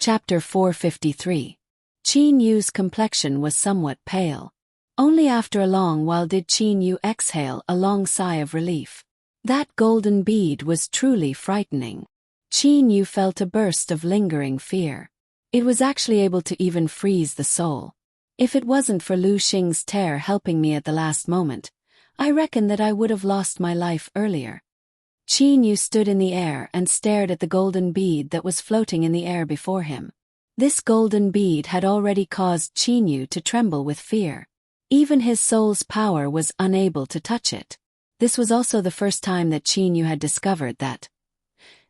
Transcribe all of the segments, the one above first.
Chapter 453. Qin Yu's complexion was somewhat pale. Only after a long while did Qin Yu exhale a long sigh of relief. That golden bead was truly frightening. Qin Yu felt a burst of lingering fear. It was actually able to even freeze the soul. If it wasn't for Lu Xing's tear helping me at the last moment, I reckon that I would have lost my life earlier. Qin Yu stood in the air and stared at the golden bead that was floating in the air before him. This golden bead had already caused Qin Yu to tremble with fear. Even his soul's power was unable to touch it. This was also the first time that Qin Yu had discovered that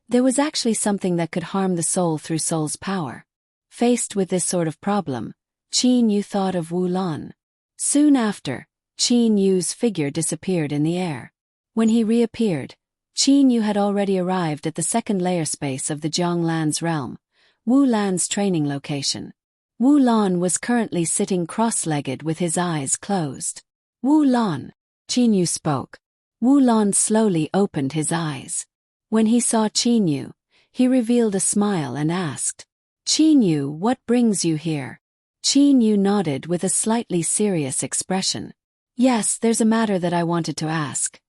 there was actually something that could harm the soul through soul's power. Faced with this sort of problem, Qin Yu thought of Wu Lan. Soon after, Qin Yu's figure disappeared in the air. When he reappeared, Qin Yu had already arrived at the second layer space of the Jianglan's realm, Wu Lan's training location. Wu Lan was currently sitting cross-legged with his eyes closed. Wu Lan, Qin Yu spoke. Wu Lan slowly opened his eyes. When he saw Qin Yu, he revealed a smile and asked, "Qin Yu, what brings you here?" Qin Yu nodded with a slightly serious expression. "Yes, there's a matter that I wanted to ask.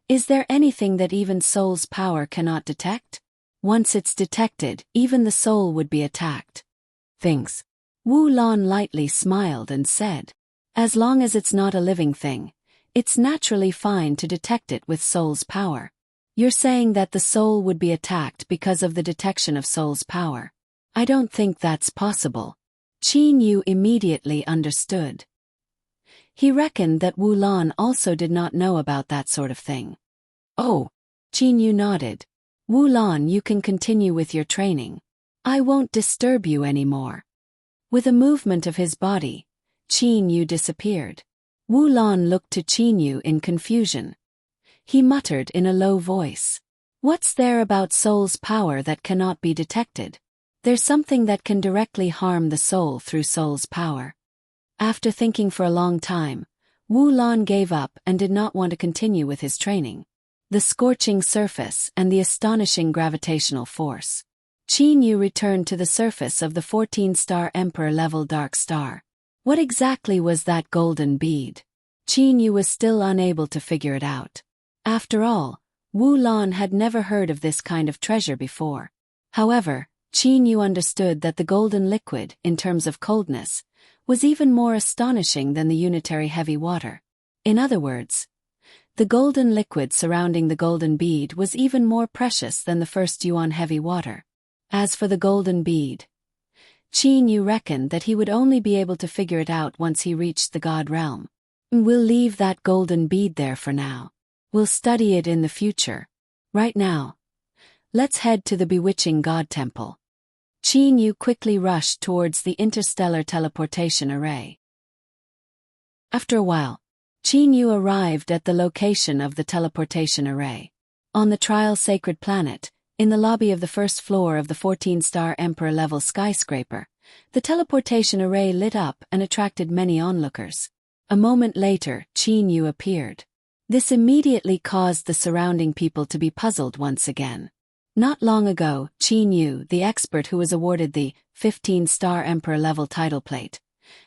Is there anything that even soul's power cannot detect? Once it's detected, even the soul would be attacked." "Things." Wu Lan lightly smiled and said, "As long as it's not a living thing, it's naturally fine to detect it with soul's power." "You're saying that the soul would be attacked because of the detection of soul's power? I don't think that's possible." Qin Yu immediately understood. He reckoned that Wu Lan also did not know about that sort of thing. "Oh." Qin Yu nodded. "Wu Lan, you can continue with your training. I won't disturb you anymore." With a movement of his body, Qin Yu disappeared. Wu Lan looked to Qin Yu in confusion. He muttered in a low voice, "What's there about soul's power that cannot be detected? There's something that can directly harm the soul through soul's power." After thinking for a long time, Wu Lan gave up and did not want to continue with his training. The scorching surface and the astonishing gravitational force. Qin Yu returned to the surface of the 14-star Emperor-level dark star. What exactly was that golden bead? Qin Yu was still unable to figure it out. After all, Wu Lan had never heard of this kind of treasure before. However, Qin Yu understood that the golden liquid, in terms of coldness, was even more astonishing than the unitary heavy water. In other words, the golden liquid surrounding the golden bead was even more precious than the first yuan heavy water. As for the golden bead, Qin Yu reckoned that he would only be able to figure it out once he reached the God realm. "We'll leave that golden bead there for now. We'll study it in the future. Right now, let's head to the bewitching God temple." Qin Yu quickly rushed towards the interstellar teleportation array. After a while, Qin Yu arrived at the location of the teleportation array. On the Trial Sacred Planet, in the lobby of the first floor of the 14-star Emperor-level skyscraper, the teleportation array lit up and attracted many onlookers. A moment later, Qin Yu appeared. This immediately caused the surrounding people to be puzzled once again. Not long ago, Qin Yu, the expert who was awarded the 15-star Emperor-level title plate,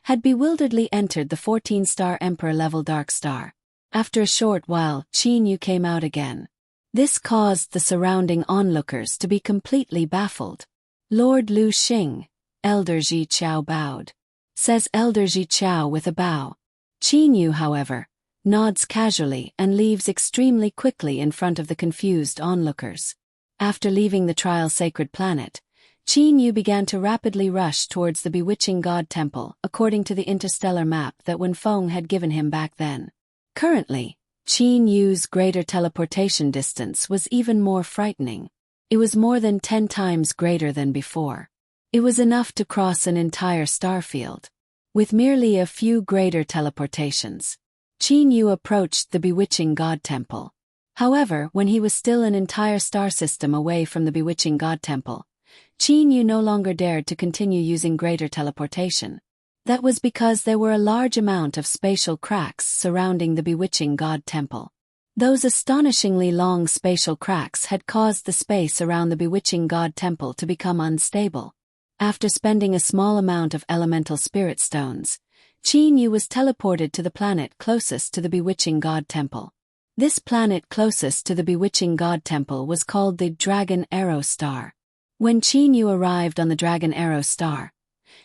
had bewilderedly entered the 14-star Emperor-level dark star. After a short while, Qin Yu came out again. This caused the surrounding onlookers to be completely baffled. "Lord Lu Xing," Elder Ji Chao bowed. Says Elder Ji Chao with a bow. Qin Yu, however, nods casually and leaves extremely quickly in front of the confused onlookers. After leaving the Trial Sacred Planet, Qin Yu began to rapidly rush towards the bewitching God Temple according to the interstellar map that Wen Feng had given him back then. Currently, Qin Yu's greater teleportation distance was even more frightening. It was more than 10 times greater than before. It was enough to cross an entire star field. With merely a few greater teleportations, Qin Yu approached the bewitching God Temple. However, when he was still an entire star system away from the bewitching God Temple, Qin Yu no longer dared to continue using greater teleportation. That was because there were a large amount of spatial cracks surrounding the bewitching God Temple. Those astonishingly long spatial cracks had caused the space around the bewitching God Temple to become unstable. After spending a small amount of elemental spirit stones, Qin Yu was teleported to the planet closest to the bewitching god temple. This planet closest to the bewitching god temple was called the Dragon Arrow Star. When Qin Yu arrived on the Dragon Arrow Star,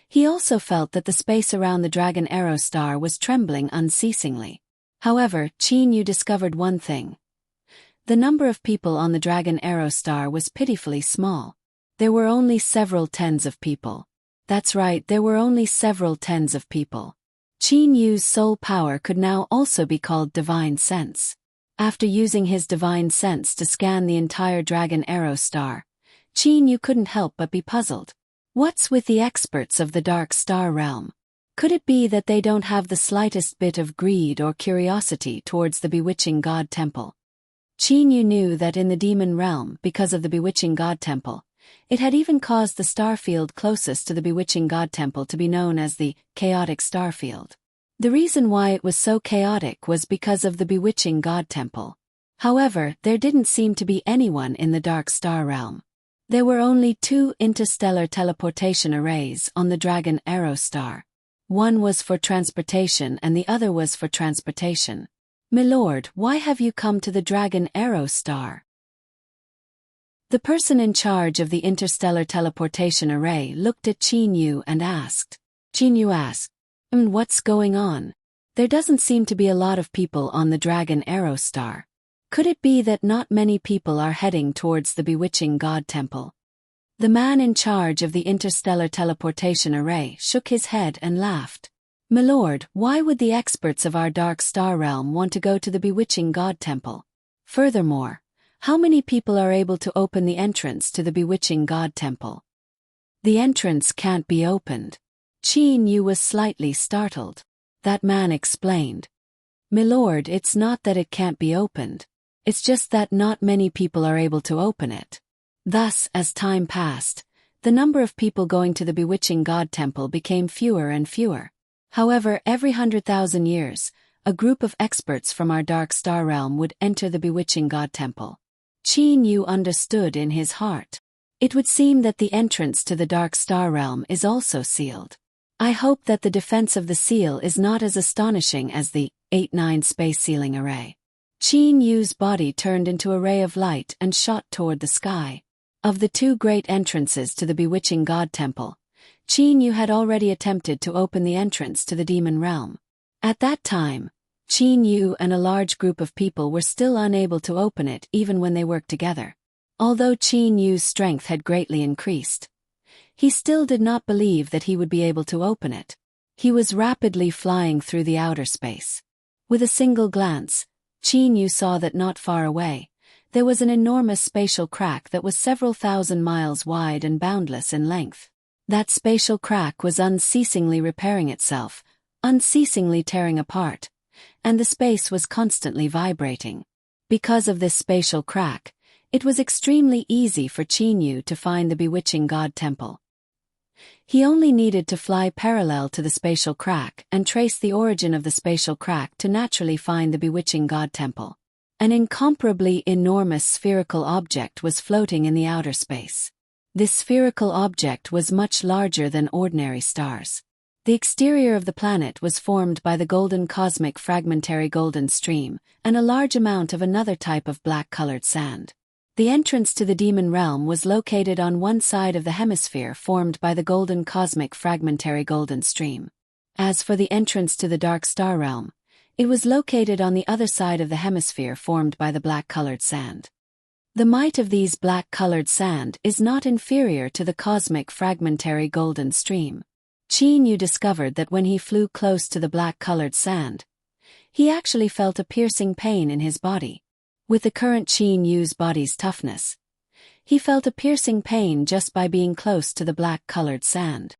he also felt that the space around the Dragon Arrow Star was trembling unceasingly. However, Qin Yu discovered one thing. The number of people on the Dragon Arrow Star was pitifully small. There were only several tens of people. That's right, there were only several tens of people. Qin Yu's soul power could now also be called Divine Sense. After using his Divine Sense to scan the entire Dragon Arrow Star, Qin Yu couldn't help but be puzzled. What's with the experts of the Dark Star Realm? Could it be that they don't have the slightest bit of greed or curiosity towards the bewitching god temple? Qin Yu knew that in the demon realm, because of the bewitching god temple, it had even caused the star field closest to the bewitching god temple to be known as the chaotic star field. The reason why it was so chaotic was because of the bewitching god temple. However, there didn't seem to be anyone in the Dark Star Realm. There were only 2 interstellar teleportation arrays on the Dragon Arrow Star. One was for transportation and the other was for transportation. "Milord, why have you come to the Dragon Arrow Star?" The person in charge of the interstellar teleportation array looked at Qin Yu and asked. Qin Yu asked, "What's going on? There doesn't seem to be a lot of people on the Dragon Arrow Star. Could it be that not many people are heading towards the bewitching god temple?" The man in charge of the interstellar teleportation array shook his head and laughed. "Milord, why would the experts of our Dark Star Realm want to go to the bewitching god temple? Furthermore, how many people are able to open the entrance to the bewitching god temple?" "The entrance can't be opened." Qin Yu was slightly startled. That man explained. "Milord, it's not that it can't be opened. It's just that not many people are able to open it." Thus, as time passed, the number of people going to the bewitching god temple became fewer and fewer. However, every 100,000 years, a group of experts from our Dark Star Realm would enter the bewitching god temple. Qin Yu understood in his heart. It would seem that the entrance to the Dark Star Realm is also sealed. I hope that the defense of the seal is not as astonishing as the 8-9 space sealing array. Qin Yu's body turned into a ray of light and shot toward the sky. Of the 2 great entrances to the bewitching god temple, Qin Yu had already attempted to open the entrance to the demon realm. At that time, Qin Yu and a large group of people were still unable to open it even when they worked together. Although Qin Yu's strength had greatly increased, he still did not believe that he would be able to open it. He was rapidly flying through the outer space. With a single glance, Qin Yu saw that not far away, there was an enormous spatial crack that was several thousand miles wide and boundless in length. That spatial crack was unceasingly repairing itself, unceasingly tearing apart, and the space was constantly vibrating. Because of this spatial crack, it was extremely easy for Qin Yu to find the bewitching god temple. He only needed to fly parallel to the spatial crack and trace the origin of the spatial crack to naturally find the bewitching god temple. An incomparably enormous spherical object was floating in the outer space. This spherical object was much larger than ordinary stars. The exterior of the planet was formed by the golden cosmic fragmentary golden stream and a large amount of another type of black-colored sand. The entrance to the demon realm was located on one side of the hemisphere formed by the golden cosmic fragmentary golden stream. As for the entrance to the Dark Star Realm, it was located on the other side of the hemisphere formed by the black-colored sand. The might of these black-colored sand is not inferior to the cosmic fragmentary golden stream. Qin Yu discovered that when he flew close to the black-colored sand, he actually felt a piercing pain in his body. With the current Qin Yu's body's toughness, he felt a piercing pain just by being close to the black-colored sand.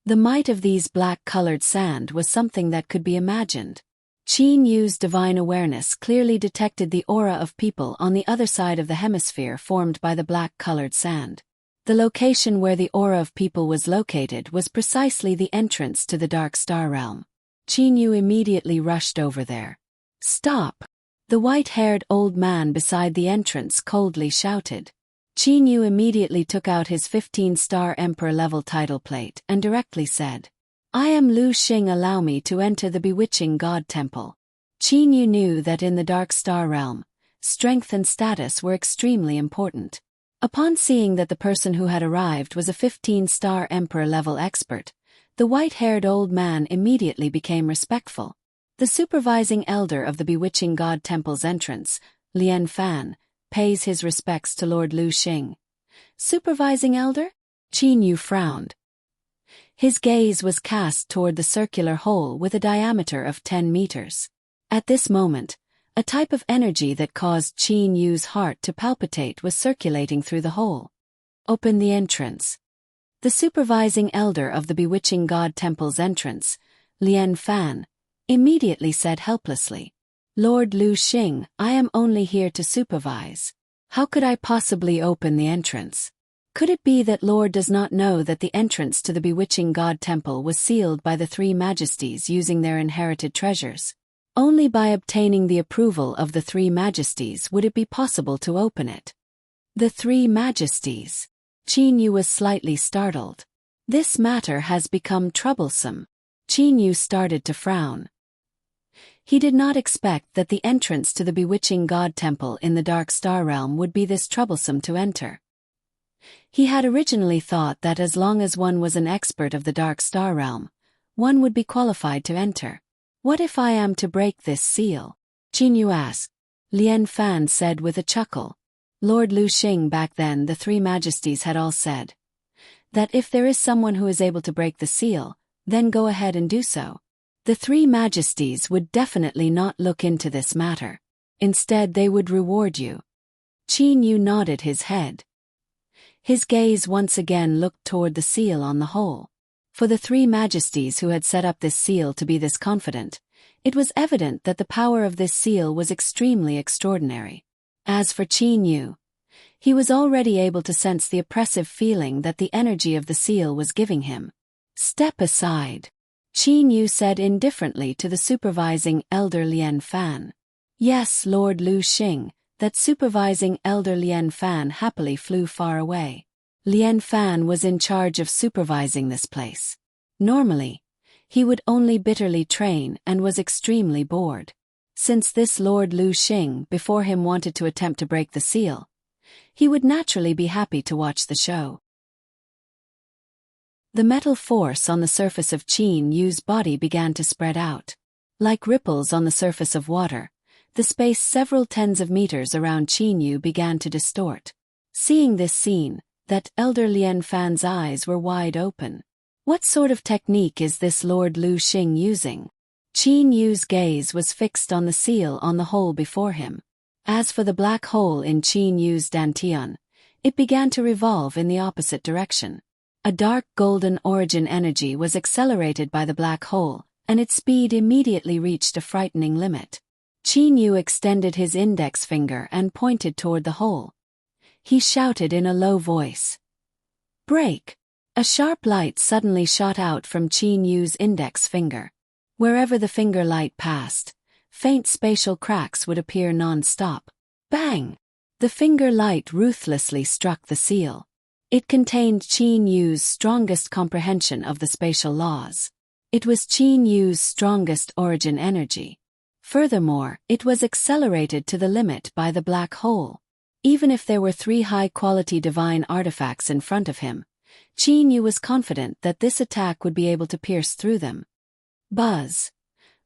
The might of these black-colored sand was something that could be imagined. Qin Yu's divine awareness clearly detected the aura of people on the other side of the hemisphere formed by the black-colored sand. The location where the aura of people was located was precisely the entrance to the Dark Star Realm. Qin Yu immediately rushed over there. "Stop!" The white-haired old man beside the entrance coldly shouted. Qin Yu immediately took out his 15-star Emperor-level title plate and directly said, "I am Lu Xing, allow me to enter the bewitching God Temple." Qin Yu knew that in the Dark Star realm, strength and status were extremely important. Upon seeing that the person who had arrived was a 15-star Emperor-level expert, the white-haired old man immediately became respectful. The supervising elder of the bewitching God Temple's entrance, Lian Fan, pays his respects to Lord Lu Xing. Supervising elder? Qin Yu frowned. His gaze was cast toward the circular hole with a diameter of 10 meters. At this moment, a type of energy that caused Qin Yu's heart to palpitate was circulating through the hole. "Open the entrance." The supervising elder of the bewitching God Temple's entrance, Lian Fan, immediately said helplessly, "Lord Lu Xing, I am only here to supervise. How could I possibly open the entrance? Could it be that Lord does not know that the entrance to the bewitching God Temple was sealed by the three majesties using their inherited treasures? Only by obtaining the approval of the three majesties would it be possible to open it." The three majesties. Qin Yu was slightly startled. This matter has become troublesome. Qin Yu started to frown. He did not expect that the entrance to the bewitching God Temple in the Dark Star realm would be this troublesome to enter. He had originally thought that as long as one was an expert of the Dark Star realm, one would be qualified to enter. "What if I am to break this seal?" Qin Yu asked. Lian Fan said with a chuckle. Lord Lu Xing, back then the three majesties had all said that if there is someone who is able to break the seal, then go ahead and do so. The three majesties would definitely not look into this matter. Instead, they would reward you. Qin Yu nodded his head. His gaze once again looked toward the seal on the hole. For the three majesties who had set up this seal to be this confident, it was evident that the power of this seal was extremely extraordinary. As for Qin Yu, he was already able to sense the oppressive feeling that the energy of the seal was giving him. "Step aside," Qin Yu said indifferently to the supervising elder Lian Fan. "Yes, Lord Lu Xing," that supervising elder Lian Fan happily flew far away. Lian Fan was in charge of supervising this place. Normally, he would only bitterly train and was extremely bored. Since this Lord Lu Xing before him wanted to attempt to break the seal, he would naturally be happy to watch the show. The metal force on the surface of Qin Yu's body began to spread out. Like ripples on the surface of water, the space several tens of meters around Qin Yu began to distort. Seeing this scene, that elder Lian Fan's eyes were wide open. What sort of technique is this Lord Lu Xing using? Qin Yu's gaze was fixed on the seal on the hole before him. As for the black hole in Qin Yu's dantian, it began to revolve in the opposite direction. A dark golden origin energy was accelerated by the black hole, and its speed immediately reached a frightening limit. Qin Yu extended his index finger and pointed toward the hole. He shouted in a low voice, "Break!" A sharp light suddenly shot out from Qin Yu's index finger. Wherever the finger light passed, faint spatial cracks would appear non-stop. Bang! The finger light ruthlessly struck the seal. It contained Qin Yu's strongest comprehension of the spatial laws. It was Qin Yu's strongest origin energy. Furthermore, it was accelerated to the limit by the black hole. Even if there were three high-quality divine artifacts in front of him, Qin Yu was confident that this attack would be able to pierce through them. Buzz!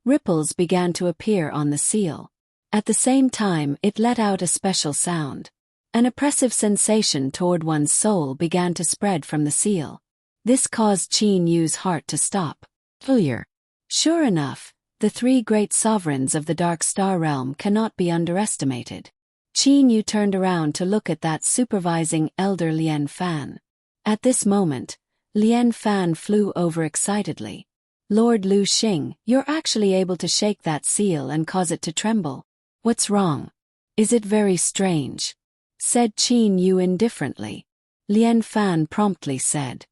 Ripples began to appear on the seal. At the same time, it let out a special sound. An oppressive sensation toward one's soul began to spread from the seal. This caused Qin Yu's heart to stop. Failure. Sure enough, the three great sovereigns of the Dark Star realm cannot be underestimated. Qin Yu turned around to look at that supervising elder Lian Fan. At this moment, Lian Fan flew over excitedly. "Lord Lu Xing, you're actually able to shake that seal and cause it to tremble. What's wrong? Is it very strange?" said Qin Yu indifferently. Lian Fan promptly said,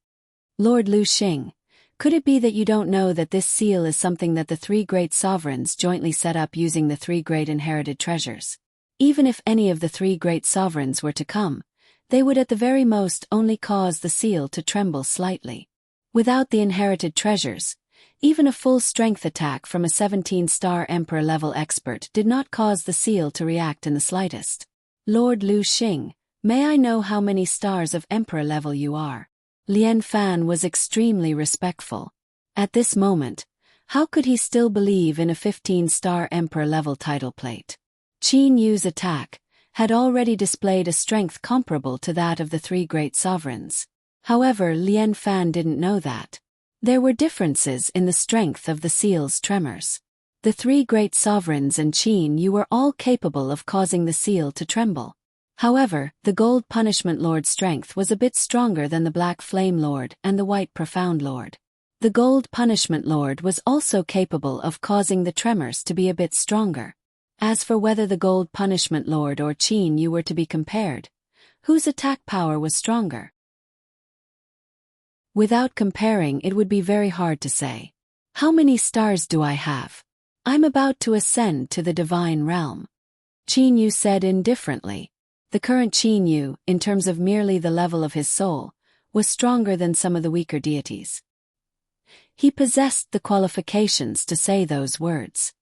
"Lord Lu Xing, could it be that you don't know that this seal is something that the three great sovereigns jointly set up using the three great inherited treasures? Even if any of the three great sovereigns were to come, They would at the very most only cause the seal to tremble slightly. Without the inherited treasures, even a full-strength attack from a 17-star Emperor-level expert did not cause the seal to react in the slightest. Lord Lu Xing, may I know how many stars of Emperor level you are? Lian Fan was extremely respectful. At this moment, how could he still believe in a 15-star Emperor-level title plate? Qin Yu's attack had already displayed a strength comparable to that of the three great sovereigns. However, Lian Fan didn't know that. There were differences in the strength of the seal's tremors. The three great sovereigns and Qin Yu were all capable of causing the seal to tremble. However, the Gold Punishment Lord's strength was a bit stronger than the Black Flame Lord and the White Profound Lord. The Gold Punishment Lord was also capable of causing the tremors to be a bit stronger. As for whether the Gold Punishment Lord or Qin Yu were to be compared, whose attack power was stronger? Without comparing, it would be very hard to say. How many stars do I have? I'm about to ascend to the divine realm. Qin Yu said indifferently. The current Qin Yu, in terms of merely the level of his soul, was stronger than some of the weaker deities. He possessed the qualifications to say those words.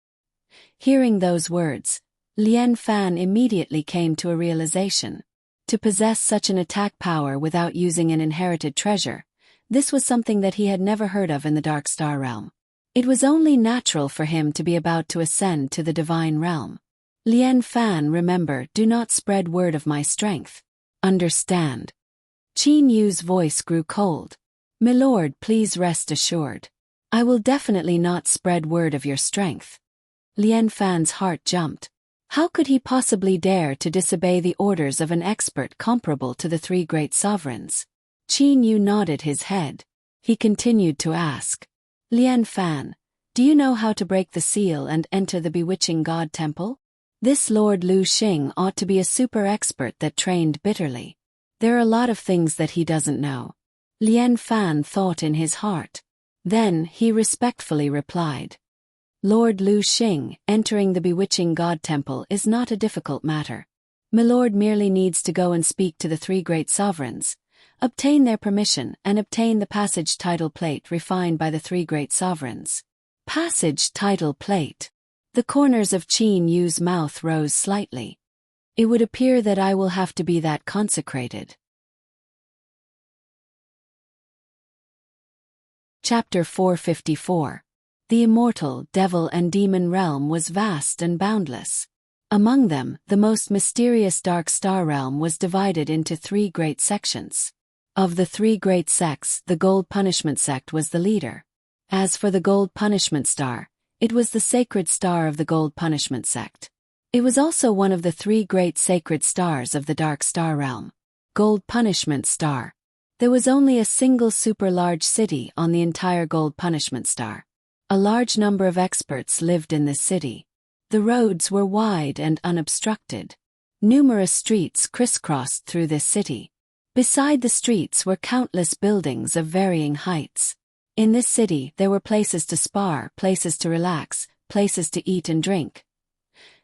Hearing those words, Lian Fan immediately came to a realization. To possess such an attack power without using an inherited treasure, this was something that he had never heard of in the Dark Star realm. It was only natural for him to be about to ascend to the divine realm. Lian Fan, remember, do not spread word of my strength. Understand? Qin Yu's voice grew cold. Milord, please rest assured. I will definitely not spread word of your strength. Lian Fan's heart jumped. How could he possibly dare to disobey the orders of an expert comparable to the three great sovereigns? Qin Yu nodded his head. He continued to ask. Lian Fan, do you know how to break the seal and enter the bewitching god temple? This Lord Lu Xing ought to be a super expert that trained bitterly. There are a lot of things that he doesn't know. Lian Fan thought in his heart. Then he respectfully replied. Lord Lu Xing, entering the bewitching god temple is not a difficult matter. Milord merely needs to go and speak to the three great sovereigns, obtain their permission and obtain the passage title plate refined by the three great sovereigns. Passage title plate. The corners of Qin Yu's mouth rose slightly. It would appear that I will have to be that consecrated. Chapter 454. The immortal devil and demon realm was vast and boundless. Among them, the most mysterious Dark Star realm was divided into three great sections. Of the three great sects, the Gold Punishment sect was the leader. As for the Gold Punishment Star, it was the sacred star of the Gold Punishment sect. It was also one of the three great sacred stars of the Dark Star realm. Gold Punishment Star. There was only a single super-large city on the entire Gold Punishment Star. A large number of experts lived in this city. The roads were wide and unobstructed. Numerous streets crisscrossed through this city. Beside the streets were countless buildings of varying heights. In this city there were places to spar, places to relax, places to eat and drink.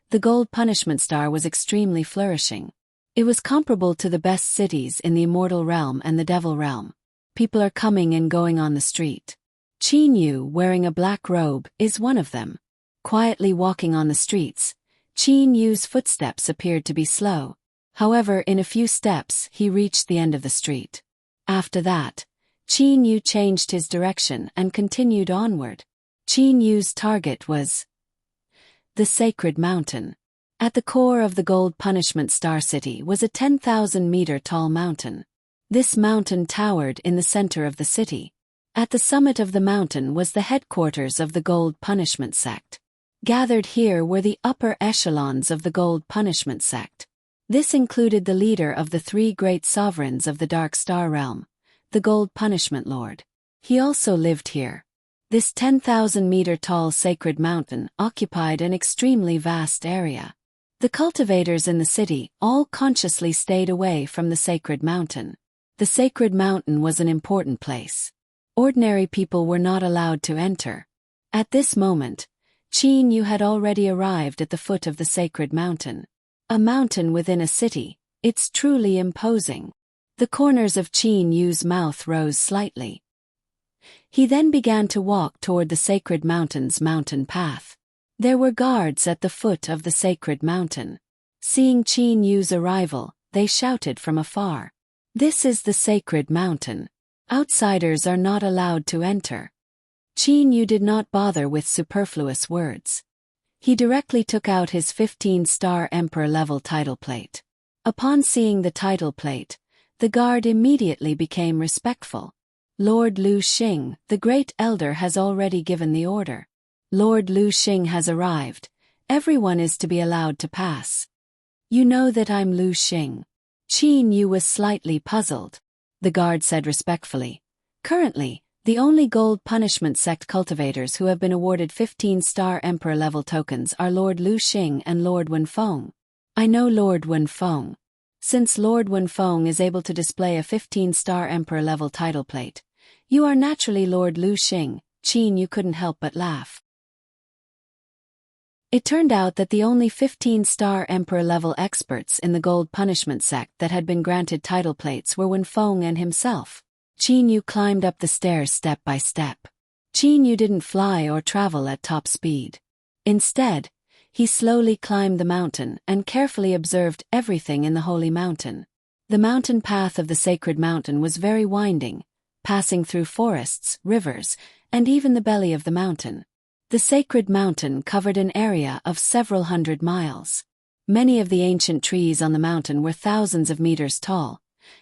The Gold Punishment Star was extremely flourishing. It was comparable to the best cities in the Immortal Realm and the Devil Realm. People are coming and going on the street. Qin Yu, wearing a black robe, is one of them. Quietly walking on the streets, Qin Yu's footsteps appeared to be slow. However, in a few steps he reached the end of the street. After that, Qin Yu changed his direction and continued onward. Qin Yu's target was the Sacred Mountain. At the core of the Gold Punishment Star City was a 10,000-meter tall mountain. This mountain towered in the center of the city. At the summit of the mountain was the headquarters of the Gold Punishment sect. Gathered here were the upper echelons of the Gold Punishment sect. This included the leader of the three great sovereigns of the Dark Star realm, the Gold Punishment Lord. He also lived here. This 10,000-meter tall sacred mountain occupied an extremely vast area. The cultivators in the city all consciously stayed away from the sacred mountain. The sacred mountain was an important place. Ordinary people were not allowed to enter. At this moment, Qin Yu had already arrived at the foot of the sacred mountain. A mountain within a city, it's truly imposing. The corners of Qin Yu's mouth rose slightly. He then began to walk toward the sacred mountain's mountain path. There were guards at the foot of the sacred mountain. Seeing Qin Yu's arrival, they shouted from afar. "This is the sacred mountain. Outsiders are not allowed to enter." Qin Yu did not bother with superfluous words. He directly took out his 15-star Emperor-level title plate. Upon seeing the title plate, the guard immediately became respectful. "Lord Lu Xing, the Great Elder has already given the order. Lord Lu Xing has arrived. Everyone is to be allowed to pass." "You know that I'm Lu Xing." Qin Yu was slightly puzzled. The guard said respectfully, "Currently, the only gold punishment sect cultivators who have been awarded 15-star Emperor-level tokens are Lord Lu Xing and Lord Wenfeng. I know Lord Wenfeng. Since Lord Wenfeng is able to display a 15-star Emperor-level title plate, you are naturally Lord Lu Xing." Qin Yu couldn't help but laugh. It turned out that the only 15-star Emperor-level experts in the gold punishment sect that had been granted title plates were Wenfeng and himself. Qin Yu climbed up the stairs step by step. Qin Yu didn't fly or travel at top speed. Instead, he slowly climbed the mountain and carefully observed everything in the holy mountain. The mountain path of the sacred mountain was very winding, passing through forests, rivers, and even the belly of the mountain. The sacred mountain covered an area of several hundred miles. Many of the ancient trees on the mountain were thousands of meters tall,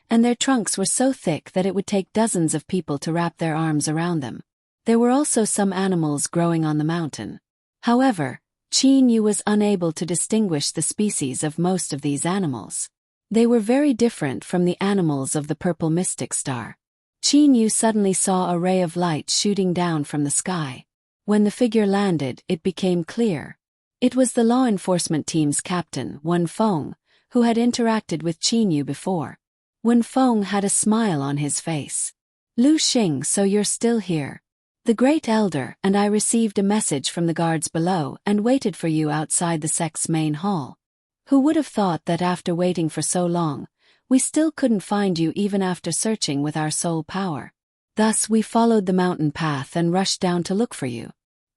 and their trunks were so thick that it would take dozens of people to wrap their arms around them. There were also some animals growing on the mountain. However, Qin Yu was unable to distinguish the species of most of these animals. They were very different from the animals of the purple mystic star. Qin Yu suddenly saw a ray of light shooting down from the sky. When the figure landed, it became clear. It was the law enforcement team's captain, Wenfeng, who had interacted with Qin Yu before. Wenfeng had a smile on his face. "Lu Xing, so you're still here. The Great Elder and I received a message from the guards below and waited for you outside the sect's main hall. Who would have thought that after waiting for so long, we still couldn't find you even after searching with our soul power. Thus we followed the mountain path and rushed down to look for you.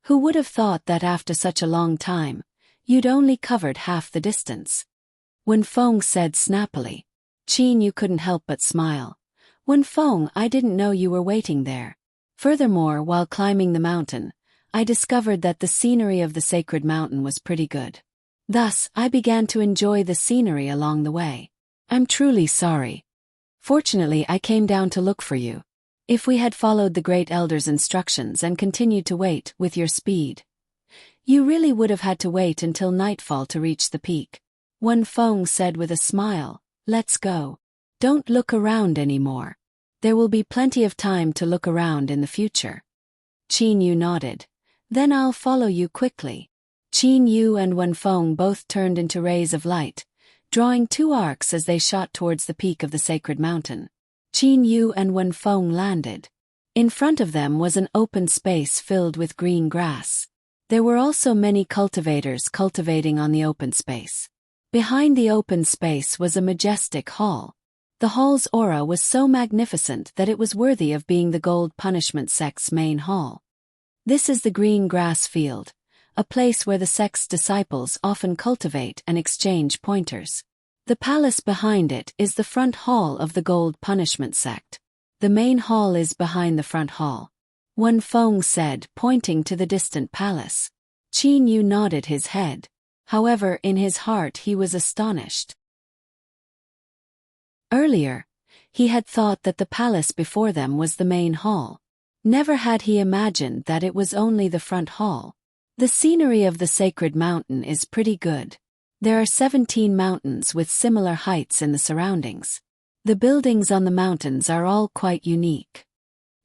Who would have thought that after such a long time, you'd only covered half the distance?" Wenfeng said snappily. Qin Yu couldn't help but smile. "Wenfeng, I didn't know you were waiting there. Furthermore, while climbing the mountain, I discovered that the scenery of the sacred mountain was pretty good. Thus, I began to enjoy the scenery along the way. I'm truly sorry. Fortunately, I came down to look for you. If we had followed the Great Elder's instructions and continued to wait with your speed, you really would have had to wait until nightfall to reach the peak." Wenfeng said with a smile, "Let's go. Don't look around anymore. There will be plenty of time to look around in the future." Qin Yu nodded. "Then I'll follow you quickly." Qin Yu and Wenfeng both turned into rays of light, drawing two arcs as they shot towards the peak of the sacred mountain. Qin Yu and Wenfeng landed. In front of them was an open space filled with green grass. There were also many cultivators cultivating on the open space. Behind the open space was a majestic hall. The hall's aura was so magnificent that it was worthy of being the gold punishment sect's main hall. This is the green grass field, a place where the sect's disciples often cultivate and exchange pointers. The palace behind it is the front hall of the gold punishment sect. The main hall is behind the front hall. Wenfeng said, pointing to the distant palace. Qin Yu nodded his head. However, in his heart he was astonished. Earlier, he had thought that the palace before them was the main hall. Never had he imagined that it was only the front hall. The scenery of the sacred mountain is pretty good. There are 17 mountains with similar heights in the surroundings. The buildings on the mountains are all quite unique.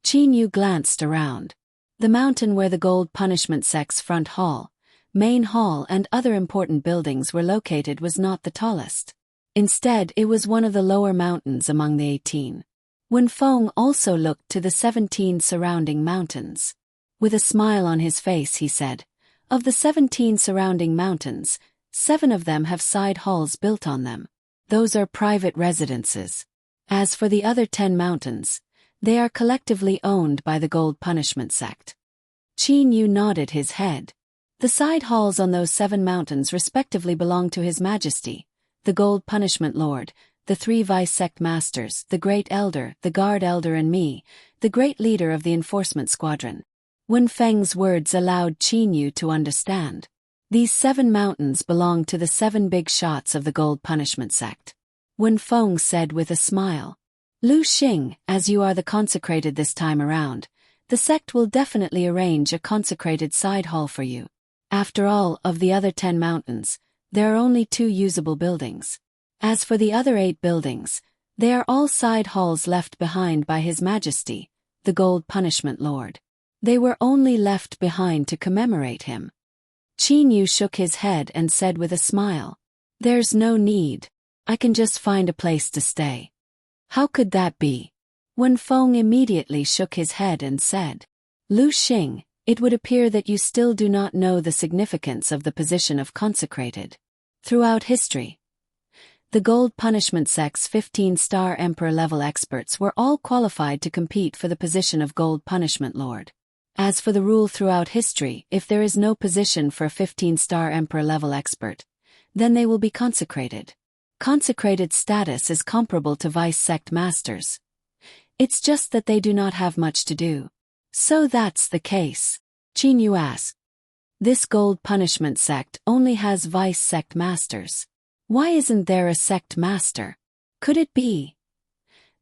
Qin Yu glanced around. The mountain where the gold punishment sect's front hall, main hall and other important buildings were located was not the tallest. Instead, it was one of the lower mountains among the 18. Wenfeng also looked to the 17 surrounding mountains. With a smile on his face he said, "Of the 17 surrounding mountains, 7 of them have side halls built on them. Those are private residences. As for the other 10 mountains, they are collectively owned by the Gold Punishment Sect. Qin Yu nodded his head. The side halls on those 7 mountains respectively belong to His Majesty, the Gold Punishment Lord, the 3 vice-sect masters, the Great Elder, the Guard Elder and me, the Great Leader of the Enforcement Squadron. Wen Feng's words allowed Qin Yu to understand. These 7 mountains belong to the 7 big shots of the Gold Punishment Sect. Wen Feng said with a smile. Lu Xing, as you are the consecrated this time around, the sect will definitely arrange a consecrated side hall for you. After all, of the other 10 mountains, there are only 2 usable buildings. As for the other 8 buildings, they are all side halls left behind by His Majesty, the Gold Punishment Lord. They were only left behind to commemorate him. Qin Yu shook his head and said with a smile, There's no need. I can just find a place to stay. How could that be? Wen Feng immediately shook his head and said, Lu Xing, it would appear that you still do not know the significance of the position of consecrated. Throughout history, the Gold Punishment Sect's 15-star Emperor-level experts were all qualified to compete for the position of Gold Punishment Lord. As for the rule throughout history, if there is no position for a 15-star Emperor-level expert, then they will be consecrated. Consecrated status is comparable to vice-sect masters. It's just that they do not have much to do. So that's the case. Qin Yu asked. This Gold Punishment Sect only has vice-sect masters. Why isn't there a sect master? Could it be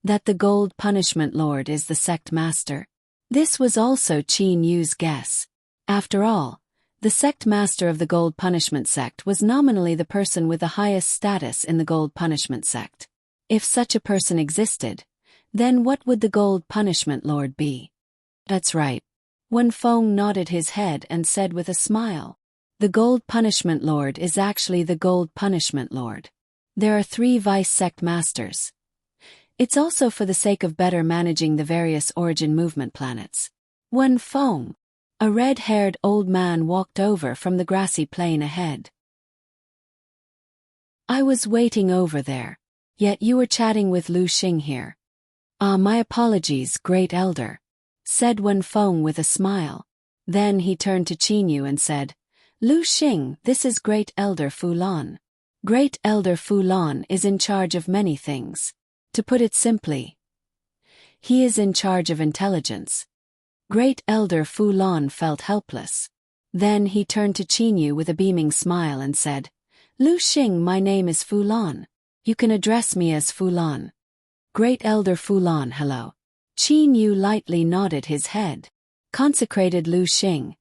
that the Gold Punishment Lord is the sect master? This was also Qin Yu's guess. After all, the sect master of the Gold Punishment Sect was nominally the person with the highest status in the Gold Punishment Sect. If such a person existed, then what would the Gold Punishment Lord be? That's right. Wen Feng nodded his head and said with a smile. The Gold Punishment Lord is actually the Gold Punishment Lord. There are 3 vice-sect masters. It's also for the sake of better managing the various origin movement planets. Wen Feng, a red-haired old man, walked over from the grassy plain ahead. I was waiting over there. Yet you were chatting with Lu Xing here. My apologies, Great Elder, said Wen Feng with a smile. Then he turned to Qin Yu and said, Lu Xing, this is Great Elder Fu Lan. Great Elder Fu Lan is in charge of many things. To put it simply, he is in charge of intelligence. Great Elder Fu Lan felt helpless. Then he turned to Qin Yu with a beaming smile and said, Lu Xing, my name is Fu Lan. You can address me as Fu Lan. Great Elder Fu Lan, hello. Qin Yu lightly nodded his head. Consecrated Lu Xing,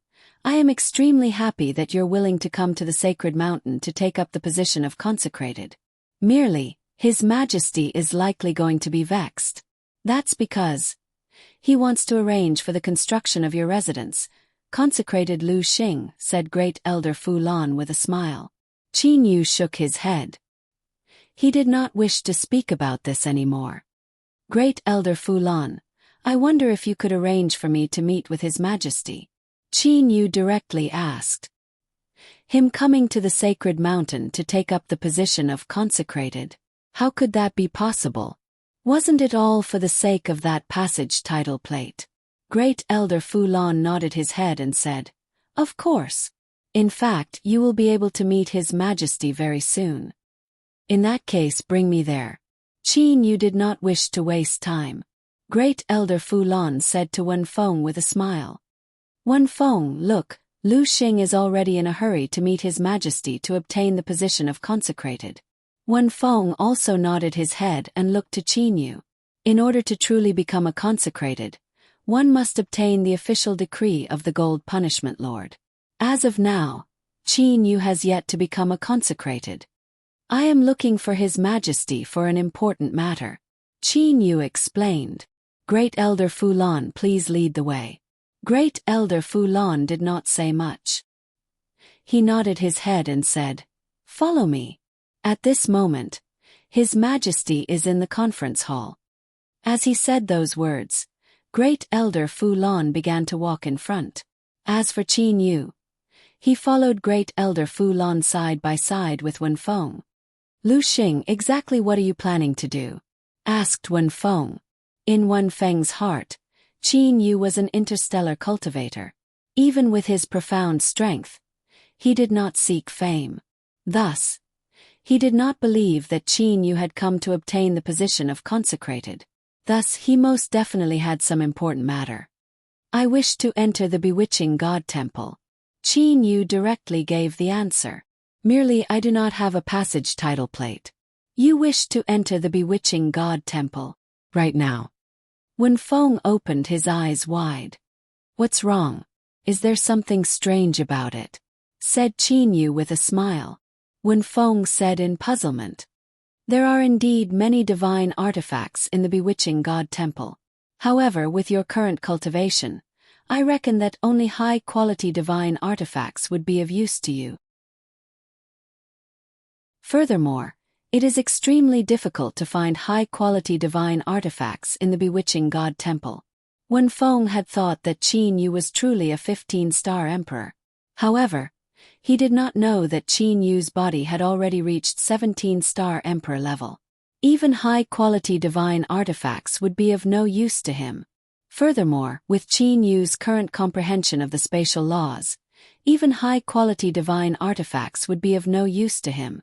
I am extremely happy that you're willing to come to the Sacred Mountain to take up the position of consecrated. Merely, His Majesty is likely going to be vexed. That's because he wants to arrange for the construction of your residence. Consecrated Lu Xing, said Great Elder Fu Lan with a smile. Qin Yu shook his head. He did not wish to speak about this anymore. Great Elder Fu Lan, I wonder if you could arrange for me to meet with His Majesty. Qin Yu directly asked. Him coming to the Sacred Mountain to take up the position of consecrated. How could that be possible? Wasn't it all for the sake of that passage title plate? Great Elder Fu Lan nodded his head and said, Of course. In fact, you will be able to meet His Majesty very soon. In that case, bring me there. Qin Yu did not wish to waste time. Great Elder Fu Lan said to Wen Feng with a smile. Wen Feng, look, Lu Xing is already in a hurry to meet His Majesty to obtain the position of consecrated. Wen Feng also nodded his head and looked to Qin Yu. In order to truly become a consecrated, one must obtain the official decree of the Gold Punishment Lord. As of now, Qin Yu has yet to become a consecrated. I am looking for His Majesty for an important matter. Qin Yu explained. Great Elder Fu Lan, please lead the way. Great Elder Fu Lan did not say much. He nodded his head and said, Follow me. At this moment, His Majesty is in the conference hall. As he said those words, Great Elder Fu Lan began to walk in front. As for Qin Yu, he followed Great Elder Fu Lan side by side with Wen Feng. Lu Xing, exactly what are you planning to do? asked Wen Feng. In Wen Feng's heart, Qin Yu was an interstellar cultivator. Even with his profound strength, he did not seek fame. Thus, he did not believe that Qin Yu had come to obtain the position of consecrated. Thus he most definitely had some important matter. I wish to enter the bewitching God temple. Qin Yu directly gave the answer. Merely I do not have a passage title plate. You wish to enter the bewitching God temple. Right now. Wen Feng opened his eyes wide. What's wrong? Is there something strange about it? Said Qin Yu with a smile. Wen Feng said in puzzlement. There are indeed many divine artifacts in the bewitching God temple. However, with your current cultivation, I reckon that only high-quality divine artifacts would be of use to you. Furthermore, it is extremely difficult to find high-quality divine artifacts in the bewitching God temple. Wen Feng had thought that Qin Yu was truly a 15-star emperor. However, he did not know that Qin Yu's body had already reached 17-star emperor level. Even high-quality divine artifacts would be of no use to him. Furthermore, with Qin Yu's current comprehension of the spatial laws, even high-quality divine artifacts would be of no use to him.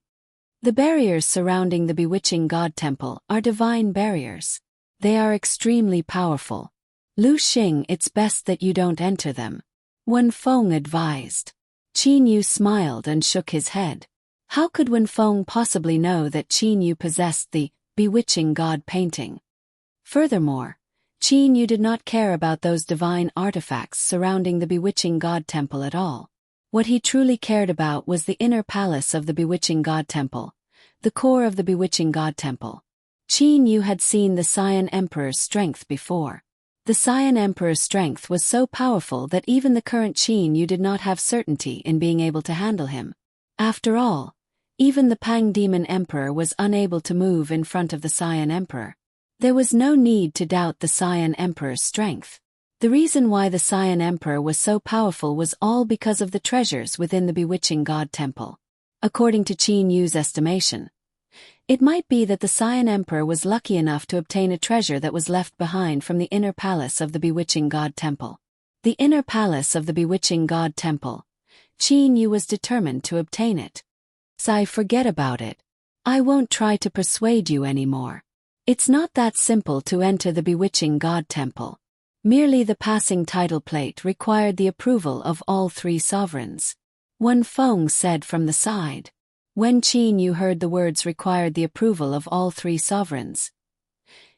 The barriers surrounding the bewitching God temple are divine barriers. They are extremely powerful. Lu Xing, it's best that you don't enter them. Wen Feng advised. Qin Yu smiled and shook his head. How could Wen Feng possibly know that Qin Yu possessed the bewitching God painting? Furthermore, Qin Yu did not care about those divine artifacts surrounding the bewitching God temple at all. What he truly cared about was the inner palace of the bewitching God temple, the core of the bewitching God temple. Qin Yu had seen the Saiyan Emperor's strength before. The Saiyan Emperor's strength was so powerful that even the current Qin Yu did not have certainty in being able to handle him. After all, even the Pang Demon Emperor was unable to move in front of the Saiyan Emperor. There was no need to doubt the Saiyan Emperor's strength. The reason why the Saiyan Emperor was so powerful was all because of the treasures within the bewitching God temple. According to Qin Yu's estimation, it might be that the Saiyan Emperor was lucky enough to obtain a treasure that was left behind from the inner palace of the bewitching God temple. The inner palace of the bewitching God temple. Qin Yu was determined to obtain it. So forget about it. I won't try to persuade you anymore. It's not that simple to enter the bewitching God temple. Merely the passing title plate required the approval of all three sovereigns. Wen Feng said from the side. When Qin Yu heard the words required the approval of all three sovereigns,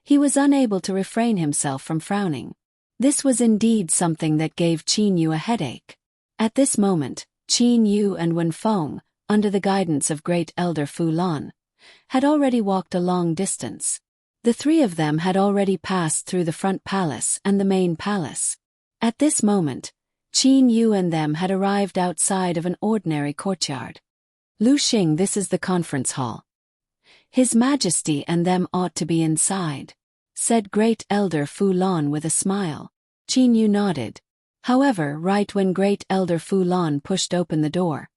he was unable to refrain himself from frowning. This was indeed something that gave Qin Yu a headache. At this moment, Qin Yu and Wen Feng, under the guidance of Great Elder Fu Lan, had already walked a long distance. The three of them had already passed through the front palace and the main palace. At this moment, Qin Yu and them had arrived outside of an ordinary courtyard. Lu Xing, this is the conference hall. His Majesty and them ought to be inside, said Great Elder Fu Lan with a smile. Qin Yu nodded. However, right when Great Elder Fu Lan pushed open the door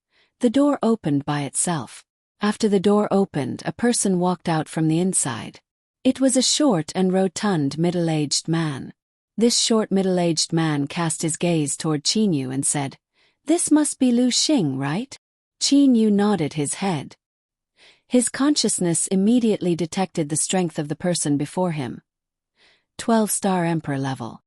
opened by itself. After the door opened, a person walked out from the inside. It was a short and rotund middle-aged man. This short middle-aged man cast his gaze toward Qin Yu and said, "This must be Lu Xing, right?" Qin Yu nodded his head. His consciousness immediately detected the strength of the person before him. 12-star Emperor level.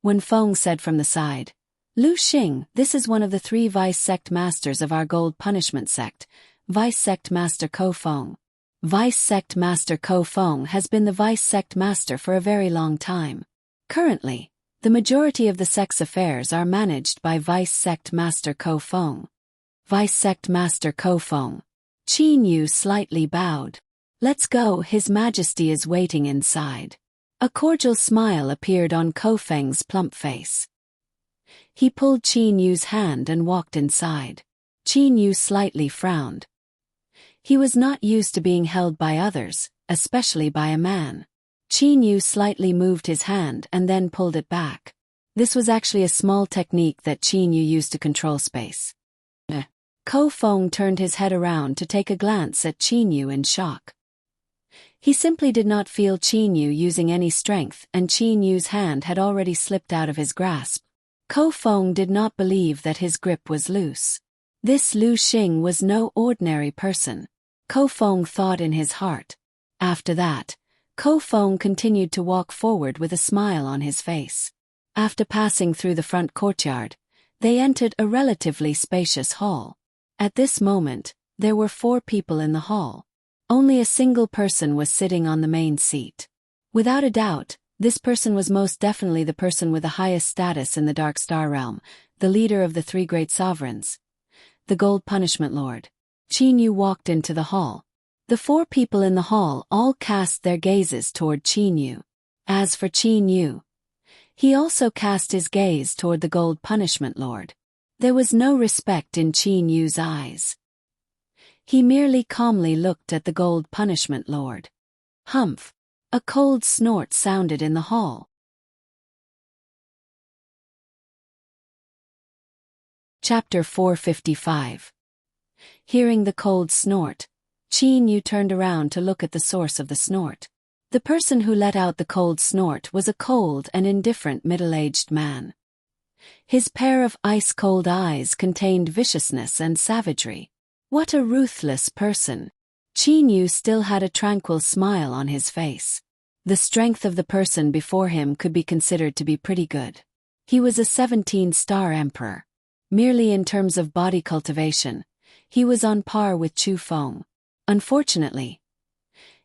Wen Feng said from the side, "Lu Xing, this is one of the three vice sect masters of our gold punishment sect, Vice Sect Master Ko Feng. Vice Sect Master Ko Feng has been the Vice Sect Master for a very long time. Currently, the majority of the sect's affairs are managed by Vice Sect Master Ko Feng." Vice Sect Master Ko Feng. Qin Yu slightly bowed. "Let's go, His Majesty is waiting inside." A cordial smile appeared on Ko Feng's plump face. He pulled Qin Yu's hand and walked inside. Qin Yu slightly frowned. He was not used to being held by others, especially by a man. Qin Yu slightly moved his hand and then pulled it back. This was actually a small technique that Qin Yu used to control space. Ko Feng turned his head around to take a glance at Qin Yu in shock. He simply did not feel Qin Yu using any strength, and Qin Yu's hand had already slipped out of his grasp. Ko Feng did not believe that his grip was loose. This Lu Xing was no ordinary person. Ko Feng thought in his heart. After that, Ko Feng continued to walk forward with a smile on his face. After passing through the front courtyard, they entered a relatively spacious hall. At this moment, there were 4 people in the hall. Only a single person was sitting on the main seat. Without a doubt, this person was most definitely the person with the highest status in the Dark Star Realm, the leader of the 3 great sovereigns. The Gold Punishment Lord. Qin Yu walked into the hall. The 4 people in the hall all cast their gazes toward Qin Yu. As for Qin Yu, he also cast his gaze toward the Gold Punishment Lord. There was no respect in Qin Yu's eyes. He merely calmly looked at the Gold Punishment Lord. Humph! A cold snort sounded in the hall. Chapter 455. Hearing the cold snort, Qin Yu turned around to look at the source of the snort. The person who let out the cold snort was a cold and indifferent middle-aged man. His pair of ice-cold eyes contained viciousness and savagery. What a ruthless person! Qin Yu still had a tranquil smile on his face. The strength of the person before him could be considered to be pretty good. He was a 17-star emperor. Merely in terms of body cultivation, he was on par with Chu Feng. Unfortunately,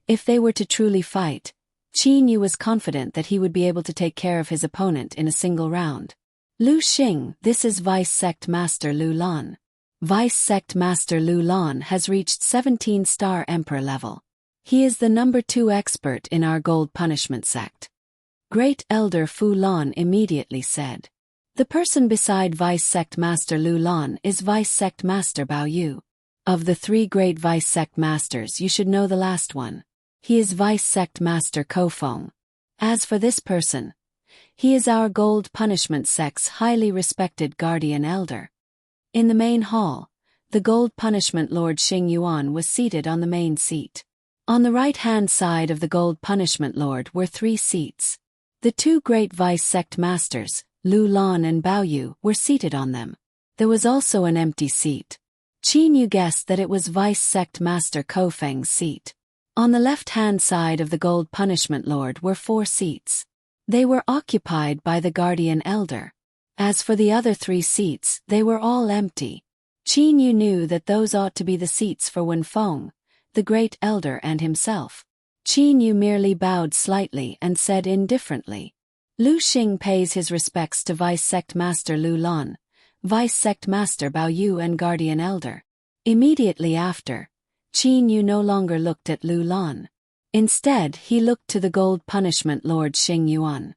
if they were to truly fight, Qin Yu was confident that he would be able to take care of his opponent in a single round. Lu Xing, this is Vice Sect Master Lu Lan. Vice Sect Master Lu Lan has reached 17-star Emperor level. He is the number 2 expert in our Gold Punishment Sect. Great Elder Fu Lan immediately said. The person beside Vice Sect Master Lu Lan is Vice Sect Master Bao Yu. Of the 3 great Vice Sect Masters, you should know the last one. He is Vice Sect Master Ko Feng. As for this person, he is our Gold Punishment Sect's highly respected Guardian Elder. In the main hall, the Gold Punishment Lord Xing Yuan was seated on the main seat. On the right-hand side of the Gold Punishment Lord were 3 seats. The 2 great Vice Sect Masters, Lu Lan and Bao Yu, were seated on them. There was also an empty seat. Qin Yu guessed that it was Vice Sect Master Ko Feng's seat. On the left-hand side of the Gold Punishment Lord were 4 seats. They were occupied by the Guardian Elder. As for the other 3 seats, they were all empty. Qin Yu knew that those ought to be the seats for Wen Feng, the Great Elder, and himself. Qin Yu merely bowed slightly and said indifferently, Lu Xing pays his respects to Vice Sect Master Lu Lan, Vice Sect Master Bao Yu and Guardian Elder. Immediately after, Qin Yu no longer looked at Lu Lan. Instead, he looked to the Gold Punishment Lord Xing Yuan.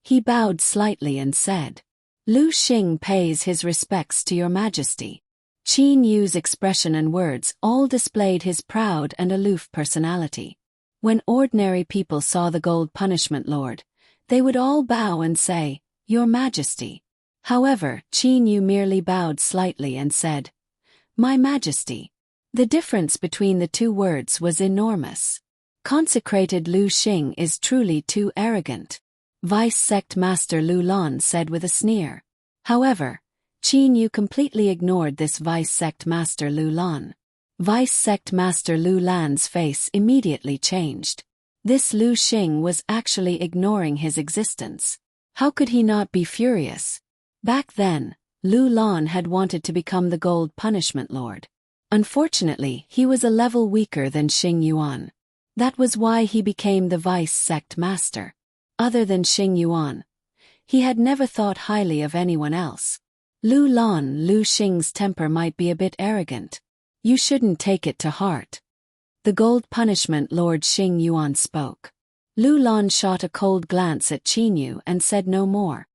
He bowed slightly and said, Lu Xing pays his respects to your majesty. Qin Yu's expression and words all displayed his proud and aloof personality. When ordinary people saw the Gold Punishment Lord, they would all bow and say, Your Majesty. However, Qin Yu merely bowed slightly and said, My Majesty. The difference between the 2 words was enormous. Consecrated Lu Xing is truly too arrogant, Vice Sect Master Lu Lan said with a sneer. However, Qin Yu completely ignored this Vice Sect Master Lu Lan. Vice Sect Master Lu Lan's face immediately changed. This Lu Xing was actually ignoring his existence. How could he not be furious? Back then, Lu Lan had wanted to become the Gold Punishment Lord. Unfortunately, he was a level weaker than Xing Yuan. That was why he became the Vice Sect Master. Other than Xing Yuan, he had never thought highly of anyone else. Lu Xing's temper might be a bit arrogant. You shouldn't take it to heart. The Gold Punishment Lord Xing Yuan spoke. Lu Lan shot a cold glance at Qin Yu and said no more.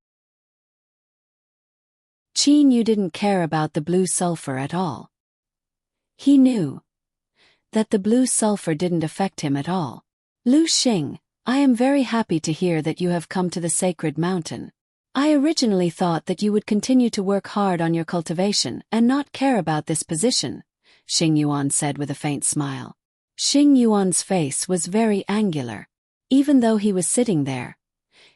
Qin Yu didn't care about the blue sulfur at all. He knew that the blue sulfur didn't affect him at all. Lu Xing, I am very happy to hear that you have come to the sacred mountain. I originally thought that you would continue to work hard on your cultivation and not care about this position, Xing Yuan said with a faint smile. Xing Yuan's face was very angular. Even though he was sitting there,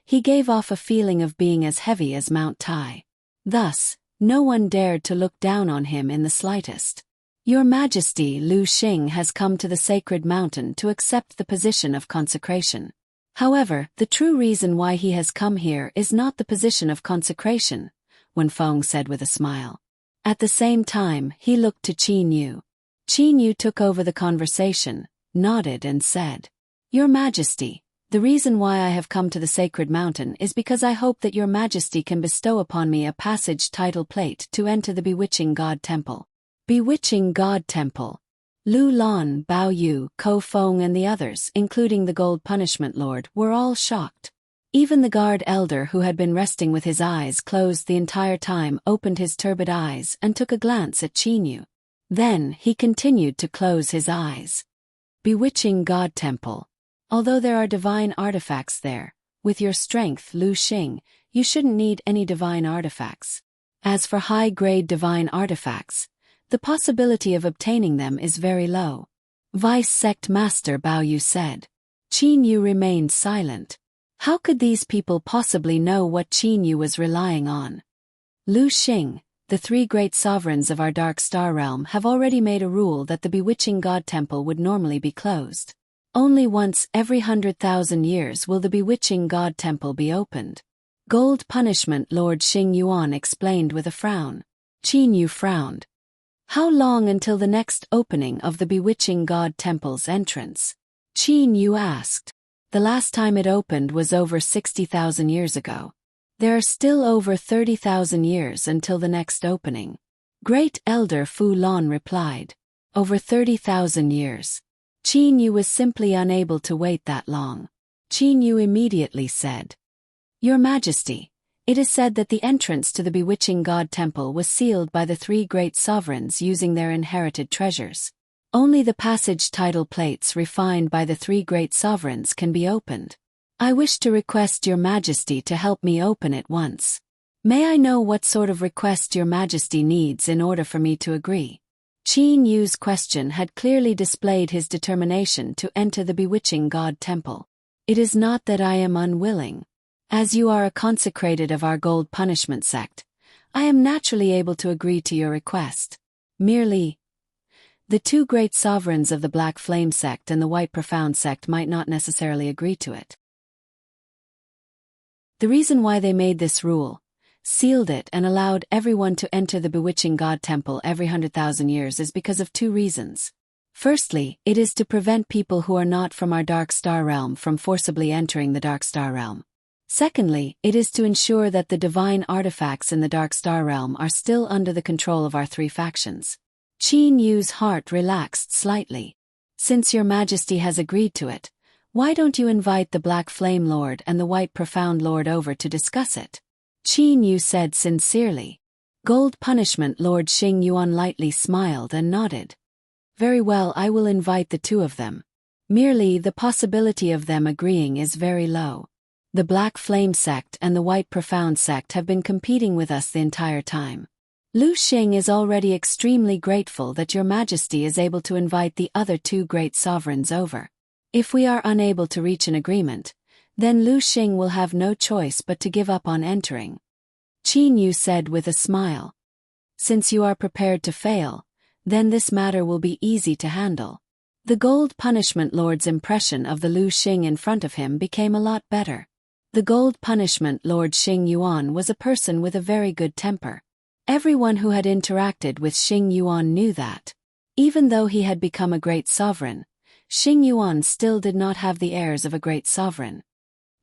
he gave off a feeling of being as heavy as Mount Tai. Thus, no one dared to look down on him in the slightest. Your Majesty, Lu Xing has come to the sacred mountain to accept the position of consecration. However, the true reason why he has come here is not the position of consecration, Wen Feng said with a smile. At the same time, he looked to Qin Yu. Qin Yu took over the conversation, nodded and said, Your Majesty, the reason why I have come to the sacred mountain is because I hope that Your Majesty can bestow upon me a passage title plate to enter the Bewitching God Temple. Bewitching God Temple. Lu Lan, Bao Yu, Ko Feng and the others, including the Gold Punishment Lord, were all shocked. Even the guard elder who had been resting with his eyes closed the entire time opened his turbid eyes and took a glance at Qin Yu. Then, he continued to close his eyes. Bewitching God Temple. Although there are divine artifacts there, with your strength, Lu Xing, you shouldn't need any divine artifacts. As for high-grade divine artifacts, the possibility of obtaining them is very low. Vice Sect Master Bao Yu said. Qin Yu remained silent. How could these people possibly know what Qin Yu was relying on? Lu Xing, the three great sovereigns of our Dark Star Realm have already made a rule that the Bewitching God Temple would normally be closed. Only once every 100,000 years will the Bewitching God Temple be opened. Gold Punishment Lord Xing Yuan explained with a frown. Qin Yu frowned. How long until the next opening of the Bewitching God Temple's entrance? Qin Yu asked. The last time it opened was over 60,000 years ago. There are still over 30,000 years until the next opening. Great Elder Fu Lan replied. Over 30,000 years. Qin Yu was simply unable to wait that long. Qin Yu immediately said, Your Majesty, it is said that the entrance to the Bewitching God Temple was sealed by the three great sovereigns using their inherited treasures. Only the passage title plates refined by the three great sovereigns can be opened. I wish to request Your Majesty to help me open it once. May I know what sort of request Your Majesty needs in order for me to agree? Qin Yu's question had clearly displayed his determination to enter the Bewitching God Temple. It is not that I am unwilling. As you are a consecrated of our Gold Punishment sect, I am naturally able to agree to your request. Merely, the two great sovereigns of the Black Flame sect and the White Profound sect might not necessarily agree to it. The reason why they made this rule, sealed it and allowed everyone to enter the Bewitching God Temple every 100,000 years is because of two reasons. Firstly, it is to prevent people who are not from our Dark Star Realm from forcibly entering the Dark Star Realm. Secondly, it is to ensure that the divine artifacts in the Dark Star Realm are still under the control of our three factions. Qin Yu's heart relaxed slightly. Since Your Majesty has agreed to it, why don't you invite the Black Flame Lord and the White Profound Lord over to discuss it? Qin Yu said sincerely. Gold Punishment Lord Xing Yuan lightly smiled and nodded. Very well, I will invite the two of them. Merely the possibility of them agreeing is very low. The Black Flame sect and the White Profound sect have been competing with us the entire time. Lu Xing is already extremely grateful that Your Majesty is able to invite the other two great sovereigns over. If we are unable to reach an agreement, then Lu Xing will have no choice but to give up on entering. Qin Yu said with a smile. Since you are prepared to fail, then this matter will be easy to handle. The Gold Punishment Lord's impression of the Lu Xing in front of him became a lot better. The Gold Punishment Lord Xing Yuan was a person with a very good temper. Everyone who had interacted with Xing Yuan knew that. Even though he had become a great sovereign, Xing Yuan still did not have the airs of a great sovereign.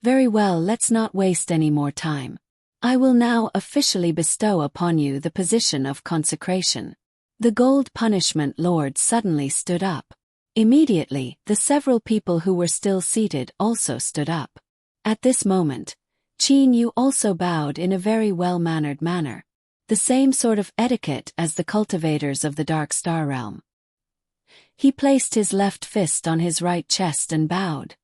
Very well, let's not waste any more time. I will now officially bestow upon you the position of consecration. The Gold Punishment Lord suddenly stood up. Immediately, the several people who were still seated also stood up. At this moment, Qin Yu also bowed in a very well-mannered manner. The same sort of etiquette as the cultivators of the Dark Star Realm. He placed his left fist on his right chest and bowed.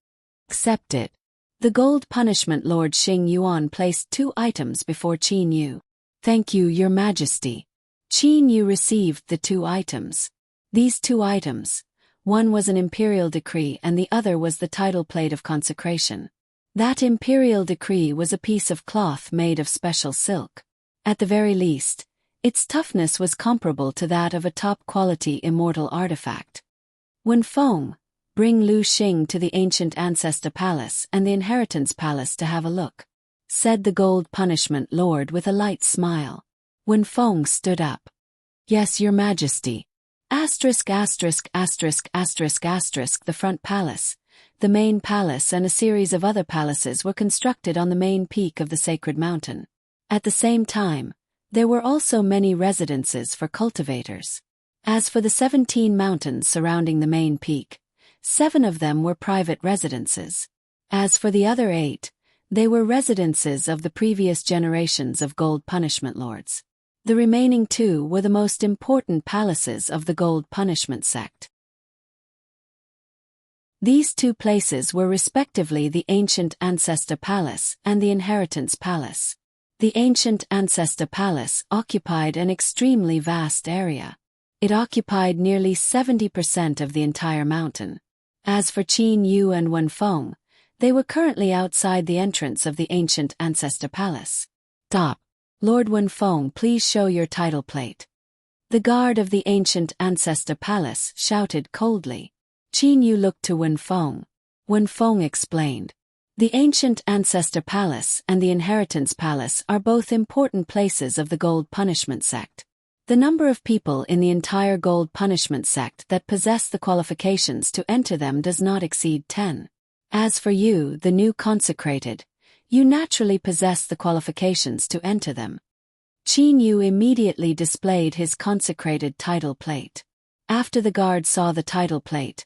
Accept it. The Gold Punishment Lord Xing Yuan placed two items before Qin Yu. Thank you, Your Majesty. Qin Yu received the two items. These two items, One was an imperial decree and the other was the title plate of consecration. That imperial decree was a piece of cloth made of special silk. At the very least, its toughness was comparable to that of a top-quality immortal artifact. Wen Feng, bring Lu Xing to the ancient ancestor palace and the inheritance palace to have a look, said the gold punishment lord with a light smile. Wen Feng stood up. Yes, your majesty. The front palace, the main palace and a series of other palaces were constructed on the main peak of the sacred mountain. At the same time, there were also many residences for cultivators. As for the 17 mountains surrounding the main peak, 7 of them were private residences. As for the other 8, they were residences of the previous generations of gold punishment lords. The remaining 2 were the most important palaces of the gold punishment sect. These 2 places were respectively the ancient ancestor palace and the inheritance palace. The ancient ancestor palace occupied an extremely vast area. It occupied nearly 70% of the entire mountain. As for Qin Yu and Wen Feng, they were currently outside the entrance of the ancient ancestor palace. Stop. Lord Wen Feng, please show your title plate. The guard of the ancient ancestor palace shouted coldly. Qin Yu looked to Wen Feng. Wen Feng explained. The ancient ancestor palace and the inheritance palace are both important places of the gold punishment sect. The number of people in the entire gold punishment sect that possess the qualifications to enter them does not exceed 10. As for you, the new consecrated, you naturally possess the qualifications to enter them. Qin Yu immediately displayed his consecrated title plate. After the guard saw the title plate,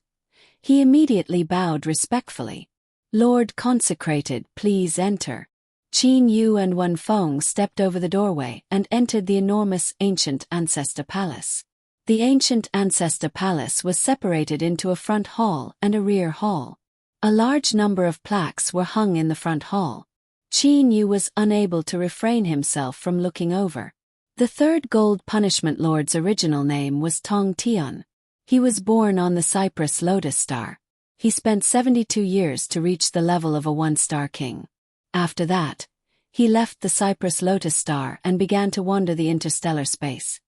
he immediately bowed respectfully. Lord Consecrated, please enter. Qin Yu and Wen Feng stepped over the doorway and entered the enormous ancient ancestor palace. The ancient ancestor palace was separated into a front hall and a rear hall. A large number of plaques were hung in the front hall. Qin Yu was unable to refrain himself from looking over. The 3rd gold punishment lord's original name was Tong Tian. He was born on the Cyprus Lotus Star. He spent 72 years to reach the level of a 1-star king. After that, he left the Cyprus Lotus Star and began to wander the interstellar space.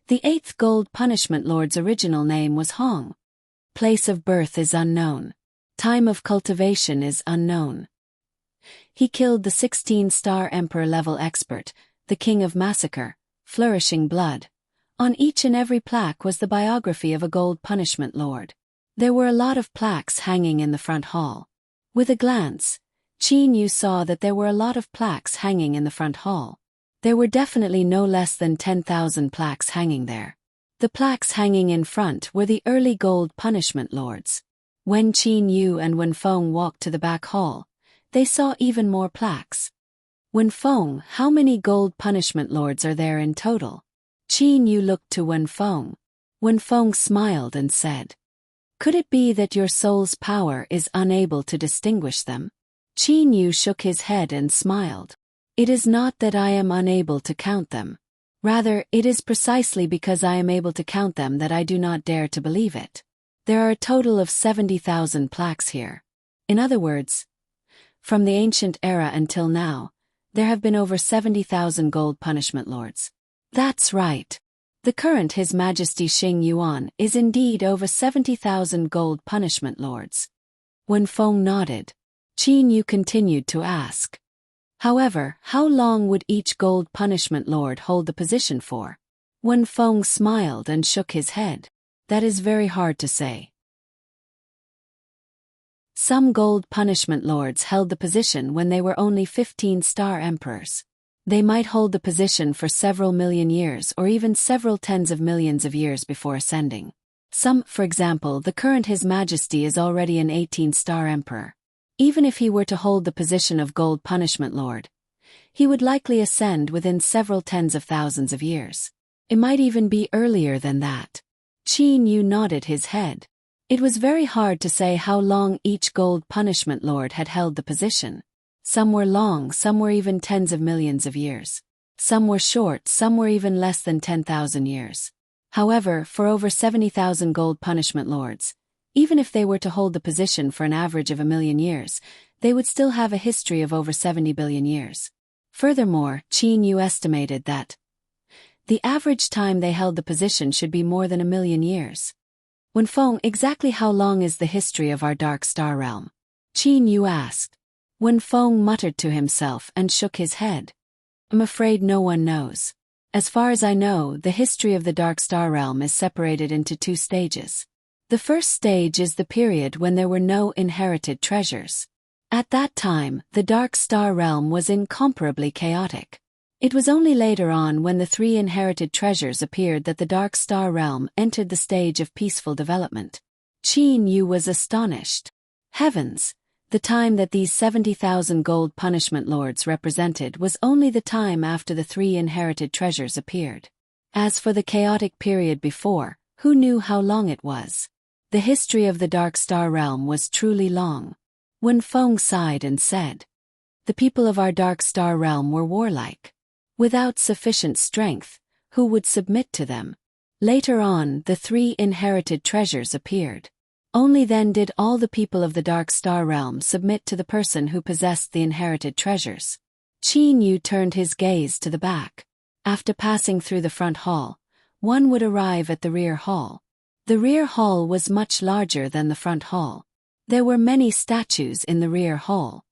The 8th gold punishment lord's original name was Hong. Place of birth is unknown. Time of cultivation is unknown. He killed the 16-star emperor level expert, the king of massacre, flourishing blood. On each and every plaque was the biography of a gold punishment lord. There were a lot of plaques hanging in the front hall. With a glance, Qin Yu saw that there were a lot of plaques hanging in the front hall. There were definitely no less than 10,000 plaques hanging there. The plaques hanging in front were the early gold punishment lords. When Qin Yu and Wen Feng walked to the back hall, they saw even more plaques. Wen Feng, how many gold punishment lords are there in total? Qin Yu looked to Wen Feng. Wen Feng smiled and said, could it be that your soul's power is unable to distinguish them? Qin Yu shook his head and smiled. It is not that I am unable to count them. Rather, it is precisely because I am able to count them that I do not dare to believe it. There are a total of 70,000 plaques here. In other words, from the ancient era until now, there have been over 70,000 gold punishment lords. That's right. The current His Majesty Xing Yuan is indeed over 70,000 gold punishment lords. Wen Feng nodded. Qin Yu continued to ask. However, how long would each gold punishment lord hold the position for? Wen Feng smiled and shook his head. That is very hard to say. Some gold punishment lords held the position when they were only 15-star emperors. They might hold the position for several million years or even several tens of millions of years before ascending. Some, for example, the current His Majesty is already an 18-star emperor. Even if he were to hold the position of gold punishment lord, he would likely ascend within several tens of thousands of years. It might even be earlier than that. Qin Yu nodded his head. It was very hard to say how long each gold punishment lord had held the position. Some were long, some were even tens of millions of years. Some were short, some were even less than 10,000 years. However, for over 70,000 gold punishment lords, Even if they were to hold the position for an average of 1,000,000 years, they would still have a history of over 70 billion years. Furthermore, Qin Yu estimated that the average time they held the position should be more than 1,000,000 years. Wen Feng, exactly how long is the history of our dark star realm? Qin Yu asked. Wen Feng muttered to himself and shook his head. I'm afraid no one knows. As far as I know, the history of the dark star realm is separated into 2 stages. The first stage is the period when there were no inherited treasures. At that time, the dark star realm was incomparably chaotic. It was only later on, when the 3 inherited treasures appeared, that the dark star realm entered the stage of peaceful development. Qin Yu was astonished. Heavens! The time that these 70,000 gold punishment lords represented was only the time after the 3 inherited treasures appeared. As for the chaotic period before, who knew how long it was? The history of the dark star realm was truly long. Wen Feng sighed and said, the people of our dark star realm were warlike. Without sufficient strength, who would submit to them? Later on, the 3 inherited treasures appeared. Only then did all the people of the dark star realm submit to the person who possessed the inherited treasures. Qin Yu turned his gaze to the back. After passing through the front hall, one would arrive at the rear hall. The rear hall was much larger than the front hall. There were many statues in the rear hall.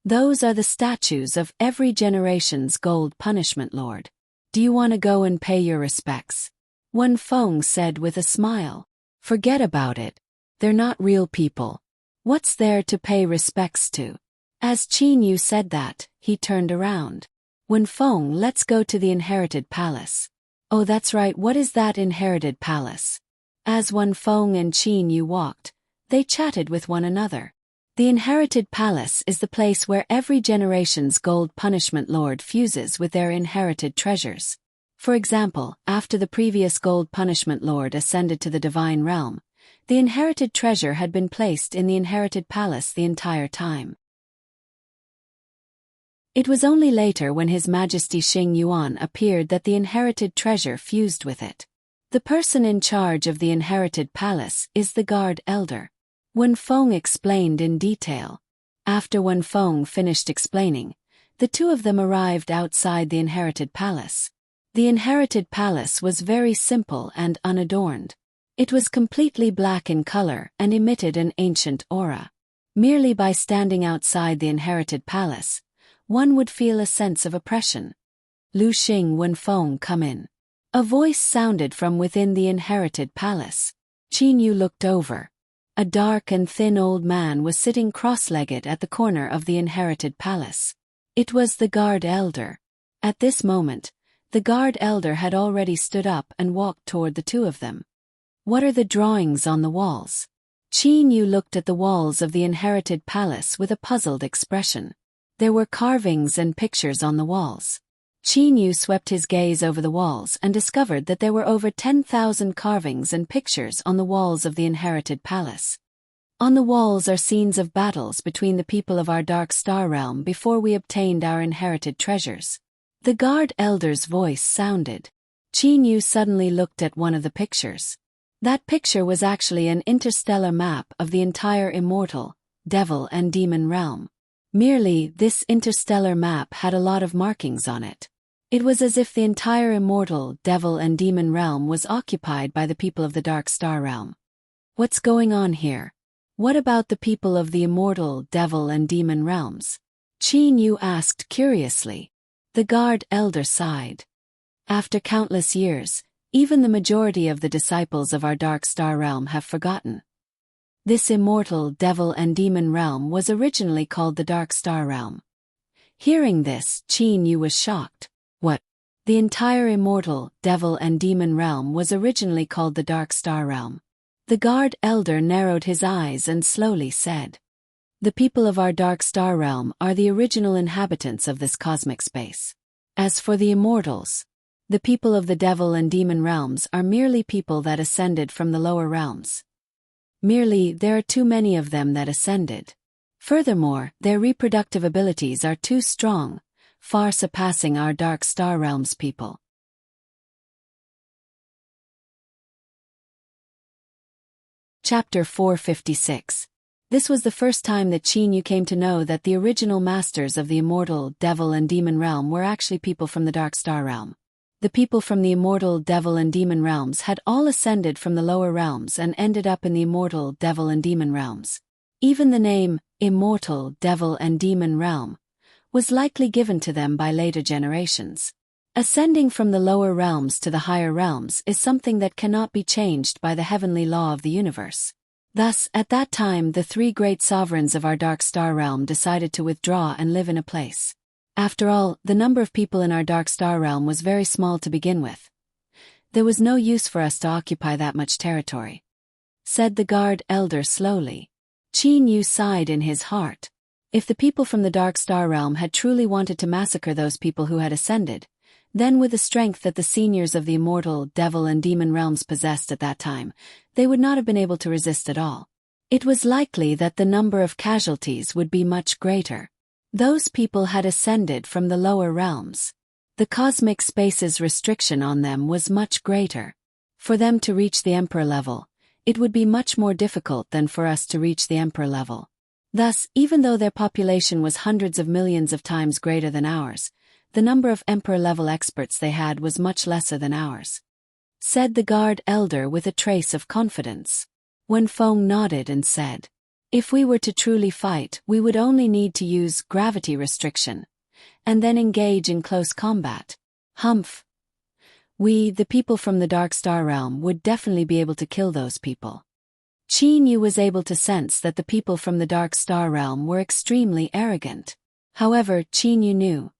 Those are the statues of every generation's gold punishment lord. Do you want to go and pay your respects? Wen Feng said with a smile. Forget about it. They're not real people. What's there to pay respects to? As Qin Yu said that, he turned around. Wen Feng, let's go to the inherited palace. Oh, that's right, what is that inherited palace? As Wen Feng and Qin Yu walked, they chatted with one another. The inherited palace is the place where every generation's gold punishment lord fuses with their inherited treasures. For example, after the previous gold punishment lord ascended to the divine realm, the inherited treasure had been placed in the inherited palace the entire time. It was only later, when His Majesty Xing Yuan appeared, that the inherited treasure fused with it. The person in charge of the inherited palace is the guard elder. Wen Feng explained in detail. After Wen Feng finished explaining, the 2 of them arrived outside the inherited palace. The inherited palace was very simple and unadorned. It was completely black in color and emitted an ancient aura. Merely by standing outside the inherited palace, one would feel a sense of oppression. Lu Xing, Wen Feng, come in. A voice sounded from within the inherited palace. Qin Yu looked over. A dark and thin old man was sitting cross-legged at the corner of the inherited palace. It was the guard elder. At this moment, the guard elder had already stood up and walked toward the 2 of them. What are the drawings on the walls? Qin Yu looked at the walls of the inherited palace with a puzzled expression. There were carvings and pictures on the walls. Qin Yu swept his gaze over the walls and discovered that there were over 10,000 carvings and pictures on the walls of the inherited palace. On the walls are scenes of battles between the people of our dark star realm before we obtained our inherited treasures. The guard elder's voice sounded. Qin Yu suddenly looked at one of the pictures. That picture was actually an interstellar map of the entire immortal, devil and demon realm. Merely, this interstellar map had a lot of markings on it. It was as if the entire immortal, devil and demon realm was occupied by the people of the dark star realm. What's going on here? What about the people of the immortal, devil and demon realms? Qin Yu asked curiously. The guard elder sighed. After countless years, even the majority of the disciples of our dark star realm have forgotten. This immortal, devil and demon realm was originally called the dark star realm. Hearing this, Qin Yu was shocked. What? The entire immortal, devil and demon realm was originally called the dark star realm. The guard elder narrowed his eyes and slowly said, the people of our dark star realm are the original inhabitants of this cosmic space. As for the immortals, the people of the devil and demon realms are merely people that ascended from the lower realms. Merely, there are too many of them that ascended. Furthermore, their reproductive abilities are too strong, far surpassing our dark star realm's people. Chapter 456. This was the first time that Qin Yu came to know that the original masters of the immortal devil and demon realm were actually people from the Dark Star realm. The people from the immortal devil and demon realms had all ascended from the lower realms and ended up in the immortal devil and demon realms. Even the name, immortal devil and demon realm, was likely given to them by later generations. Ascending from the lower realms to the higher realms is something that cannot be changed by the heavenly law of the universe. Thus, at that time the three great sovereigns of our Dark Star realm decided to withdraw and live in a place. After all, the number of people in our Dark Star realm was very small to begin with. There was no use for us to occupy that much territory. Said the guard elder slowly. Qin Yu sighed in his heart. If the people from the Dark Star realm had truly wanted to massacre those people who had ascended, then with the strength that the seniors of the immortal devil and demon realms possessed at that time, they would not have been able to resist at all. It was likely that the number of casualties would be much greater. Those people had ascended from the lower realms. The cosmic space's restriction on them was much greater. For them to reach the Emperor level, it would be much more difficult than for us to reach the Emperor level. Thus, even though their population was hundreds of millions of times greater than ours, the number of Emperor-level experts they had was much lesser than ours. Said the guard elder with a trace of confidence. Wenfeng nodded and said, if we were to truly fight, we would only need to use gravity restriction, and then engage in close combat. Humph. We, the people from the Dark Star realm, would definitely be able to kill those people. Qin Yu was able to sense that the people from the Dark Star realm were extremely arrogant. However, Qin Yu knew.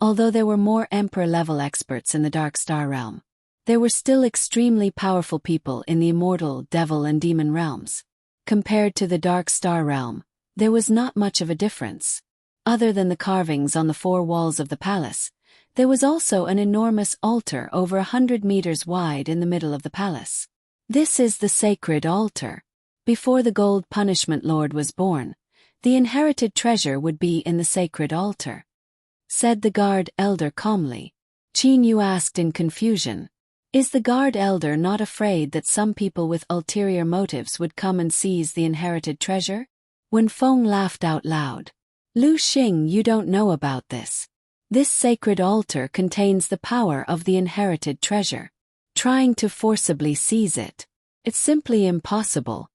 Although there were more Emperor-level experts in the Dark Star realm, there were still extremely powerful people in the immortal devil and demon realms. Compared to the Dark Star realm, there was not much of a difference. Other than the carvings on the four walls of the palace, there was also an enormous altar over 100 meters wide in the middle of the palace. This is the sacred altar. Before the Gold Punishment Lord was born, the inherited treasure would be in the sacred altar. Said the guard elder calmly. Qin Yu asked in confusion, is the guard elder not afraid that some people with ulterior motives would come and seize the inherited treasure? Wenfeng laughed out loud. Lu Xing, you don't know about this. This sacred altar contains the power of the inherited treasure. Trying to forcibly seize it, it's simply impossible.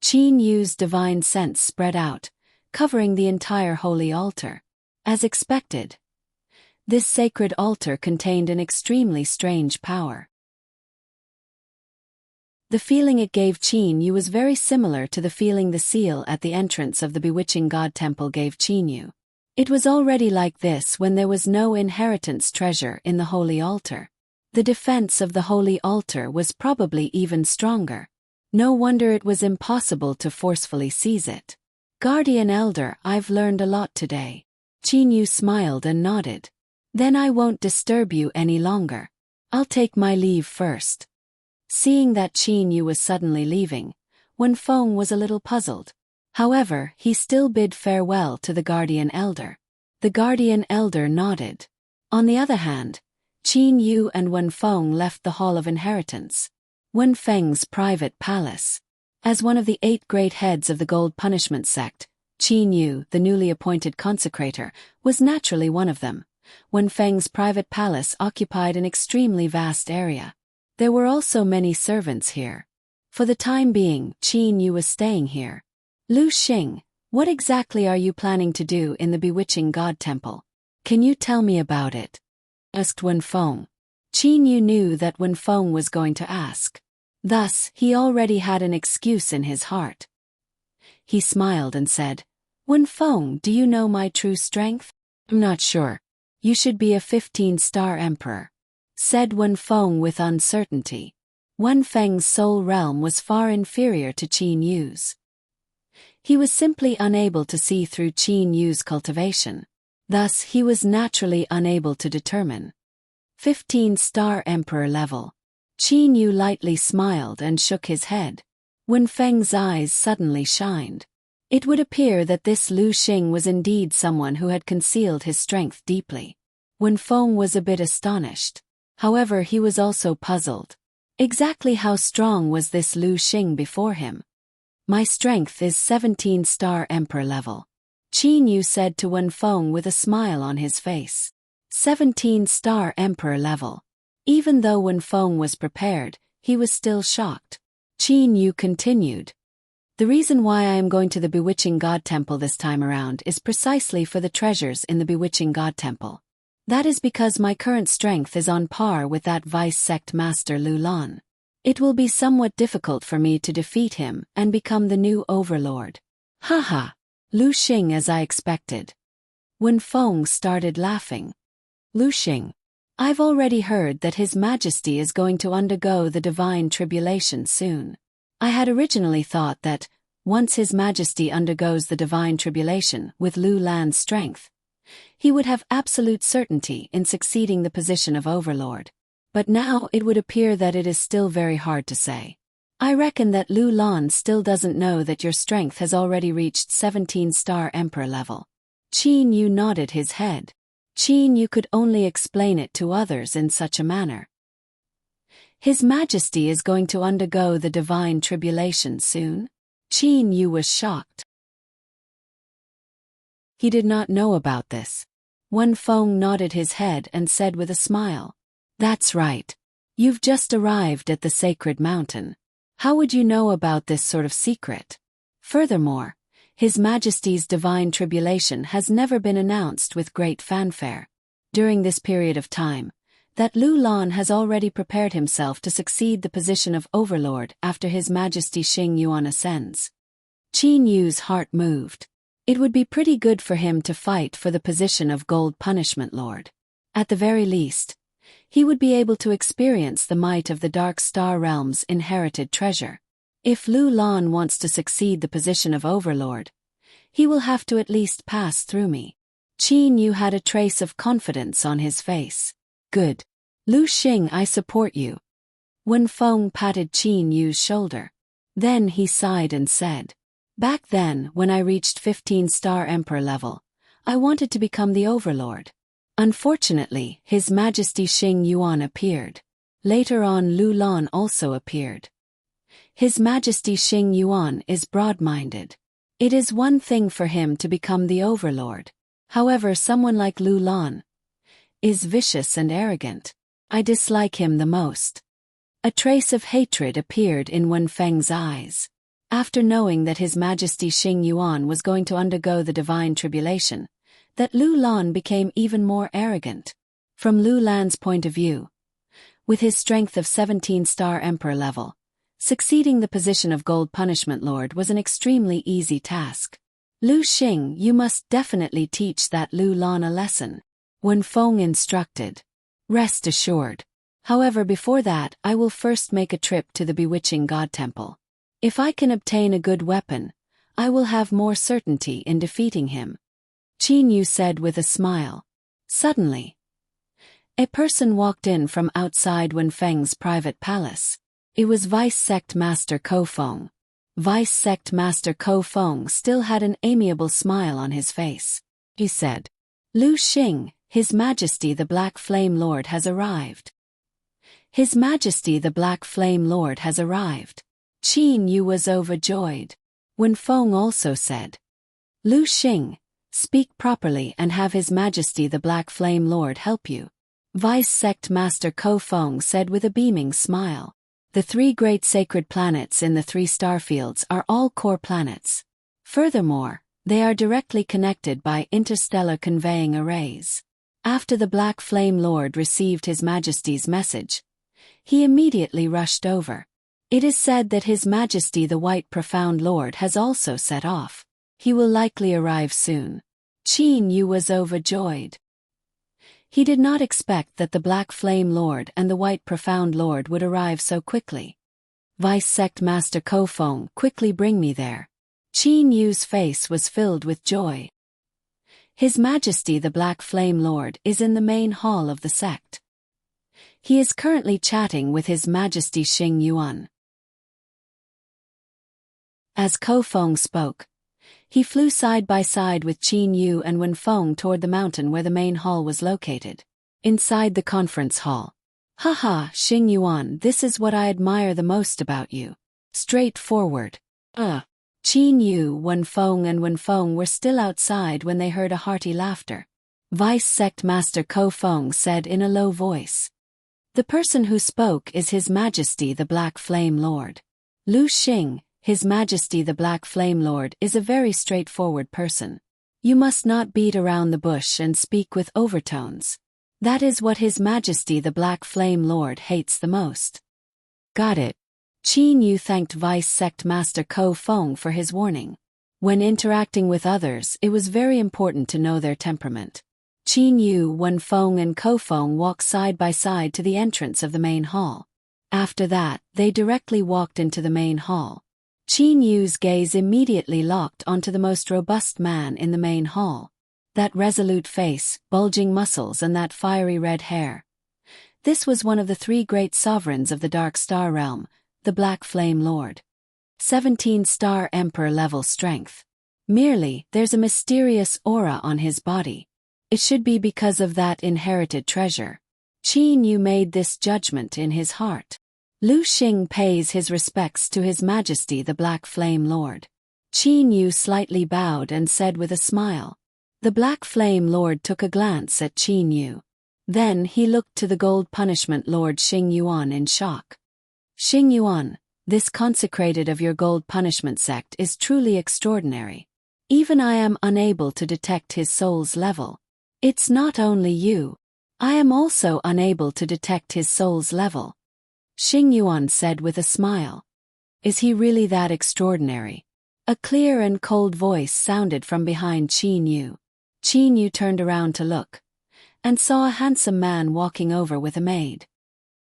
Qin Yu's divine sense spread out, covering the entire holy altar. As expected, this sacred altar contained an extremely strange power. The feeling it gave Qin Yu was very similar to the feeling the seal at the entrance of the bewitching god temple gave Qin Yu. It was already like this when there was no inheritance treasure in the holy altar. The defense of the holy altar was probably even stronger. No wonder it was impossible to forcefully seize it. Guardian Elder, I've learned a lot today. Qin Yu smiled and nodded. Then I won't disturb you any longer. I'll take my leave first. Seeing that Qin Yu was suddenly leaving, Wenfeng was a little puzzled. However, he still bid farewell to the Guardian Elder. The Guardian Elder nodded. On the other hand, Qin Yu and Wenfeng left the Hall of Inheritance, Wenfeng's private palace. As one of the 8 great heads of the Gold Punishment sect, Qin Yu, the newly appointed consecrator, was naturally one of them. Wenfeng's private palace occupied an extremely vast area. There were also many servants here. For the time being, Qin Yu was staying here. Lu Xing, what exactly are you planning to do in the bewitching god temple? Can you tell me about it? Asked Wenfeng. Qin Yu knew that Wenfeng was going to ask. Thus, he already had an excuse in his heart. He smiled and said, Wenfeng, do you know my true strength? I'm not sure. You should be a 15-star emperor. Said Wenfeng with uncertainty. Wenfeng's soul realm was far inferior to Qin Yu's. He was simply unable to see through Qin Yu's cultivation. Thus, he was naturally unable to determine. 15-star emperor level. Qin Yu lightly smiled and shook his head. Wenfeng's eyes suddenly shined. It would appear that this Lu Xing was indeed someone who had concealed his strength deeply. Wenfeng was a bit astonished. However, he was also puzzled. Exactly how strong was this Lu Xing before him? My strength is 17-star Emperor level, Qin Yu said to Wen Feng with a smile on his face. 17-star Emperor level. Even though Wen Feng was prepared, he was still shocked. Qin Yu continued. The reason why I am going to the Bewitching God Temple this time around is precisely for the treasures in the Bewitching God Temple. That is because my current strength is on par with that Vice Sect Master Lu Lan. It will be somewhat difficult for me to defeat him and become the new overlord. Haha. Lu Xing, as I expected. Wen Feng started laughing. Lu Xing. I've already heard that His Majesty is going to undergo the divine tribulation soon. I had originally thought that, once His Majesty undergoes the divine tribulation with Lu Lan's strength, he would have absolute certainty in succeeding the position of overlord. But now it would appear that it is still very hard to say. I reckon that Lu Lan still doesn't know that your strength has already reached 17-star Emperor level. Qin Yu nodded his head. Qin Yu could only explain it to others in such a manner. His Majesty is going to undergo the divine tribulation soon? Qin Yu was shocked. He did not know about this. Wen Feng nodded his head and said with a smile. That's right. You've just arrived at the sacred mountain. How would you know about this sort of secret? Furthermore, His Majesty's divine tribulation has never been announced with great fanfare. During this period of time, that Lu Lan has already prepared himself to succeed the position of overlord after His Majesty Xing Yuan ascends. Qin Yu's heart moved. It would be pretty good for him to fight for the position of Gold Punishment Lord. At the very least, he would be able to experience the might of the Dark Star Realm's inherited treasure. If Lu Lan wants to succeed the position of overlord, he will have to at least pass through me. Qin Yu had a trace of confidence on his face. Good. Lu Xing, I support you. Wen Feng patted Qin Yu's shoulder. Then he sighed and said, back then, when I reached 15-star Emperor level, I wanted to become the overlord. Unfortunately, His Majesty Xing Yuan appeared. Later on, Lu Lan also appeared. His Majesty Xing Yuan is broad-minded. It is one thing for him to become the overlord. However, someone like Lu Lan is vicious and arrogant. I dislike him the most. A trace of hatred appeared in Wen Feng's eyes. After knowing that His Majesty Xing Yuan was going to undergo the divine tribulation, that Lu Lan became even more arrogant. From Lu Lan's point of view, with his strength of 17-star Emperor level, succeeding the position of Gold Punishment Lord was an extremely easy task. Lu Xing, you must definitely teach that Lu Lan a lesson. Wen Feng instructed. Rest assured. However, before that, I will first make a trip to the Bewitching God Temple. If I can obtain a good weapon, I will have more certainty in defeating him. Qin Yu said with a smile. Suddenly, a person walked in from outside Wen Feng's private palace. It was Vice Sect Master Ko Feng. Vice Sect Master Ko Feng still had an amiable smile on his face. He said, Lu Xing, His Majesty the Black Flame Lord has arrived. His Majesty the Black Flame Lord has arrived. Qin Yu was overjoyed. Wen Feng also said, Lu Xing, speak properly and have His Majesty the Black Flame Lord help you. Vice Sect Master Ko Feng said with a beaming smile. The 3 great sacred planets in the 3 star fields are all core planets. Furthermore, they are directly connected by interstellar conveying arrays. After the Black Flame Lord received His Majesty's message, he immediately rushed over. It is said that His Majesty the White Profound Lord has also set off. He will likely arrive soon. Qin Yu was overjoyed. He did not expect that the Black Flame Lord and the White Profound Lord would arrive so quickly. Vice Sect Master Ko Feng, quickly bring me there. Qin Yu's face was filled with joy. His Majesty the Black Flame Lord is in the main hall of the sect. He is currently chatting with His Majesty Xing Yuan. As Ko Feng spoke, he flew side by side with Qin Yu and Wen Feng toward the mountain where the main hall was located. Inside the conference hall, Haha, Xing Yuan, this is what I admire the most about you. Straightforward. Qin Yu, Wenfeng and Wenfeng were still outside when they heard a hearty laughter. Vice Sect Master Ko Feng said in a low voice. The person who spoke is His Majesty the Black Flame Lord. Lu Xing, His Majesty the Black Flame Lord, is a very straightforward person. You must not beat around the bush and speak with overtones. That is what His Majesty the Black Flame Lord hates the most. Got it. Qin Yu thanked Vice Sect Master Ko Feng for his warning. When interacting with others, it was very important to know their temperament. Qin Yu, Wenfeng and Ko Feng walked side by side to the entrance of the main hall. After that, they directly walked into the main hall. Qin Yu's gaze immediately locked onto the most robust man in the main hall. That resolute face, bulging muscles and that fiery red hair. This was one of the 3 great sovereigns of the Dark Star Realm, the Black Flame Lord. 17-star Emperor level strength. Merely, there's a mysterious aura on his body. It should be because of that inherited treasure. Qin Yu made this judgment in his heart. Lu Xing pays his respects to His Majesty the Black Flame Lord. Qin Yu slightly bowed and said with a smile. The Black Flame Lord took a glance at Qin Yu. Then he looked to the Gold Punishment Lord Xing Yuan in shock. Xing Yuan, this consecrated of your Gold Punishment sect is truly extraordinary. Even I am unable to detect his soul's level. It's not only you. I am also unable to detect his soul's level. Xing Yuan said with a smile. Is he really that extraordinary? A clear and cold voice sounded from behind Qin Yu. Qin Yu turned around to look, and saw a handsome man walking over with a maid.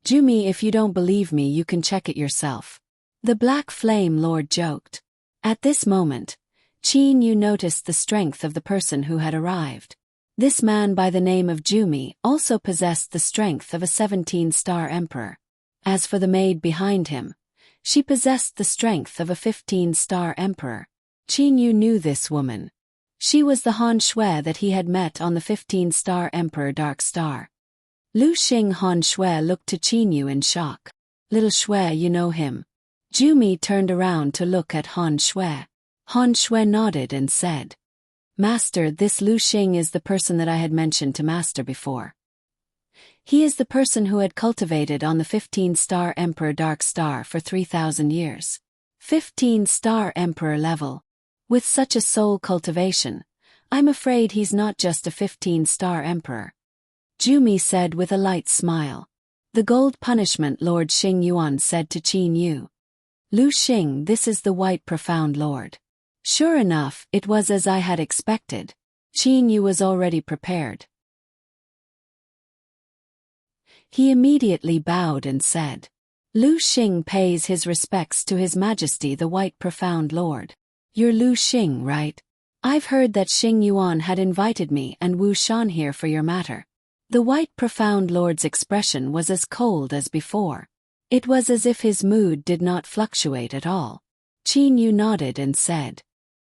Jumi, if you don't believe me, you can check it yourself. The Black Flame Lord joked. At this moment, Qin Yu noticed the strength of the person who had arrived. This man by the name of Jumi also possessed the strength of a 17-star emperor. As for the maid behind him, she possessed the strength of a 15-star emperor. Qin Yu knew this woman. She was the Han Shui that he had met on the 15-star Emperor Dark Star. Lu Xing Han Shui looked to Qin Yu in shock. Little Shui, you know him. Jumi turned around to look at Han Shui. Han Shui nodded and said, Master, this Lu Xing is the person that I had mentioned to Master before. He is the person who had cultivated on the 15-star Emperor Dark Star for 3,000 years. 15-star Emperor level. With such a soul cultivation, I'm afraid he's not just a 15-star Emperor. Jumi said with a light smile. The Gold Punishment Lord Xing Yuan said to Qin Yu. Lu Xing, this is the White Profound Lord. Sure enough, it was as I had expected. Qin Yu was already prepared. He immediately bowed and said, Lu Xing pays his respects to His Majesty the White Profound Lord. You're Lu Xing, right? I've heard that Xing Yuan had invited me and Wu Shan here for your matter. The White Profound Lord's expression was as cold as before. It was as if his mood did not fluctuate at all. Qin Yu nodded and said,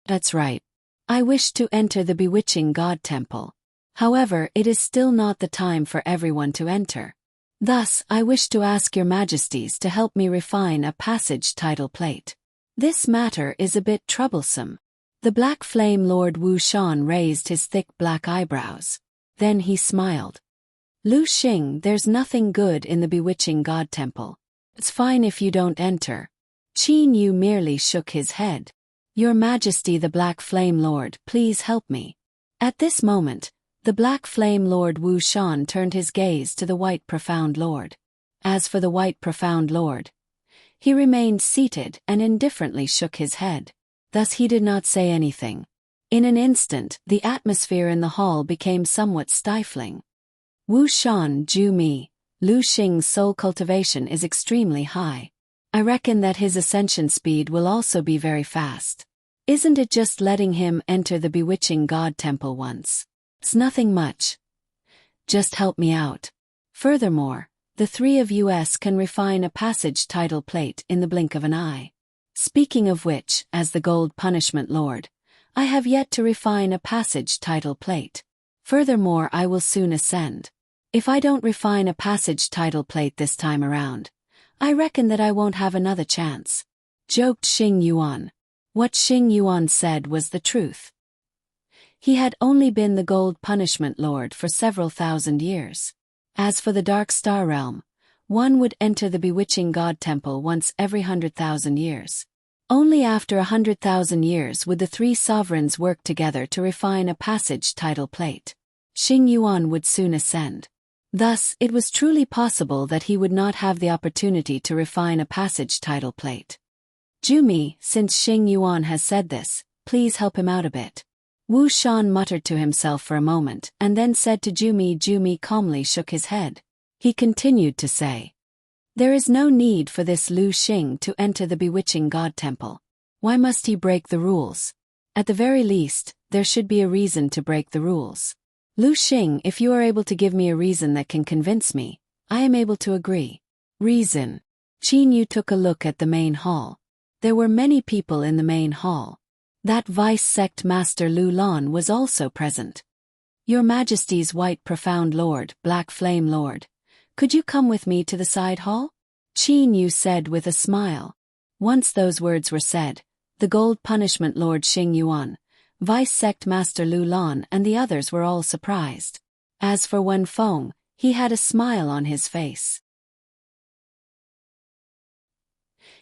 That's right. I wish to enter the Bewitching God Temple. However, it is still not the time for everyone to enter. Thus, I wish to ask your majesties to help me refine a passage title plate. This matter is a bit troublesome. The Black Flame Lord Wu Shan raised his thick black eyebrows. Then he smiled. Lu Xing, there's nothing good in the Bewitching God Temple. It's fine if you don't enter. Qin Yu merely shook his head. Your Majesty the Black Flame Lord, please help me. At this moment, the Black Flame Lord Wu Shan turned his gaze to the White Profound Lord. As for the White Profound Lord, he remained seated and indifferently shook his head. Thus he did not say anything. In an instant, the atmosphere in the hall became somewhat stifling. Wu Shan, Jumi, Lu Xing's soul cultivation is extremely high. I reckon that his ascension speed will also be very fast. Isn't it just letting him enter the Bewitching God Temple once? It's nothing much. Just help me out. Furthermore, the three of us can refine a passage title plate in the blink of an eye. Speaking of which, as the Gold Punishment Lord, I have yet to refine a passage title plate. Furthermore, I will soon ascend. If I don't refine a passage title plate this time around, I reckon that I won't have another chance," joked Xing Yuan. What Xing Yuan said was the truth. He had only been the Gold Punishment Lord for several thousand years. As for the Dark Star Realm, one would enter the bewitching God Temple once every 100,000 years. Only after 100,000 years would the three sovereigns work together to refine a passage title plate. Xing Yuan would soon ascend. Thus, it was truly possible that he would not have the opportunity to refine a passage title plate. "Jumi, since Xing Yuan has said this, please help him out a bit." Wu Shan muttered to himself for a moment and then said to Jumi. Jumi calmly shook his head. He continued to say, "There is no need for this Lu Xing to enter the bewitching God Temple. Why must he break the rules? At the very least, there should be a reason to break the rules. Lu Xing, if you are able to give me a reason that can convince me, I am able to agree." Reason. Qin Yu took a look at the main hall. There were many people in the main hall. That Vice Sect Master Lu Lan was also present. "Your Majesty's White Profound Lord, Black Flame Lord, could you come with me to the side hall?" Qin Yu said with a smile. Once those words were said, the Gold Punishment Lord Xing Yuan, Vice Sect Master Lu Lan and the others were all surprised. As for Wen Feng, he had a smile on his face.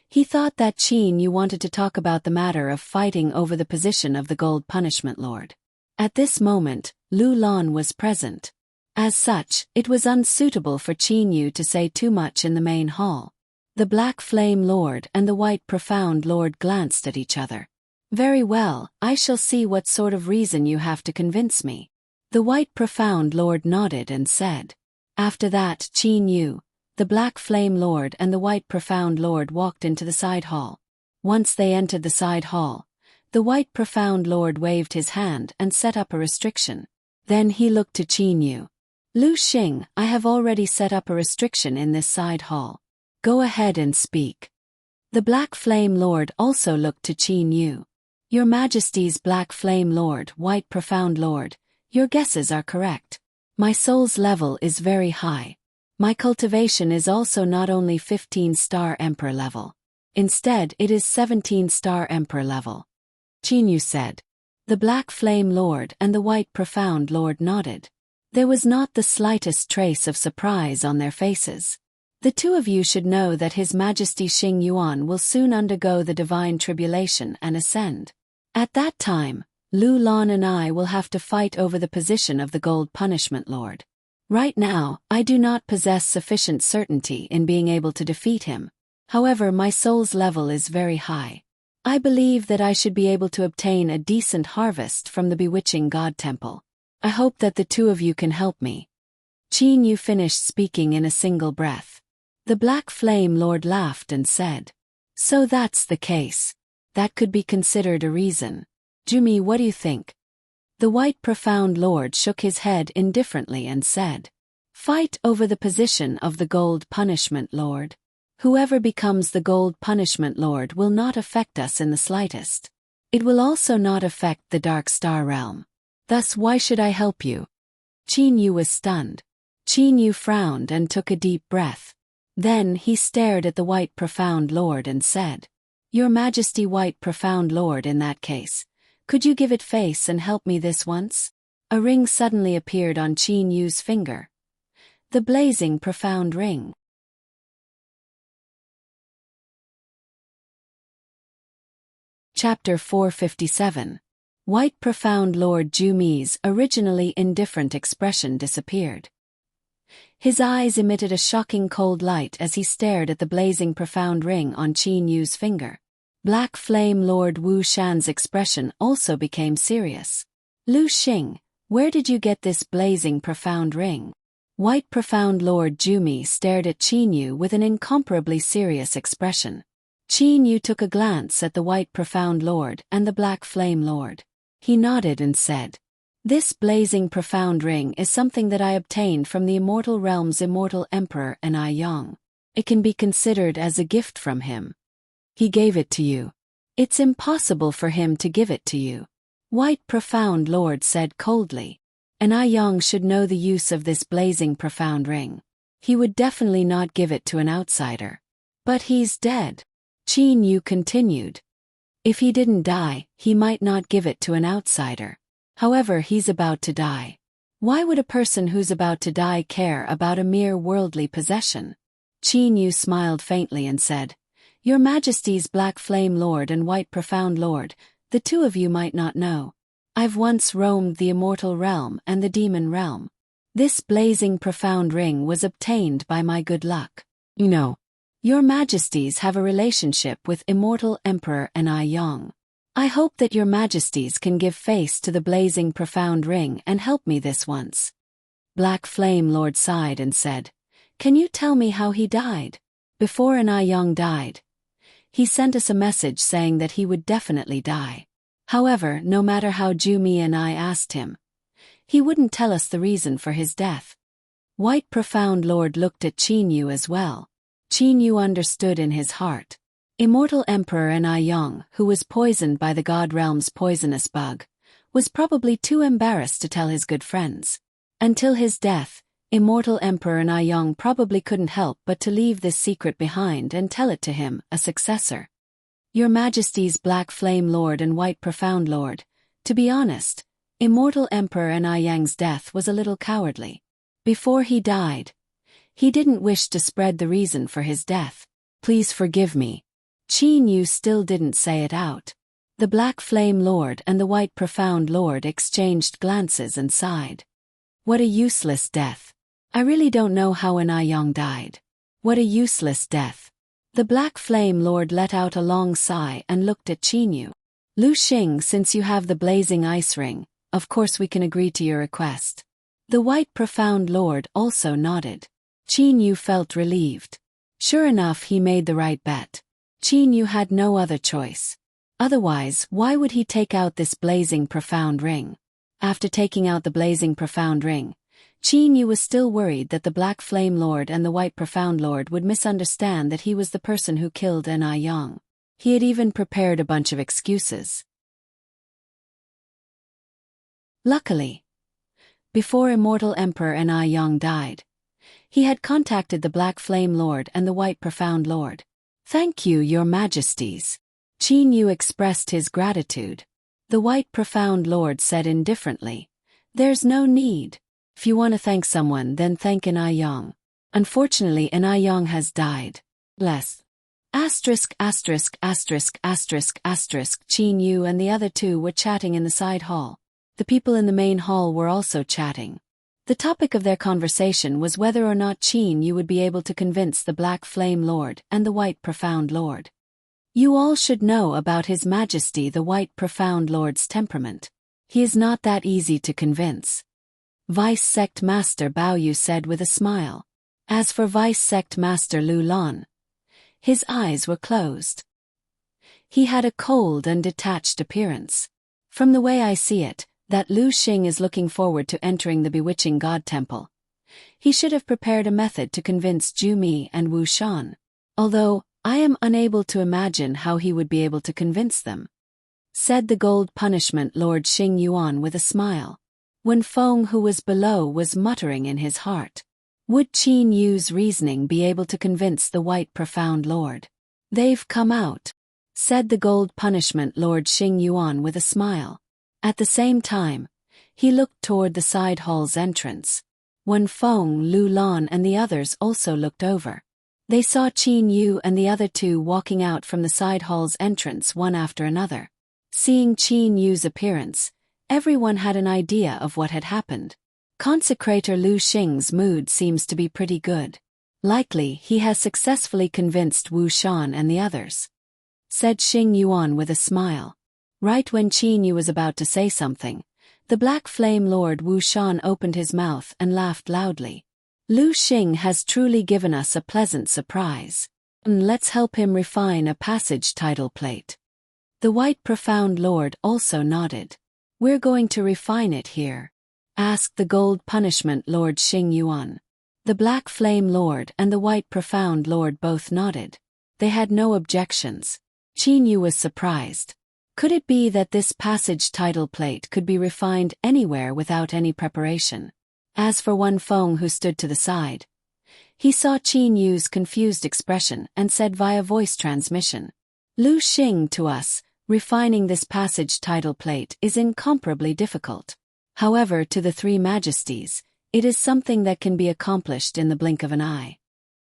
He thought that Qin Yu wanted to talk about the matter of fighting over the position of the Gold Punishment Lord. At this moment, Lu Lan was present. As such, it was unsuitable for Qin Yu to say too much in the main hall. The Black Flame Lord and the White Profound Lord glanced at each other. "Very well, I shall see what sort of reason you have to convince me." The White Profound Lord nodded and said. After that, Qin Yu, the Black Flame Lord and the White Profound Lord walked into the side hall. Once they entered the side hall, the White Profound Lord waved his hand and set up a restriction. Then he looked to Qin Yu. "Lu Xing, I have already set up a restriction in this side hall. Go ahead and speak." The Black Flame Lord also looked to Qin Yu. "Your Majesty's Black Flame Lord, White Profound Lord, your guesses are correct. My soul's level is very high. My cultivation is also not only 15-star Emperor level. Instead, it is 17-star Emperor level." Qin Yu said. The Black Flame Lord and the White Profound Lord nodded. There was not the slightest trace of surprise on their faces. "The two of you should know that His Majesty Xing Yuan will soon undergo the divine tribulation and ascend. At that time, Lu Lan and I will have to fight over the position of the Gold Punishment Lord. Right now, I do not possess sufficient certainty in being able to defeat him. However, my soul's level is very high. I believe that I should be able to obtain a decent harvest from the bewitching God Temple. I hope that the two of you can help me." Qin Yu finished speaking in a single breath. The Black Flame Lord laughed and said, "So that's the case. That could be considered a reason. Jumi, what do you think?" The White Profound Lord shook his head indifferently and said, "Fight over the position of the Gold Punishment Lord. Whoever becomes the Gold Punishment Lord will not affect us in the slightest. It will also not affect the Dark Star Realm. Thus why should I help you?" Qin Yu was stunned. Qin Yu frowned and took a deep breath. Then he stared at the White Profound Lord and said, "Your Majesty White Profound Lord, in that case, could you give it face and help me this once?" A ring suddenly appeared on Qin Yu's finger. The blazing profound ring. Chapter 457. White Profound Lord Jumi's originally indifferent expression disappeared. His eyes emitted a shocking cold light as he stared at the blazing profound ring on Qin Yu's finger. Black Flame Lord Wu Shan's expression also became serious. "Lu Xing, where did you get this blazing profound ring?" White Profound Lord Jumi stared at Qin Yu with an incomparably serious expression. Qin Yu took a glance at the White Profound Lord and the Black Flame Lord. He nodded and said, "This blazing profound ring is something that I obtained from the Immortal Realm's Immortal Emperor Anai Yang. It can be considered as a gift from him. He gave it to you. It's impossible for him to give it to you," White Profound Lord said coldly. and I Yang should know the use of this blazing profound ring. He would definitely not give it to an outsider. But he's dead. Qin Yu continued. If he didn't die, he might not give it to an outsider. However, he's about to die. Why would a person who's about to die care about a mere worldly possession? Qin Yu smiled faintly and said, Your Majesty's Black Flame Lord and White Profound Lord, the two of you might not know. I've once roamed the immortal realm and the demon realm. This blazing profound ring was obtained by my good luck. Your Majesties have a relationship with Immortal Emperor Enai Yang. I hope that your Majesties can give face to the blazing profound ring and help me this once. Black Flame Lord sighed and said, Can you tell me how he died? Before Enai Yang died, he sent us a message saying that he would definitely die. However, no matter how Ju Mi and I asked him, he wouldn't tell us the reason for his death. White Profound Lord looked at Qin Yu as well. Qin Yu understood in his heart. Immortal Emperor Enai Yang, who was poisoned by the God Realm's poisonous bug, was probably too embarrassed to tell his good friends. Until his death, Immortal Emperor Enai Yang probably couldn't help but to leave this secret behind and tell it to him, a successor. Your Majesty's Black Flame Lord and White Profound Lord, to be honest, Immortal Emperor Enai Yang's death was a little cowardly. Before he died, he didn't wish to spread the reason for his death. Please forgive me. Qin Yu still didn't say it out. The Black Flame Lord and the White Profound Lord exchanged glances and sighed. What a useless death. I really don't know how Enai Yang died. What a useless death. The Black Flame Lord let out a long sigh and looked at Qin Yu. Lu Xing, since you have the blazing ice ring, of course we can agree to your request. The White Profound Lord also nodded. Qin Yu felt relieved. Sure enough, he made the right bet. Qin Yu had no other choice. Otherwise, why would he take out this blazing profound ring? After taking out the blazing profound ring, Qin Yu was still worried that the Black Flame Lord and the White Profound Lord would misunderstand that he was the person who killed Enai Yang. He had even prepared a bunch of excuses. Luckily, before Immortal Emperor Enai Yang died, he had contacted the Black Flame Lord and the White Profound Lord. Thank you, Your Majesties. Qin Yu expressed his gratitude. The White Profound Lord said indifferently, There's no need. If you want to thank someone, then thank Enai Yang. Unfortunately, Enai Yang has died. Less. Qin Yu and the other two were chatting in the side hall. The people in the main hall were also chatting. The topic of their conversation was whether or not Qin Yu would be able to convince the Black Flame Lord and the White Profound Lord. You all should know about His Majesty the White Profound Lord's temperament. He is not that easy to convince. Vice Sect Master Bao Yu said with a smile. As for Vice Sect Master Lu Lan, his eyes were closed. He had a cold and detached appearance. From the way I see it, that Lu Xing is looking forward to entering the bewitching God Temple. He should have prepared a method to convince Ju Mi and Wu Shan. Although, I am unable to imagine how he would be able to convince them. Said the Gold Punishment Lord Xing Yuan with a smile. When Feng, who was below, was muttering in his heart. Would Qin Yu's reasoning be able to convince the White Profound Lord? They've come out. Said the Gold Punishment Lord Xing Yuan with a smile. At the same time, he looked toward the side hall's entrance. When Feng, Lu Lan and the others also looked over, they saw Qin Yu and the other two walking out from the side hall's entrance one after another. Seeing Qin Yu's appearance, everyone had an idea of what had happened. Consecrator Lu Xing's mood seems to be pretty good. Likely he has successfully convinced Wu Shan and the others. Said Xing Yuan with a smile. Right when Qin Yu was about to say something, the Black Flame Lord Wu Shan opened his mouth and laughed loudly. Lu Xing has truly given us a pleasant surprise. Let's help him refine a passage title plate. The White Profound Lord also nodded. We're going to refine it here. Asked the Gold Punishment Lord Xing Yuan. The Black Flame Lord and the White Profound Lord both nodded. They had no objections. Qin Yu was surprised. Could it be that this passage title plate could be refined anywhere without any preparation? As for Wan Feng, who stood to the side, he saw Qin Yu's confused expression and said via voice transmission, "Lu Xing, to us, refining this passage title plate is incomparably difficult. However, to the three majesties, it is something that can be accomplished in the blink of an eye.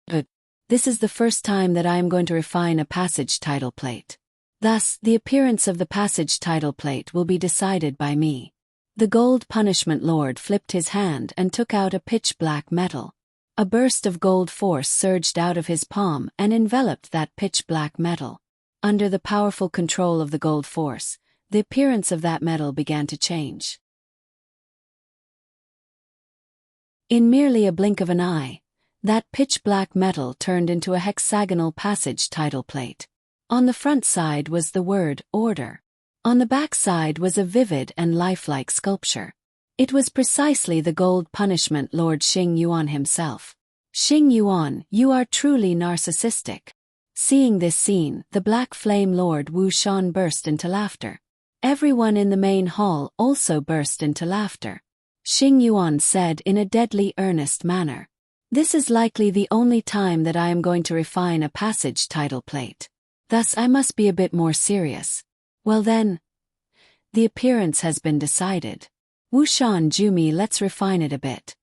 But this is the first time that I am going to refine a passage title plate. Thus, the appearance of the passage title plate will be decided by me." The gold punishment lord flipped his hand and took out a pitch-black metal. A burst of gold force surged out of his palm and enveloped that pitch-black metal. Under the powerful control of the gold force, the appearance of that metal began to change. In merely a blink of an eye, that pitch-black metal turned into a hexagonal passage title plate. On the front side was the word "Order." On the back side was a vivid and lifelike sculpture. It was precisely the gold punishment lord Xing Yuan himself. "Xing Yuan, you are truly narcissistic." Seeing this scene, the Black Flame Lord Wu Shan burst into laughter. Everyone in the main hall also burst into laughter. Xing Yuan said in a deadly earnest manner, "This is likely the only time that I am going to refine a passage title plate. Thus I must be a bit more serious. Well then, the appearance has been decided. Wu Shan Jumi, let's refine it a bit."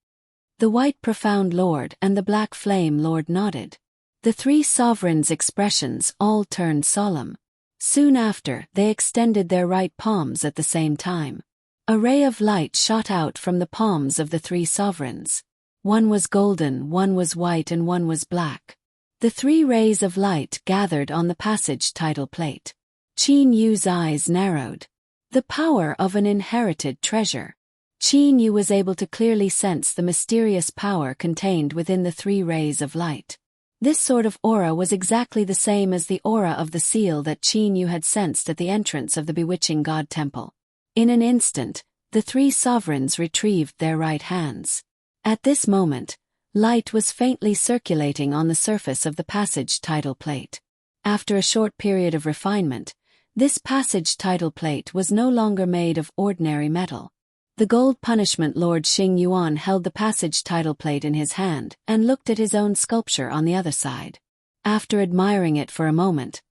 The White Profound Lord and the Black Flame Lord nodded. The three sovereigns' expressions all turned solemn. Soon after, they extended their right palms at the same time. A ray of light shot out from the palms of the three sovereigns. One was golden, one was white, and one was black. The three rays of light gathered on the passage title plate. Qin Yu's eyes narrowed. The power of an inherited treasure. Qin Yu was able to clearly sense the mysterious power contained within the three rays of light. This sort of aura was exactly the same as the aura of the seal that Qin Yu had sensed at the entrance of the bewitching god temple. In an instant, the three sovereigns retrieved their right hands. At this moment, light was faintly circulating on the surface of the passage title plate. After a short period of refinement, this passage title plate was no longer made of ordinary metal. The gold punishment lord Xing Yuan held the passage title plate in his hand and looked at his own sculpture on the other side. After admiring it for a moment,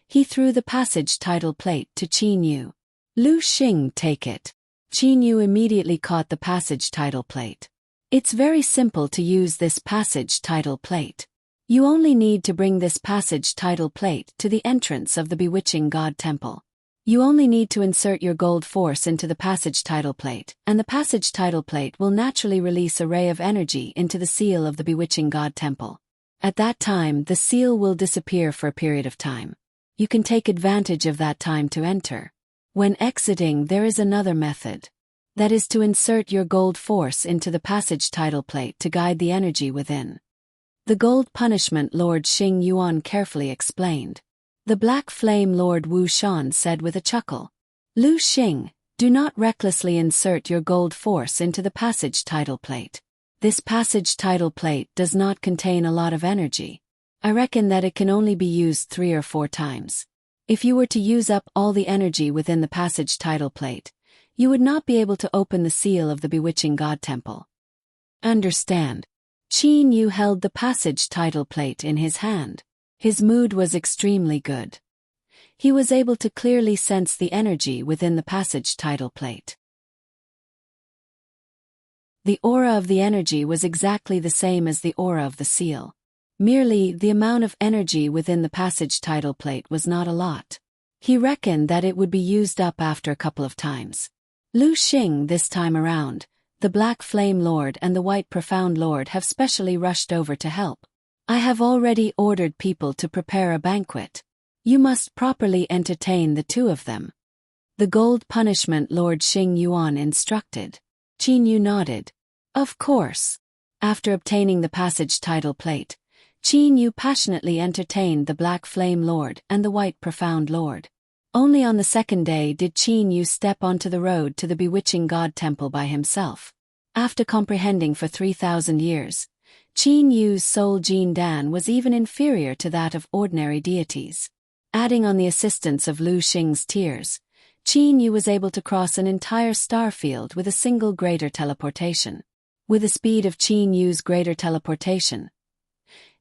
he threw the passage title plate to Qin Yu. "Lu Xing, take it." Qin Yu immediately caught the passage title plate. "It's very simple to use this passage title plate. You only need to bring this passage title plate to the entrance of the bewitching god temple. You only need to insert your gold force into the passage title plate, and the passage title plate will naturally release a ray of energy into the seal of the bewitching god temple. At that time, the seal will disappear for a period of time. You can take advantage of that time to enter. When exiting, there is another method. That is to insert your gold force into the passage title plate to guide the energy within." The gold punishment lord Xing Yuan carefully explained. The Black Flame Lord Wu Shan said with a chuckle, "Lu Xing, do not recklessly insert your gold force into the passage title plate. This passage title plate does not contain a lot of energy. I reckon that it can only be used 3 or 4 times. If you were to use up all the energy within the passage title plate, you would not be able to open the seal of the bewitching god temple." "Understand." Qin Yu held the passage title plate in his hand. His mood was extremely good. He was able to clearly sense the energy within the passage title plate. The aura of the energy was exactly the same as the aura of the seal. Merely, the amount of energy within the passage title plate was not a lot. He reckoned that it would be used up after a couple of times. Lu Xing, this time around, the Black Flame Lord and the White Profound Lord have specially rushed over to help. I have already ordered people to prepare a banquet. You must properly entertain the two of them. The gold punishment Lord Xing Yuan instructed. Qin Yu nodded. Of course. After obtaining the passage title plate, Qin Yu passionately entertained the Black Flame Lord and the White Profound Lord. Only on the second day did Qin Yu step onto the road to the bewitching god temple by himself. After comprehending for 3,000 years, Qin Yu's soul Jin Dan was even inferior to that of ordinary deities. Adding on the assistance of Lu Xing's tears, Qin Yu was able to cross an entire star field with a single greater teleportation. With the speed of Qin Yu's greater teleportation,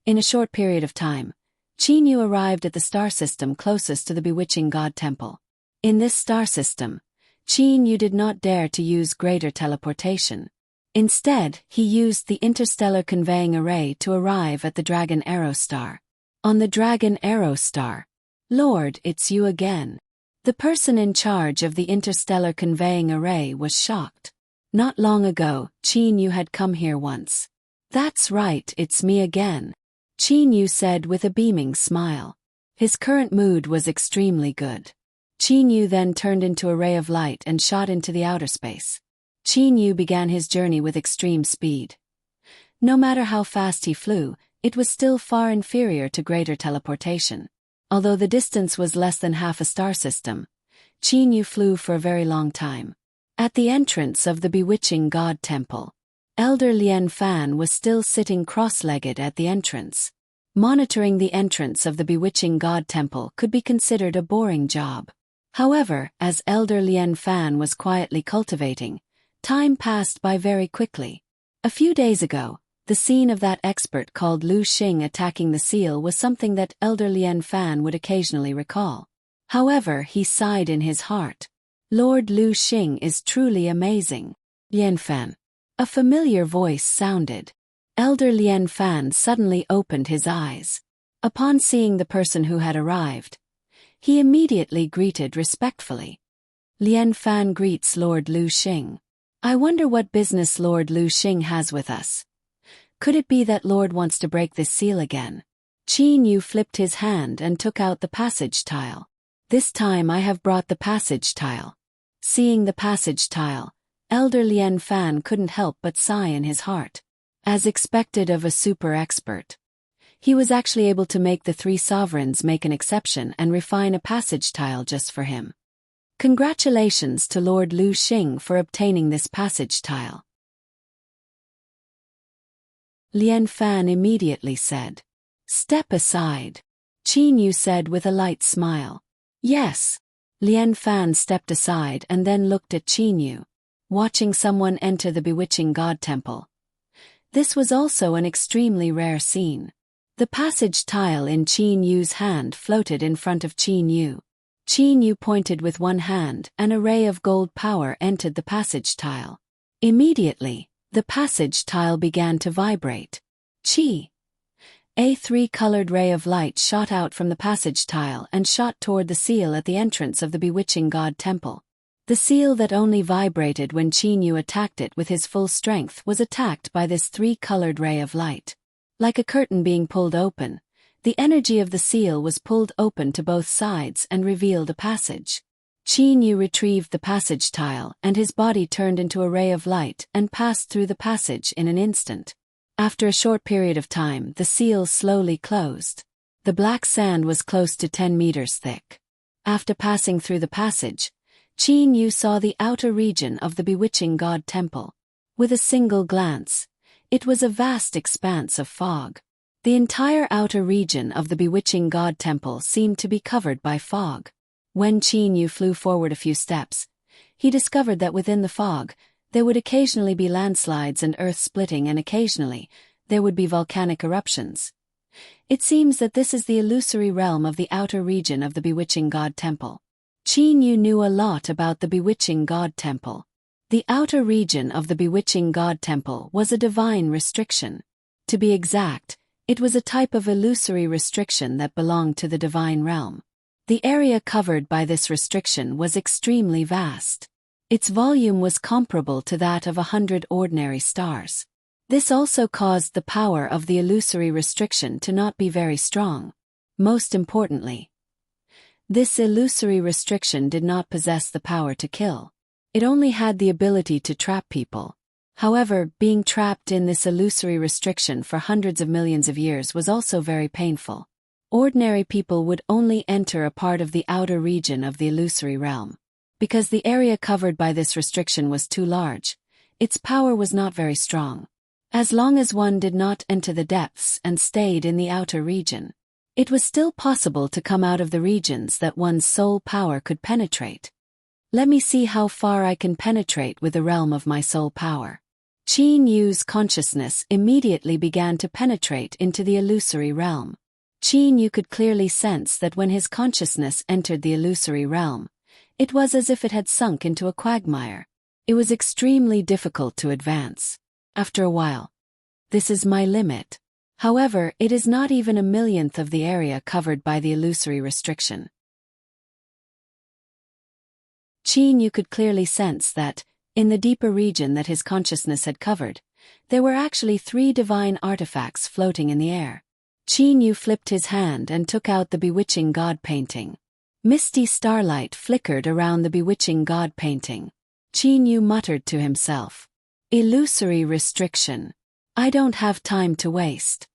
in a short period of time, Qin Yu arrived at the star system closest to the bewitching god temple. In this star system, Qin Yu did not dare to use greater teleportation. Instead, he used the interstellar conveying array to arrive at the Dragon Arrow Star. On the Dragon Arrow Star, "Lord, it's you again." The person in charge of the interstellar conveying array was shocked. Not long ago, Qin Yu had come here once. "That's right, it's me again," Qin Yu said with a beaming smile. His current mood was extremely good. Qin Yu then turned into a ray of light and shot into the outer space. Qin Yu began his journey with extreme speed. No matter how fast he flew, it was still far inferior to greater teleportation. Although the distance was less than half a star system, Qin Yu flew for a very long time. At the entrance of the bewitching god temple, Elder Lian Fan was still sitting cross-legged at the entrance. Monitoring the entrance of the bewitching god temple could be considered a boring job. However, as Elder Lian Fan was quietly cultivating, time passed by very quickly. A few days ago, the scene of that expert called Lu Xing attacking the seal was something that Elder Lian Fan would occasionally recall. However, he sighed in his heart. "Lord Lu Xing is truly amazing." "Lian Fan." A familiar voice sounded. Elder Lian Fan suddenly opened his eyes. Upon seeing the person who had arrived, he immediately greeted respectfully. "Lian Fan greets Lord Lu Xing. I wonder what business Lord Lu Xing has with us. Could it be that Lord wants to break this seal again?" Qin Yu flipped his hand and took out the passage tile. "This time I have brought the passage tile." Seeing the passage tile, Elder Lian Fan couldn't help but sigh in his heart. As expected of a super expert, he was actually able to make the three sovereigns make an exception and refine a passage tile just for him. Congratulations to Lord Lu Xing for obtaining this passage tile. Lian Fan immediately said. "Step aside," Qin Yu said with a light smile. "Yes." Lian Fan stepped aside and then looked at Qin Yu, watching someone enter the bewitching god temple. This was also an extremely rare scene. The passage tile in Qin Yu's hand floated in front of Qin Yu. Qin Yu pointed with one hand and a ray of gold power entered the passage tile. Immediately, the passage tile began to vibrate. A three-colored ray of light shot out from the passage tile and shot toward the seal at the entrance of the bewitching god temple. The seal that only vibrated when Qin Yu attacked it with his full strength was attacked by this three-colored ray of light. Like a curtain being pulled open, the energy of the seal was pulled open to both sides and revealed a passage. Qin Yu retrieved the passage tile and his body turned into a ray of light and passed through the passage in an instant. After a short period of time, the seal slowly closed. The black sand was close to 10 meters thick. After passing through the passage, Qin Yu saw the outer region of the bewitching god temple. With a single glance, it was a vast expanse of fog. The entire outer region of the bewitching god temple seemed to be covered by fog. When Qin Yu flew forward a few steps, he discovered that within the fog, there would occasionally be landslides and earth splitting, and occasionally, there would be volcanic eruptions. It seems that this is the illusory realm of the outer region of the bewitching god temple. Qin Yu knew a lot about the bewitching god temple. The outer region of the bewitching god temple was a divine restriction. To be exact, it was a type of illusory restriction that belonged to the divine realm. The area covered by this restriction was extremely vast. Its volume was comparable to that of 100 ordinary stars. This also caused the power of the illusory restriction to not be very strong. Most importantly, this illusory restriction did not possess the power to kill. It only had the ability to trap people. However, being trapped in this illusory restriction for hundreds of millions of years was also very painful. Ordinary people would only enter a part of the outer region of the illusory realm. Because the area covered by this restriction was too large, its power was not very strong. As long as one did not enter the depths and stayed in the outer region, It was still possible to come out of the regions that one's soul power could penetrate. Let me see how far I can penetrate with the realm of my soul power. Qin Yu's consciousness immediately began to penetrate into the illusory realm. Qin Yu could clearly sense that when his consciousness entered the illusory realm, it was as if it had sunk into a quagmire. It was extremely difficult to advance. After a while, this is my limit. However, it is not even a millionth of the area covered by the illusory restriction. Qin Yu could clearly sense that, in the deeper region that his consciousness had covered, there were actually 3 divine artifacts floating in the air. Qin Yu flipped his hand and took out the bewitching god painting. Misty starlight flickered around the bewitching god painting. Qin Yu muttered to himself, "Illusory restriction. I don't have time to waste."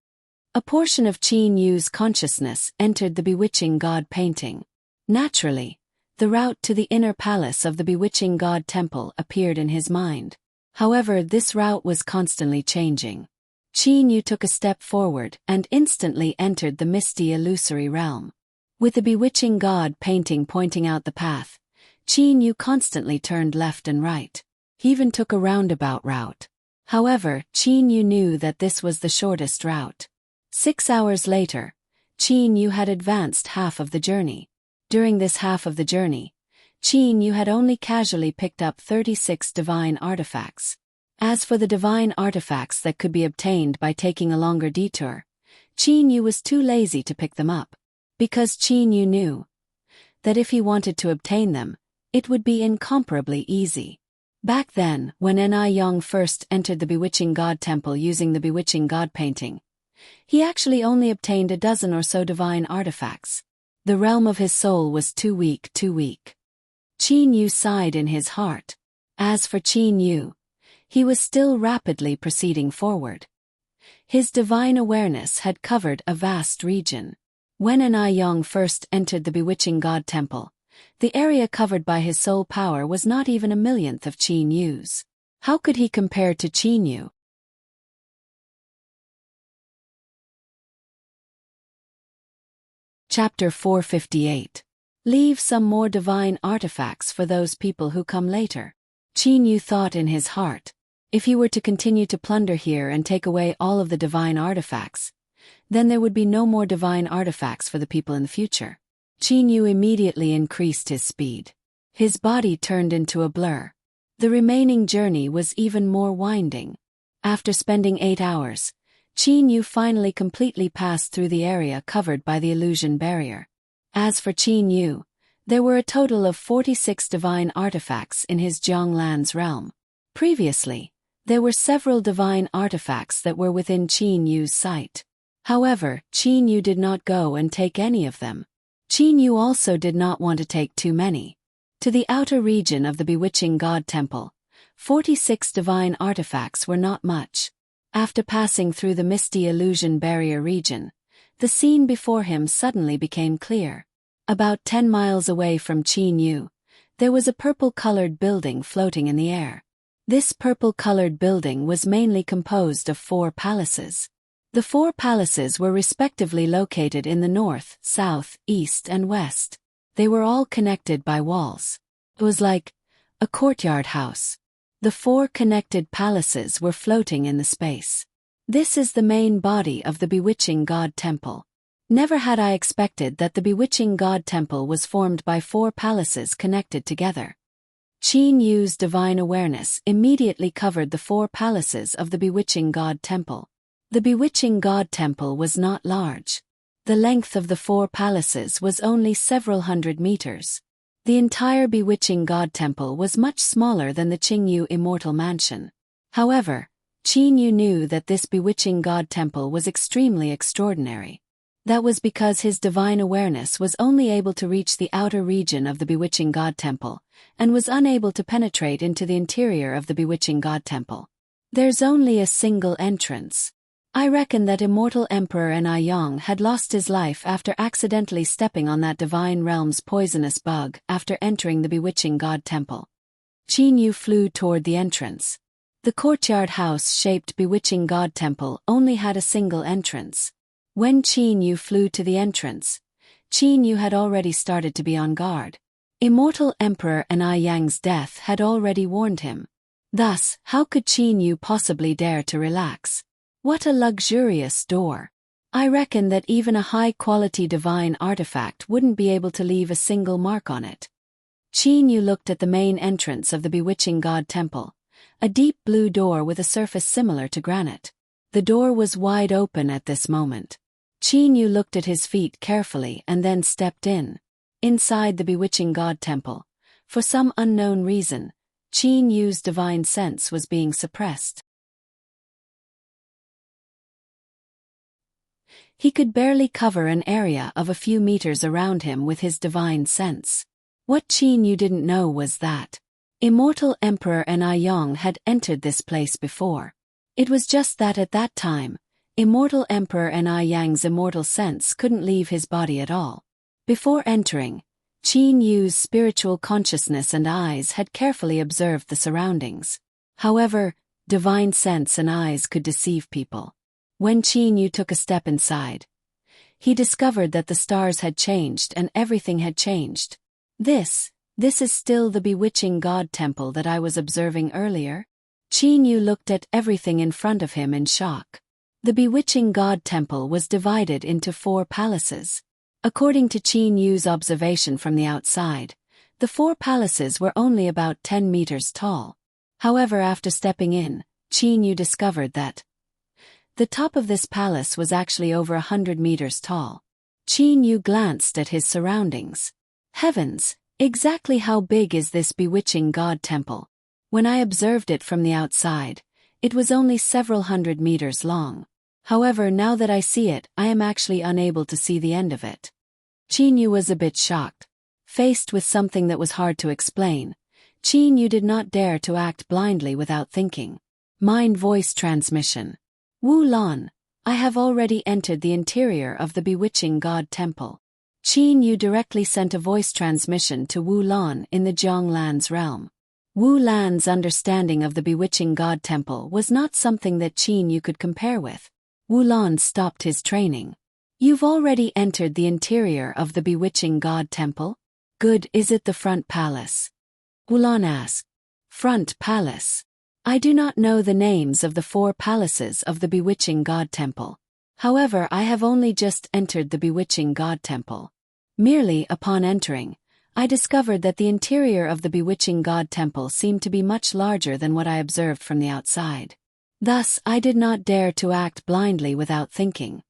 A portion of Qin Yu's consciousness entered the bewitching god painting. Naturally, the route to the inner palace of the bewitching god temple appeared in his mind. However, this route was constantly changing. Qin Yu took a step forward and instantly entered the misty illusory realm. With the bewitching god painting pointing out the path, Qin Yu constantly turned left and right. He even took a roundabout route. However, Qin Yu knew that this was the shortest route. 6 hours later, Qin Yu had advanced half of the journey. During this half of the journey, Qin Yu had only casually picked up 36 divine artifacts. As for the divine artifacts that could be obtained by taking a longer detour, Qin Yu was too lazy to pick them up, because Qin Yu knew that if he wanted to obtain them, it would be incomparably easy. Back then, when Ni Yong first entered the bewitching god temple using the bewitching god painting, he actually only obtained a dozen or so divine artifacts. The realm of his soul was too weak. Qin Yu sighed in his heart. As for Qin Yu, he was still rapidly proceeding forward. His divine awareness had covered a vast region. When Ni Yong first entered the bewitching god temple, the area covered by his soul power was not even a millionth of Qin Yu's. How could he compare to Qin Yu? Chapter 458. Leave some more divine artifacts for those people who come later. Qin Yu thought in his heart, if he were to continue to plunder here and take away all of the divine artifacts, then there would be no more divine artifacts for the people in the future. Qin Yu immediately increased his speed. His body turned into a blur. The remaining journey was even more winding. After spending 8 hours, Qin Yu finally completely passed through the area covered by the illusion barrier. As for Qin Yu, there were a total of 46 divine artifacts in his Jianglan's realm. Previously, there were several divine artifacts that were within Qin Yu's sight. However, Qin Yu did not go and take any of them. Qin Yu also did not want to take too many. To the outer region of the bewitching god temple, 46 divine artifacts were not much. After passing through the misty illusion barrier region, the scene before him suddenly became clear. About 10 miles away from Qin Yu, there was a purple-colored building floating in the air. This purple-colored building was mainly composed of 4 palaces. The 4 palaces were respectively located in the north, south, east, and west. They were all connected by walls. It was like a courtyard house. The 4 connected palaces were floating in the space. This is the main body of the bewitching god temple. Never had I expected that the bewitching god temple was formed by 4 palaces connected together. Qin Yu's divine awareness immediately covered the 4 palaces of the bewitching god temple. The bewitching god temple was not large. The length of the 4 palaces was only several hundred meters. The entire bewitching god temple was much smaller than the Qingyu immortal mansion. However, Qin Yu knew that this bewitching god temple was extremely extraordinary. That was because his divine awareness was only able to reach the outer region of the bewitching god temple, and was unable to penetrate into the interior of the bewitching god temple. There's only a single entrance. I reckon that immortal Emperor Ni Yong had lost his life after accidentally stepping on that divine realm's poisonous bug after entering the bewitching god temple. Qin Yu flew toward the entrance. The courtyard house-shaped bewitching god temple only had a single entrance. When Qin Yu flew to the entrance, Qin Yu had already started to be on guard. Immortal Emperor Enai Yang's death had already warned him. Thus, how could Qin Yu possibly dare to relax? What a luxurious door! I reckon that even a high-quality divine artifact wouldn't be able to leave a single mark on it. Qin Yu looked at the main entrance of the Bewitching God Temple, a deep blue door with a surface similar to granite. The door was wide open at this moment. Qin Yu looked at his feet carefully and then stepped in. Inside the Bewitching God Temple, for some unknown reason, Qin Yu's divine sense was being suppressed. He could barely cover an area of a few meters around him with his divine sense. What Qin Yu didn't know was that Immortal Emperor Enai Yang had entered this place before. It was just that at that time, Immortal Emperor Enai Yang's immortal sense couldn't leave his body at all. Before entering, Qin Yu's spiritual consciousness and eyes had carefully observed the surroundings. However, divine sense and eyes could deceive people. When Qin Yu took a step inside, he discovered that the stars had changed and everything had changed. This is still the Bewitching God Temple that I was observing earlier? Qin Yu looked at everything in front of him in shock. The Bewitching God Temple was divided into 4 palaces. According to Qin Yu's observation from the outside, the 4 palaces were only about 10 meters tall. However, after stepping in, Qin Yu discovered that the top of this palace was actually over 100 meters tall. Qin Yu glanced at his surroundings. Heavens, exactly how big is this Bewitching God Temple? When I observed it from the outside, it was only several hundred meters long. However, now that I see it, I am actually unable to see the end of it. Qin Yu was a bit shocked. Faced with something that was hard to explain, Qin Yu did not dare to act blindly without thinking. Mind-voice transmission. Wu Lan, I have already entered the interior of the Bewitching God Temple. Qin Yu directly sent a voice transmission to Wu Lan in the Jianglan's realm. Wu Lan's understanding of the Bewitching God Temple was not something that Qin Yu could compare with. Wu Lan stopped his training. You've already entered the interior of the Bewitching God Temple? Good, is it the front palace? Wu Lan asked. Front palace? I do not know the names of the 4 palaces of the Bewitching God Temple. However, I have only just entered the Bewitching God Temple. Merely upon entering, I discovered that the interior of the Bewitching God Temple seemed to be much larger than what I observed from the outside. Thus, I did not dare to act blindly without thinking.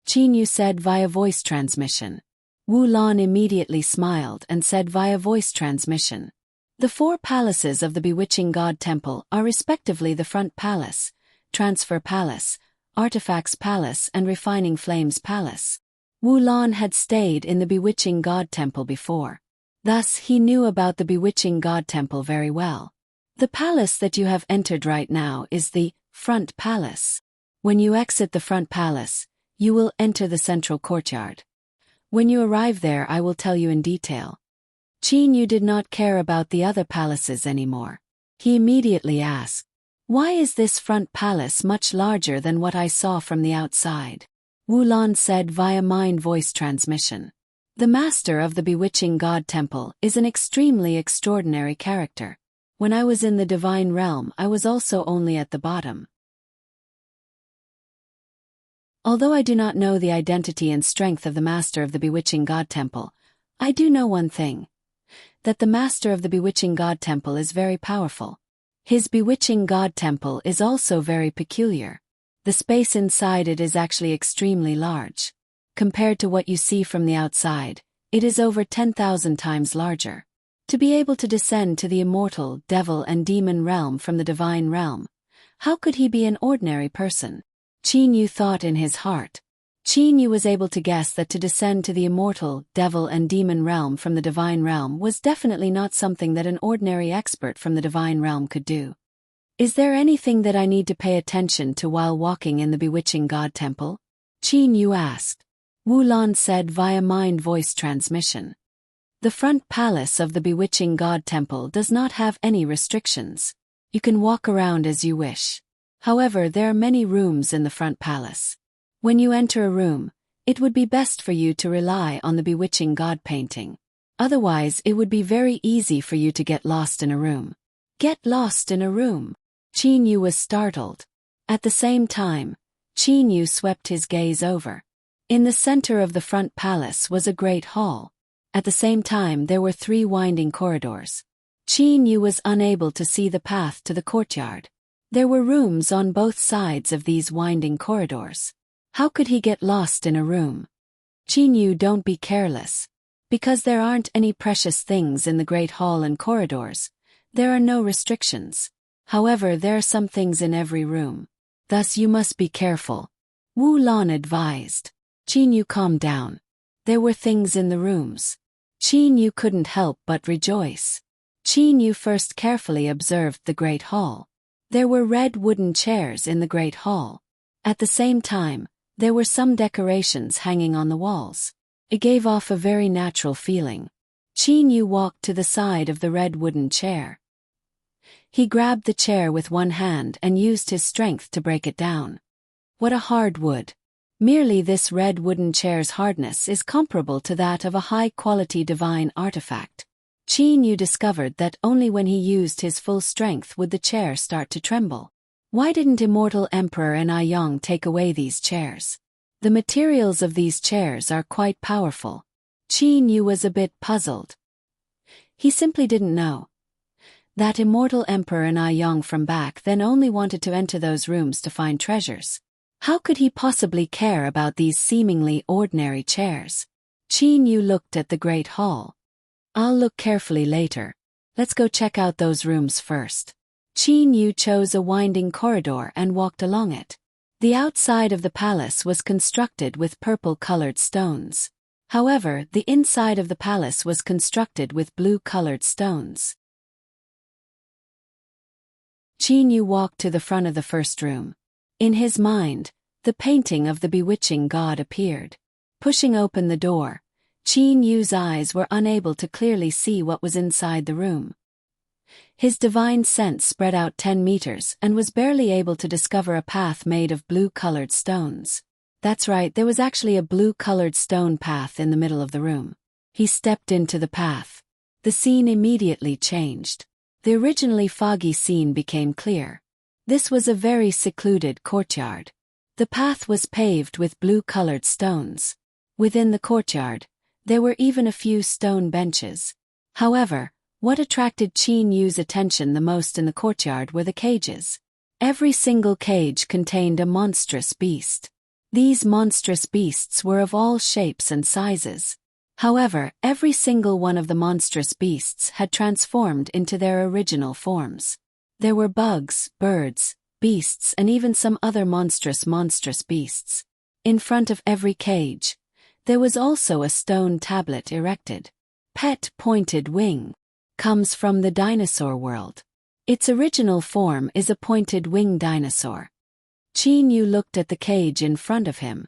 Qin Yu said via voice transmission. Wu Lan immediately smiled and said via voice transmission. The 4 palaces of the Bewitching God Temple are respectively the Front Palace, Transfer Palace, Artifacts Palace and Refining Flames Palace. Wu Lan had stayed in the Bewitching God Temple before. Thus, he knew about the Bewitching God Temple very well. The palace that you have entered right now is the Front Palace. When you exit the Front Palace, you will enter the central courtyard. When you arrive there, I will tell you in detail. Qin Yu did not care about the other palaces anymore. He immediately asked, why is this Front Palace much larger than what I saw from the outside? Wu Lan said via mind-voice transmission. The master of the Bewitching God Temple is an extremely extraordinary character. When I was in the divine realm, I was also only at the bottom. Although I do not know the identity and strength of the master of the Bewitching God Temple, I do know one thing. That the master of the Bewitching God Temple is very powerful. His Bewitching God Temple is also very peculiar. The space inside it is actually extremely large. Compared to what you see from the outside, it is over 10,000 times larger. To be able to descend to the immortal, devil and demon realm from the divine realm, how could he be an ordinary person? Qin Yu thought in his heart. Qin Yu was able to guess that to descend to the immortal, devil and demon realm from the divine realm was definitely not something that an ordinary expert from the divine realm could do. Is there anything that I need to pay attention to while walking in the Bewitching God Temple? Qin Yu asked. Wu Lan said via mind-voice transmission. The Front Palace of the Bewitching God Temple does not have any restrictions. You can walk around as you wish. However, there are many rooms in the Front Palace. When you enter a room, it would be best for you to rely on the bewitching God painting. Otherwise, it would be very easy for you to get lost in a room. Get lost in a room? Qin Yu was startled. At the same time, Qin Yu swept his gaze over. In the center of the front palace was a great hall. At the same time there were 3 winding corridors. Qin Yu was unable to see the path to the courtyard. There were rooms on both sides of these winding corridors. How could he get lost in a room? Qin Yu, don't be careless. Because there aren't any precious things in the great hall and corridors, there are no restrictions. However, there are some things in every room. Thus you must be careful. Wu Lan advised. Qin Yu calmed down. There were things in the rooms. Qin Yu couldn't help but rejoice. Qin Yu first carefully observed the great hall. There were red wooden chairs in the great hall. At the same time, there were some decorations hanging on the walls. It gave off a very natural feeling. Qin Yu walked to the side of the red wooden chair. He grabbed the chair with one hand and used his strength to break it down. What a hard wood! Merely this red wooden chair's hardness is comparable to that of a high-quality divine artifact. Qin Yu discovered that only when he used his full strength would the chair start to tremble. Why didn't immortal Emperor Aiyang take away these chairs? The materials of these chairs are quite powerful. Qin Yu was a bit puzzled. He simply didn't know. That immortal Emperor Aiyang from back then only wanted to enter those rooms to find treasures. How could he possibly care about these seemingly ordinary chairs? Qin Yu looked at the great hall. I'll look carefully later. Let's go check out those rooms first. Qin Yu chose a winding corridor and walked along it. The outside of the palace was constructed with purple-colored stones. However, the inside of the palace was constructed with blue-colored stones. Qin Yu walked to the front of the first room. In his mind, the painting of the bewitching god appeared. Pushing open the door, Qin Yu's eyes were unable to clearly see what was inside the room. His divine sense spread out 10 meters and was barely able to discover a path made of blue-colored stones. That's right, there was actually a blue-colored stone path in the middle of the room. He stepped into the path. The scene immediately changed. The originally foggy scene became clear. This was a very secluded courtyard. The path was paved with blue-colored stones. Within the courtyard, there were even a few stone benches. However, what attracted Qin Yu's attention the most in the courtyard were the cages. Every single cage contained a monstrous beast. These monstrous beasts were of all shapes and sizes. However, every single one of the monstrous beasts had transformed into their original forms. There were bugs, birds, beasts, and even some other monstrous beasts. In front of every cage, there was also a stone tablet erected. Pet pointed wing comes from the dinosaur world. Its original form is a pointed wing dinosaur. Qin Yu looked at the cage in front of him.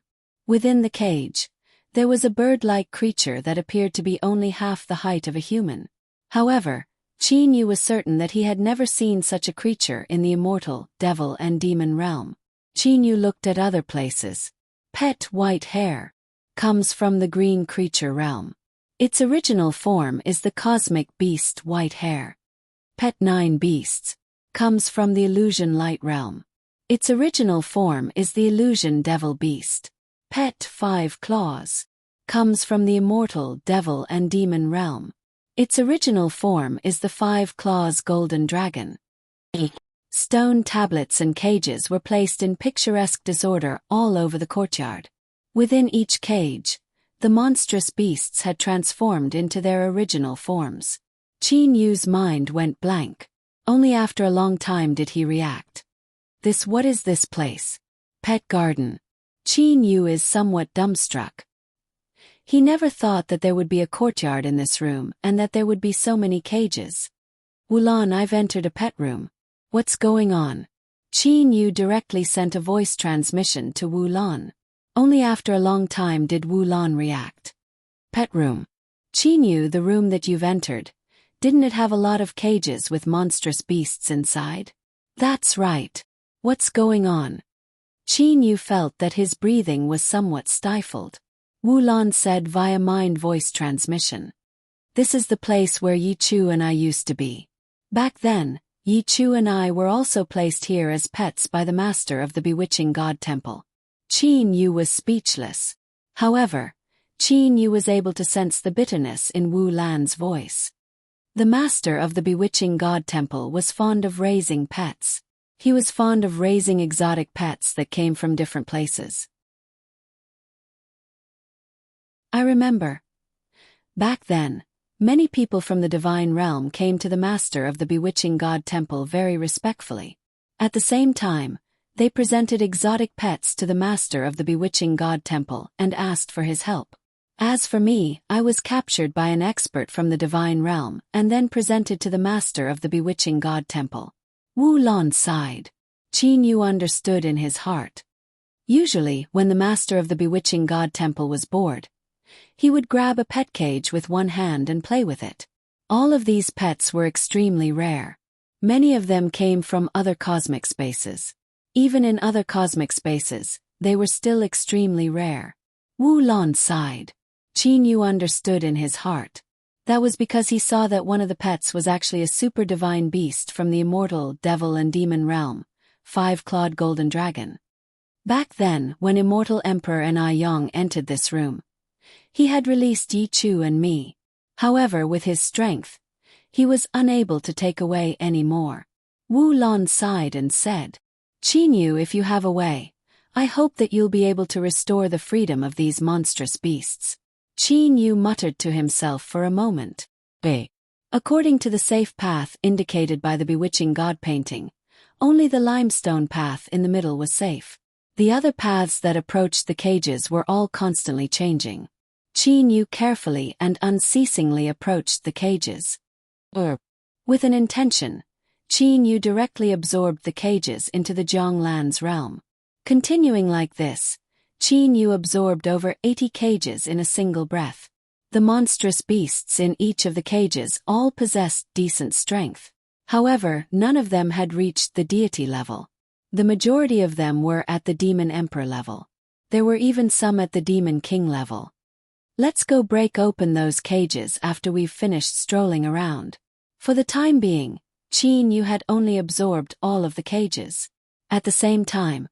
Within the cage, there was a bird-like creature that appeared to be only half the height of a human. However, Qin Yu was certain that he had never seen such a creature in the immortal, devil and demon realm. Qin Yu looked at other places. Pet white hare comes from the green creature realm. Its original form is the cosmic beast white hare. Pet 9 beasts comes from the illusion light realm. Its original form is the illusion devil beast. Pet 5 claws comes from the immortal devil and demon realm. Its original form is the 5 claws golden dragon. Stone tablets and cages were placed in picturesque disorder all over the courtyard. Within each cage, the monstrous beasts had transformed into their original forms. Qin Yu's mind went blank. Only after a long time did he react. What is this place? Pet garden. Qin Yu is somewhat dumbstruck. He never thought that there would be a courtyard in this room and that there would be so many cages. Wulan, I've entered a pet room. What's going on? Qin Yu directly sent a voice transmission to Wulan. Only after a long time did Wulan react. Pet room. Qin Yu, the room that you've entered, didn't it have a lot of cages with monstrous beasts inside? That's right. What's going on? Qin Yu felt that his breathing was somewhat stifled. Wu Lan said via mind-voice transmission. "This is the place where Yi Chu and I used to be. Back then, Yi Chu and I were also placed here as pets by the master of the bewitching god temple." Qin Yu was speechless. However, Qin Yu was able to sense the bitterness in Wu Lan's voice. The master of the bewitching god temple was fond of raising pets. He was fond of raising exotic pets that came from different places. I remember. Back then, many people from the divine realm came to the master of the bewitching god temple very respectfully. At the same time, they presented exotic pets to the master of the bewitching god temple and asked for his help. As for me, I was captured by an expert from the divine realm and then presented to the master of the bewitching god temple. Wu Lan sighed. Qin Yu understood in his heart. Usually, when the master of the bewitching god temple was bored, he would grab a pet cage with one hand and play with it. All of these pets were extremely rare. Many of them came from other cosmic spaces. Even in other cosmic spaces, they were still extremely rare. Wu Lan sighed. Qin Yu understood in his heart. That was because he saw that one of the pets was actually a super divine beast from the immortal devil and demon realm, five-clawed golden dragon. Back then, when Immortal Emperor Ai Yang entered this room, he had released Yi Chu and me. However, with his strength, he was unable to take away any more. Wu Lan sighed and said, "Qin Yu, if you have a way, I hope that you'll be able to restore the freedom of these monstrous beasts." Qin Yu muttered to himself for a moment. According to the safe path indicated by the bewitching god painting, only the limestone path in the middle was safe. The other paths that approached the cages were all constantly changing. Qin Yu carefully and unceasingly approached the cages. With an intention, Qin Yu directly absorbed the cages into the Zhonglan's realm. Continuing like this, Qin Yu absorbed over 80 cages in a single breath. The monstrous beasts in each of the cages all possessed decent strength. However, none of them had reached the deity level. The majority of them were at the demon emperor level. There were even some at the demon king level. "Let's go break open those cages after we've finished strolling around." For the time being, Qin Yu had only absorbed all of the cages. At the same time,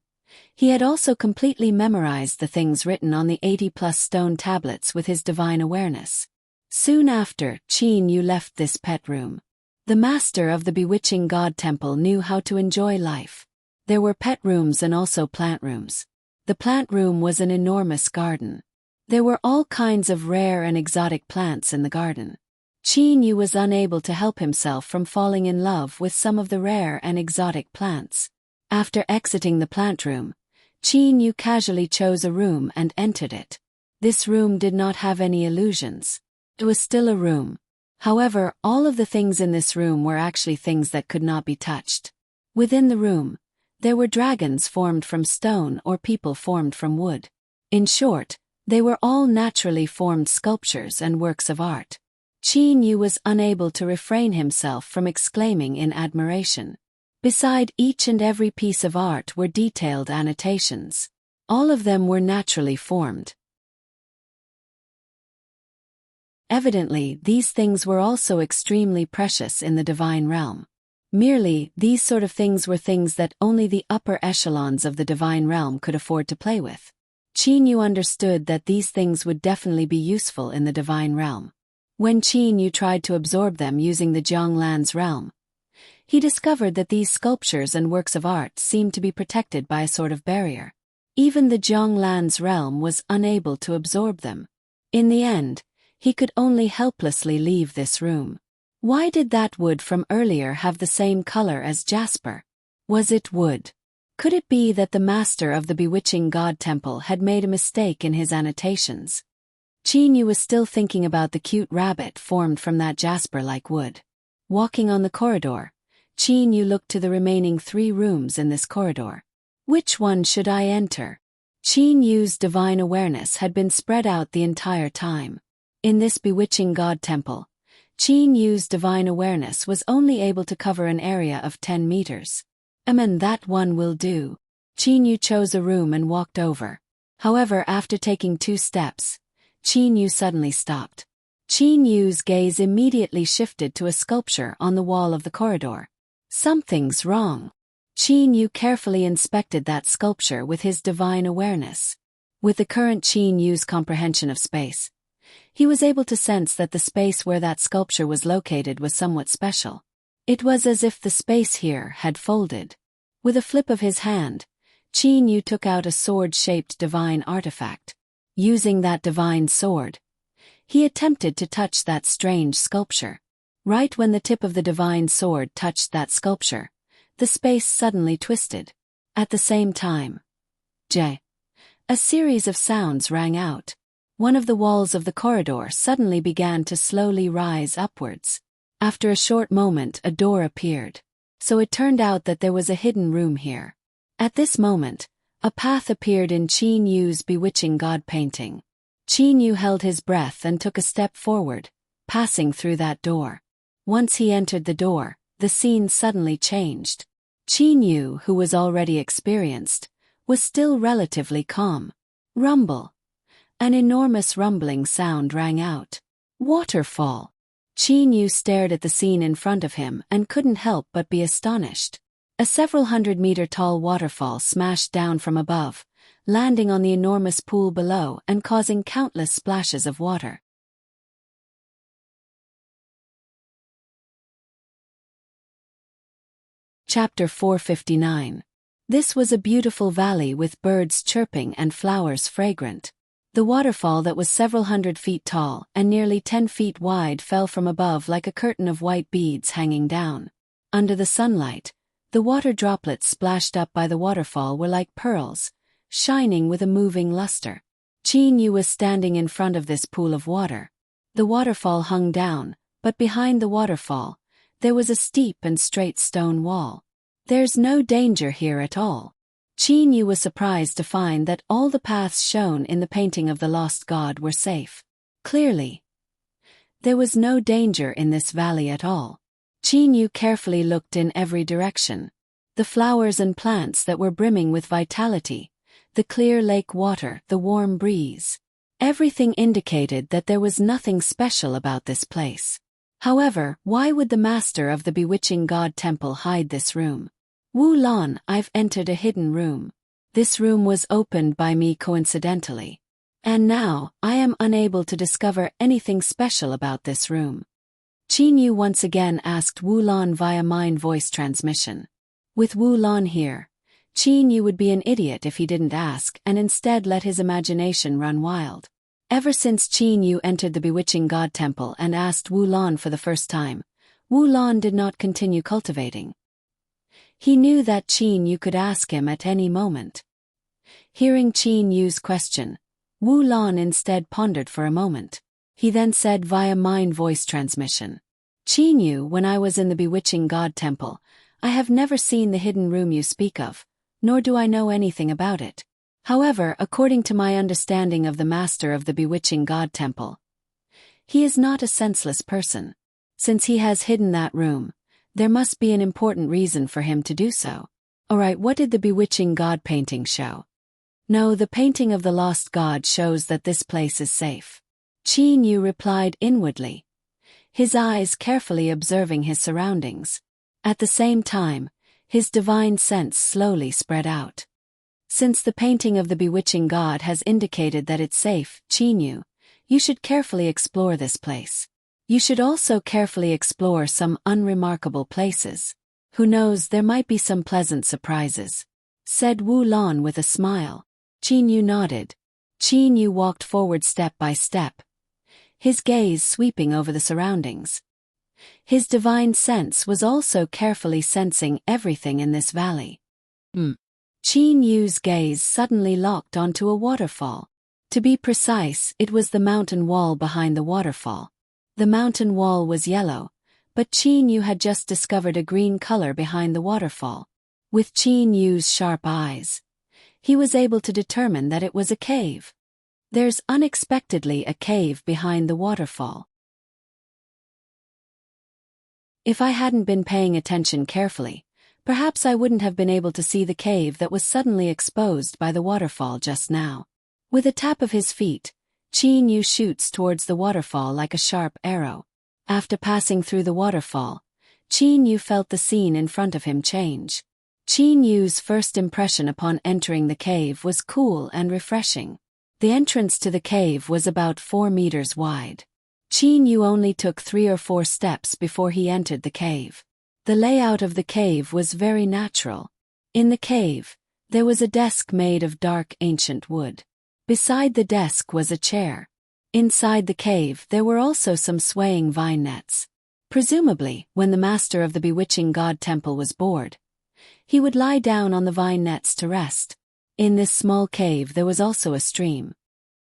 he had also completely memorized the things written on the 80+ stone tablets with his divine awareness. Soon after, Qin Yu left this pet room. The master of the bewitching god temple knew how to enjoy life. There were pet rooms and also plant rooms. The plant room was an enormous garden. There were all kinds of rare and exotic plants in the garden. Qin Yu was unable to help himself from falling in love with some of the rare and exotic plants. After exiting the plant room, Qin Yu casually chose a room and entered it. This room did not have any illusions. It was still a room. However, all of the things in this room were actually things that could not be touched. Within the room, there were dragons formed from stone or people formed from wood. In short, they were all naturally formed sculptures and works of art. Qin Yu was unable to refrain himself from exclaiming in admiration. Beside each and every piece of art were detailed annotations. All of them were naturally formed. Evidently, these things were also extremely precious in the divine realm. Merely, these sort of things were things that only the upper echelons of the divine realm could afford to play with. Qin Yu understood that these things would definitely be useful in the divine realm. When Qin Yu tried to absorb them using the Zhonglan's realm, he discovered that these sculptures and works of art seemed to be protected by a sort of barrier. Even the Zhonglan's realm was unable to absorb them. In the end, he could only helplessly leave this room. Why did that wood from earlier have the same color as jasper? Was it wood? Could it be that the master of the bewitching god temple had made a mistake in his annotations? Qin Yu was still thinking about the cute rabbit formed from that jasper-like wood. Walking on the corridor, Qin Yu looked to the remaining 3 rooms in this corridor. Which one should I enter? Qin Yu's divine awareness had been spread out the entire time. In this bewitching god temple, Qin Yu's divine awareness was only able to cover an area of 10 meters. That one will do. Qin Yu chose a room and walked over. However, after taking 2 steps, Qin Yu suddenly stopped. Qin Yu's gaze immediately shifted to a sculpture on the wall of the corridor. Something's wrong. Qin Yu carefully inspected that sculpture with his divine awareness. With the current Qin Yu's comprehension of space, he was able to sense that the space where that sculpture was located was somewhat special. It was as if the space here had folded. With a flip of his hand, Qin Yu took out a sword-shaped divine artifact. Using that divine sword, he attempted to touch that strange sculpture. Right when the tip of the divine sword touched that sculpture, the space suddenly twisted. At the same time, a series of sounds rang out. One of the walls of the corridor suddenly began to slowly rise upwards. After a short moment, a door appeared. So it turned out that there was a hidden room here. At this moment, a path appeared in Qin Yu's bewitching god painting. Qin Yu held his breath and took a step forward, passing through that door. Once he entered the door, the scene suddenly changed. Qin Yu, who was already experienced, was still relatively calm. Rumble. An enormous rumbling sound rang out. Waterfall. Qin Yu stared at the scene in front of him and couldn't help but be astonished. A several hundred-meter-tall waterfall smashed down from above, landing on the enormous pool below and causing countless splashes of water. Chapter 459. This was a beautiful valley with birds chirping and flowers fragrant. The waterfall that was several hundred feet tall and nearly 10 feet wide fell from above like a curtain of white beads hanging down. Under the sunlight, the water droplets splashed up by the waterfall were like pearls, shining with a moving luster. Qin Yu was standing in front of this pool of water. The waterfall hung down, but behind the waterfall, there was a steep and straight stone wall. There's no danger here at all. Qin Yu was surprised to find that all the paths shown in the painting of the lost god were safe. Clearly, there was no danger in this valley at all. Qin Yu carefully looked in every direction. The flowers and plants that were brimming with vitality, the clear lake water, the warm breeze. Everything indicated that there was nothing special about this place. However, why would the master of the bewitching god temple hide this room? Wu Lan, I've entered a hidden room. This room was opened by me coincidentally. And now, I am unable to discover anything special about this room. Qin Yu once again asked Wu Lan via mind voice transmission. With Wu Lan here, Qin Yu would be an idiot if he didn't ask and instead let his imagination run wild. Ever since Qin Yu entered the bewitching god temple and asked Wu Lan for the first time, Wu Lan did not continue cultivating. He knew that Qin Yu could ask him at any moment. Hearing Qin Yu's question, Wu Lan instead pondered for a moment. He then said via mind voice transmission, Qin Yu, when I was in the bewitching god temple, I have never seen the hidden room you speak of, nor do I know anything about it. However, according to my understanding of the master of the bewitching god temple, he is not a senseless person. Since he has hidden that room, there must be an important reason for him to do so. Alright, what did the bewitching god painting show? No, the painting of the lost god shows that this place is safe. Qin Yu replied inwardly, his eyes carefully observing his surroundings. At the same time, his divine sense slowly spread out. Since the painting of the bewitching god has indicated that it's safe, Qin Yu, you should carefully explore this place. You should also carefully explore some unremarkable places. Who knows, there might be some pleasant surprises, said Wu Lan with a smile. Qin Yu nodded. Qin Yu walked forward step by step, his gaze sweeping over the surroundings. His divine sense was also carefully sensing everything in this valley. Qin Yu's gaze suddenly locked onto a waterfall. To be precise, it was the mountain wall behind the waterfall. The mountain wall was yellow, but Qin Yu had just discovered a green color behind the waterfall. With Qin Yu's sharp eyes, he was able to determine that it was a cave. There's unexpectedly a cave behind the waterfall. If I hadn't been paying attention carefully, Perhaps I wouldn't have been able to see the cave that was suddenly exposed by the waterfall just now. With a tap of his feet, Qin Yu shoots towards the waterfall like a sharp arrow. After passing through the waterfall, Qin Yu felt the scene in front of him change. Qin Yu's first impression upon entering the cave was cool and refreshing. The entrance to the cave was about 4 meters wide. Qin Yu only took 3 or 4 steps before he entered the cave. The layout of the cave was very natural. In the cave, there was a desk made of dark ancient wood. Beside the desk was a chair. Inside the cave there were also some swaying vine nets. Presumably, when the master of the bewitching god temple was bored, he would lie down on the vine nets to rest. In this small cave there was also a stream.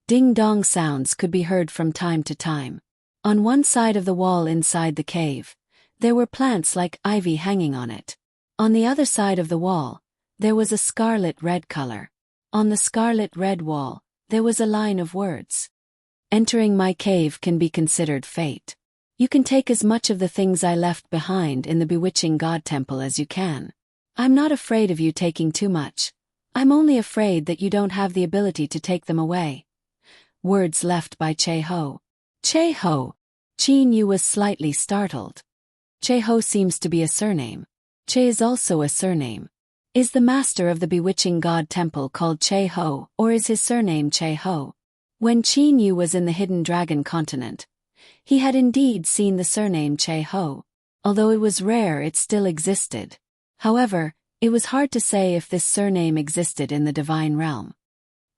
Ding-dong sounds could be heard from time to time. On one side of the wall inside the cave, there were plants like ivy hanging on it. On the other side of the wall, there was a scarlet-red color. On the scarlet-red wall, there was a line of words. Entering my cave can be considered fate. You can take as much of the things I left behind in the bewitching god temple as you can. I'm not afraid of you taking too much. I'm only afraid that you don't have the ability to take them away. Words left by Che-ho. Che-ho. Qin Yu was slightly startled. Che-ho seems to be a surname. Che is also a surname. Is the master of the bewitching god temple called Che-ho, or is his surname Che-ho? When Qin Yu was in the hidden dragon continent, he had indeed seen the surname Che-ho. Although it was rare, it still existed. However, it was hard to say if this surname existed in the divine realm.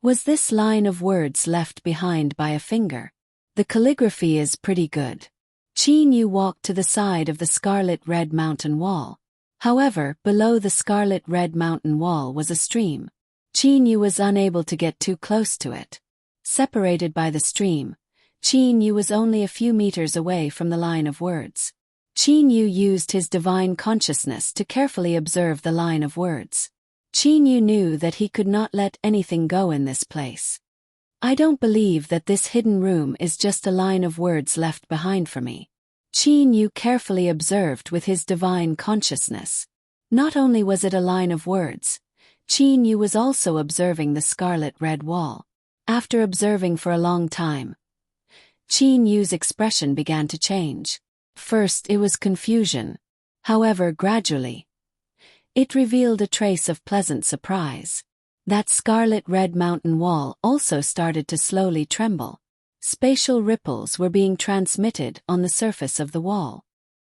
Was this line of words left behind by a finger? The calligraphy is pretty good. Qin Yu walked to the side of the scarlet-red mountain wall. However, below the scarlet-red mountain wall was a stream. Qin Yu was unable to get too close to it. Separated by the stream, Qin Yu was only a few meters away from the line of words. Qin Yu used his divine consciousness to carefully observe the line of words. Qin Yu knew that he could not let anything go in this place. I don't believe that this hidden room is just a line of words left behind for me. Qin Yu carefully observed with his divine consciousness. Not only was it a line of words, Qin Yu was also observing the scarlet-red wall. After observing for a long time, Qin Yu's expression began to change. First it was confusion. However, gradually, it revealed a trace of pleasant surprise. That scarlet-red mountain wall also started to slowly tremble. Spatial ripples were being transmitted on the surface of the wall.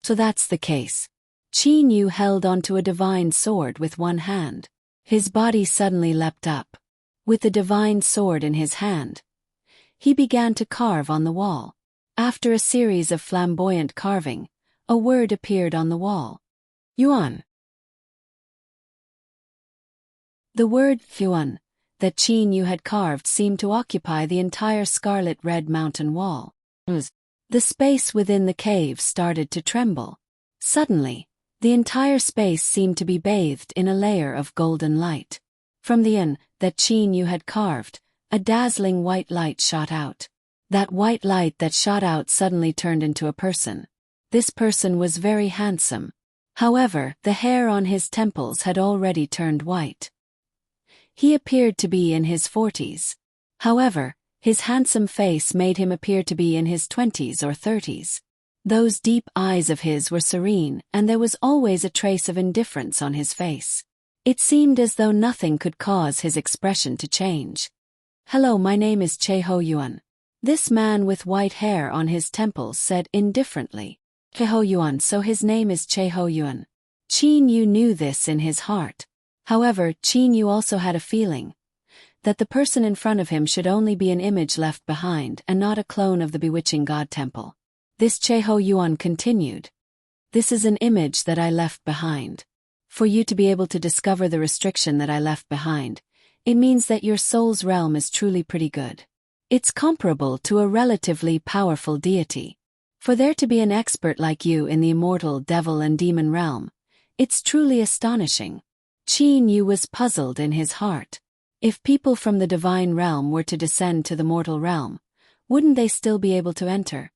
So that's the case. Qin Yu held onto a divine sword with one hand. His body suddenly leapt up. With the divine sword in his hand, he began to carve on the wall. After a series of flamboyant carving, a word appeared on the wall. Yuan. The word Yuan that Qin Yu had carved seemed to occupy the entire scarlet-red mountain wall. The space within the cave started to tremble. Suddenly, the entire space seemed to be bathed in a layer of golden light. From the Yuan that Qin Yu had carved, a dazzling white light shot out. That white light that shot out suddenly turned into a person. This person was very handsome. However, the hair on his temples had already turned white. He appeared to be in his 40s. However, his handsome face made him appear to be in his 20s or 30s. Those deep eyes of his were serene, and there was always a trace of indifference on his face. It seemed as though nothing could cause his expression to change. Hello, my name is Che-ho Yuan. This man with white hair on his temples said indifferently. Che-ho Yuan, so his name is Che-ho Yuan. Qin Yu knew this in his heart. However, Qin Yu also had a feeling that the person in front of him should only be an image left behind and not a clone of the bewitching god temple. This Che-ho Yuan continued. This is an image that I left behind. For you to be able to discover the restriction that I left behind, it means that your soul's realm is truly pretty good. It's comparable to a relatively powerful deity. For there to be an expert like you in the immortal devil and demon realm, it's truly astonishing. Qin Yu was puzzled in his heart. If people from the divine realm were to descend to the mortal realm, wouldn't they still be able to enter?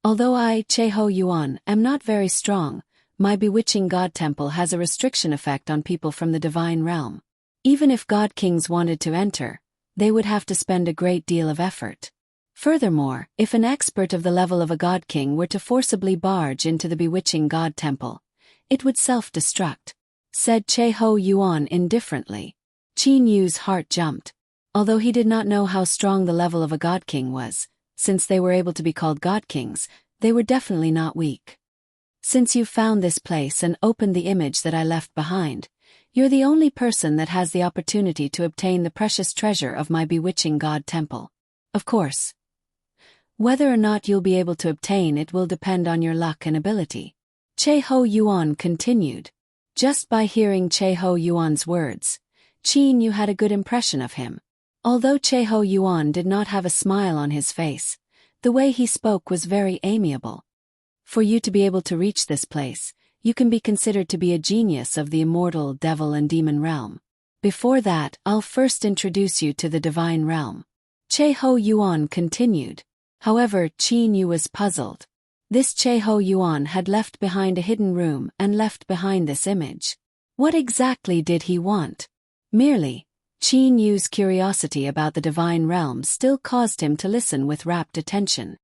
Although I, Che-ho Yuan, am not very strong, my bewitching God Temple has a restriction effect on people from the divine realm. Even if God Kings wanted to enter, they would have to spend a great deal of effort. Furthermore, if an expert of the level of a God King were to forcibly barge into the bewitching God Temple, it would self-destruct, said Che Ho Yuan indifferently. Qin Yu's heart jumped. Although he did not know how strong the level of a God King was, since they were able to be called God Kings, they were definitely not weak. Since you've found this place and opened the image that I left behind, you're the only person that has the opportunity to obtain the precious treasure of my bewitching God Temple. Of course, whether or not you'll be able to obtain it will depend on your luck and ability. Che Ho Yuan continued. Just by hearing Che Ho Yuan's words, Qin Yu had a good impression of him. Although Che Ho Yuan did not have a smile on his face, the way he spoke was very amiable. For you to be able to reach this place, you can be considered to be a genius of the immortal devil and demon realm. Before that, I'll first introduce you to the divine realm. Che Ho Yuan continued. However, Qin Yu was puzzled. This Che Ho Yuan had left behind a hidden room and left behind this image. What exactly did he want? Merely, Qin Yu's curiosity about the divine realm still caused him to listen with rapt attention.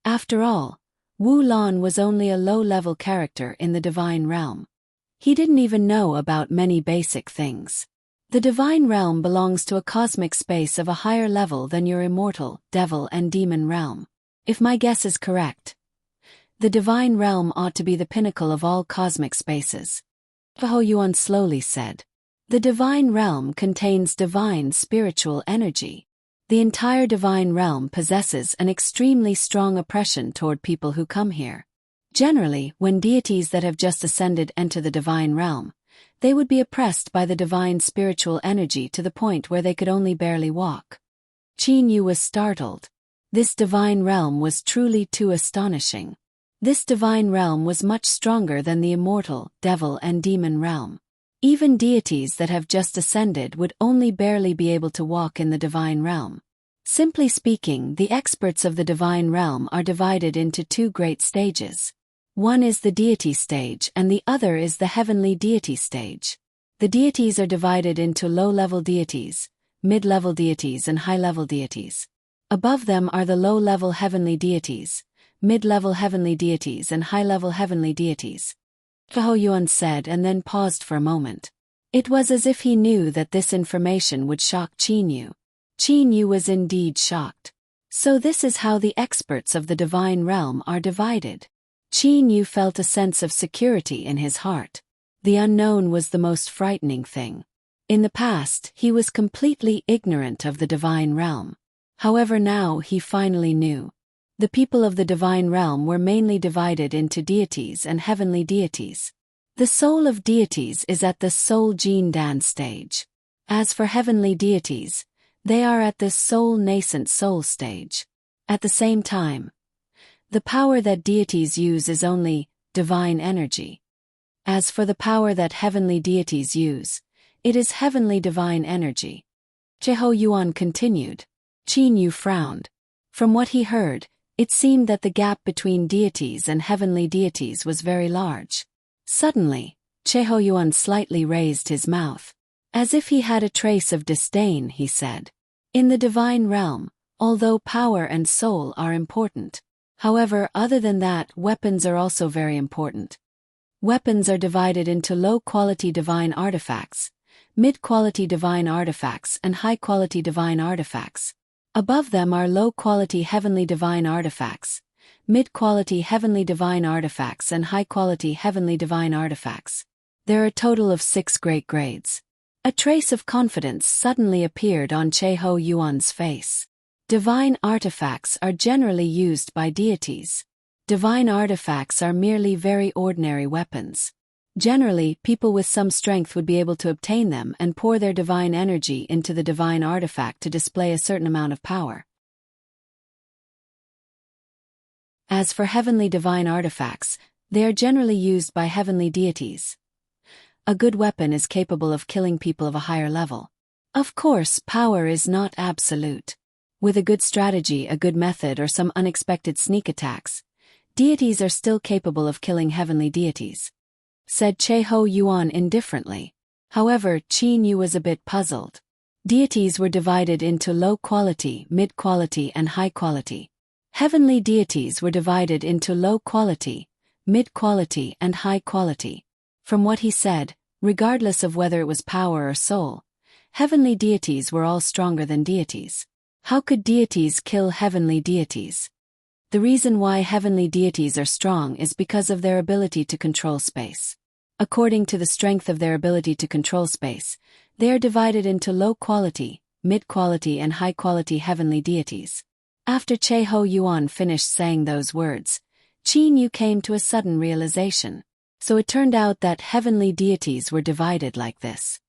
After all, Wu Lan was only a low-level character in the divine realm. He didn't even know about many basic things. The divine realm belongs to a cosmic space of a higher level than your immortal, devil and demon realm. If my guess is correct, the divine realm ought to be the pinnacle of all cosmic spaces. Ho Yuan slowly said. The divine realm contains divine spiritual energy. The entire divine realm possesses an extremely strong oppression toward people who come here. Generally, when deities that have just ascended enter the divine realm, they would be oppressed by the divine spiritual energy to the point where they could only barely walk. Qin Yu was startled. This divine realm was truly too astonishing. This divine realm was much stronger than the immortal, devil and demon realm. Even deities that have just ascended would only barely be able to walk in the divine realm. Simply speaking, the experts of the divine realm are divided into two great stages. One is the deity stage and the other is the heavenly deity stage. The deities are divided into low-level deities, mid-level deities and high-level deities. Above them are the low-level heavenly deities, mid-level heavenly deities and high-level heavenly deities. Ho Yuan said and then paused for a moment. It was as if he knew that this information would shock Qin Yu. Qin Yu was indeed shocked. So this is how the experts of the divine realm are divided. Qin Yu felt a sense of security in his heart. The unknown was the most frightening thing. In the past, he was completely ignorant of the divine realm. However, now he finally knew. The people of the divine realm were mainly divided into deities and heavenly deities. The soul of deities is at the soul Jin Dan stage. As for heavenly deities, they are at the soul nascent soul stage. At the same time, the power that deities use is only divine energy. As for the power that heavenly deities use, it is heavenly divine energy. Che Ho Yuan continued. Qin Yu frowned. From what he heard, it seemed that the gap between deities and heavenly deities was very large. Suddenly, Che Ho Yuan slightly raised his mouth. As if he had a trace of disdain, he said. In the divine realm, although power and soul are important, however, other than that, weapons are also very important. Weapons are divided into low-quality divine artifacts, mid-quality divine artifacts and high-quality divine artifacts. Above them are low-quality heavenly divine artifacts, mid-quality heavenly divine artifacts and high-quality heavenly divine artifacts. There are a total of 6 great grades. A trace of confidence suddenly appeared on Che Ho Yuan's face. Divine artifacts are generally used by deities. Divine artifacts are merely very ordinary weapons. Generally, people with some strength would be able to obtain them and pour their divine energy into the divine artifact to display a certain amount of power. As for heavenly divine artifacts, they are generally used by heavenly deities. A good weapon is capable of killing people of a higher level. Of course, power is not absolute. With a good strategy, a good method, or some unexpected sneak attacks, Deities are still capable of killing heavenly deities," said Che-Ho Yuan indifferently. However, Qin Yu was a bit puzzled. Deities were divided into low quality, mid quality, and high quality. Heavenly deities were divided into low quality, mid quality, and high quality. From what he said, regardless of whether it was power or soul, heavenly deities were all stronger than deities. How could deities kill heavenly deities? The reason why heavenly deities are strong is because of their ability to control space. According to the strength of their ability to control space, they are divided into low-quality, mid-quality and high-quality heavenly deities. After Che-Ho Yuan finished saying those words, Qin Yu came to a sudden realization. So it turned out that heavenly deities were divided like this.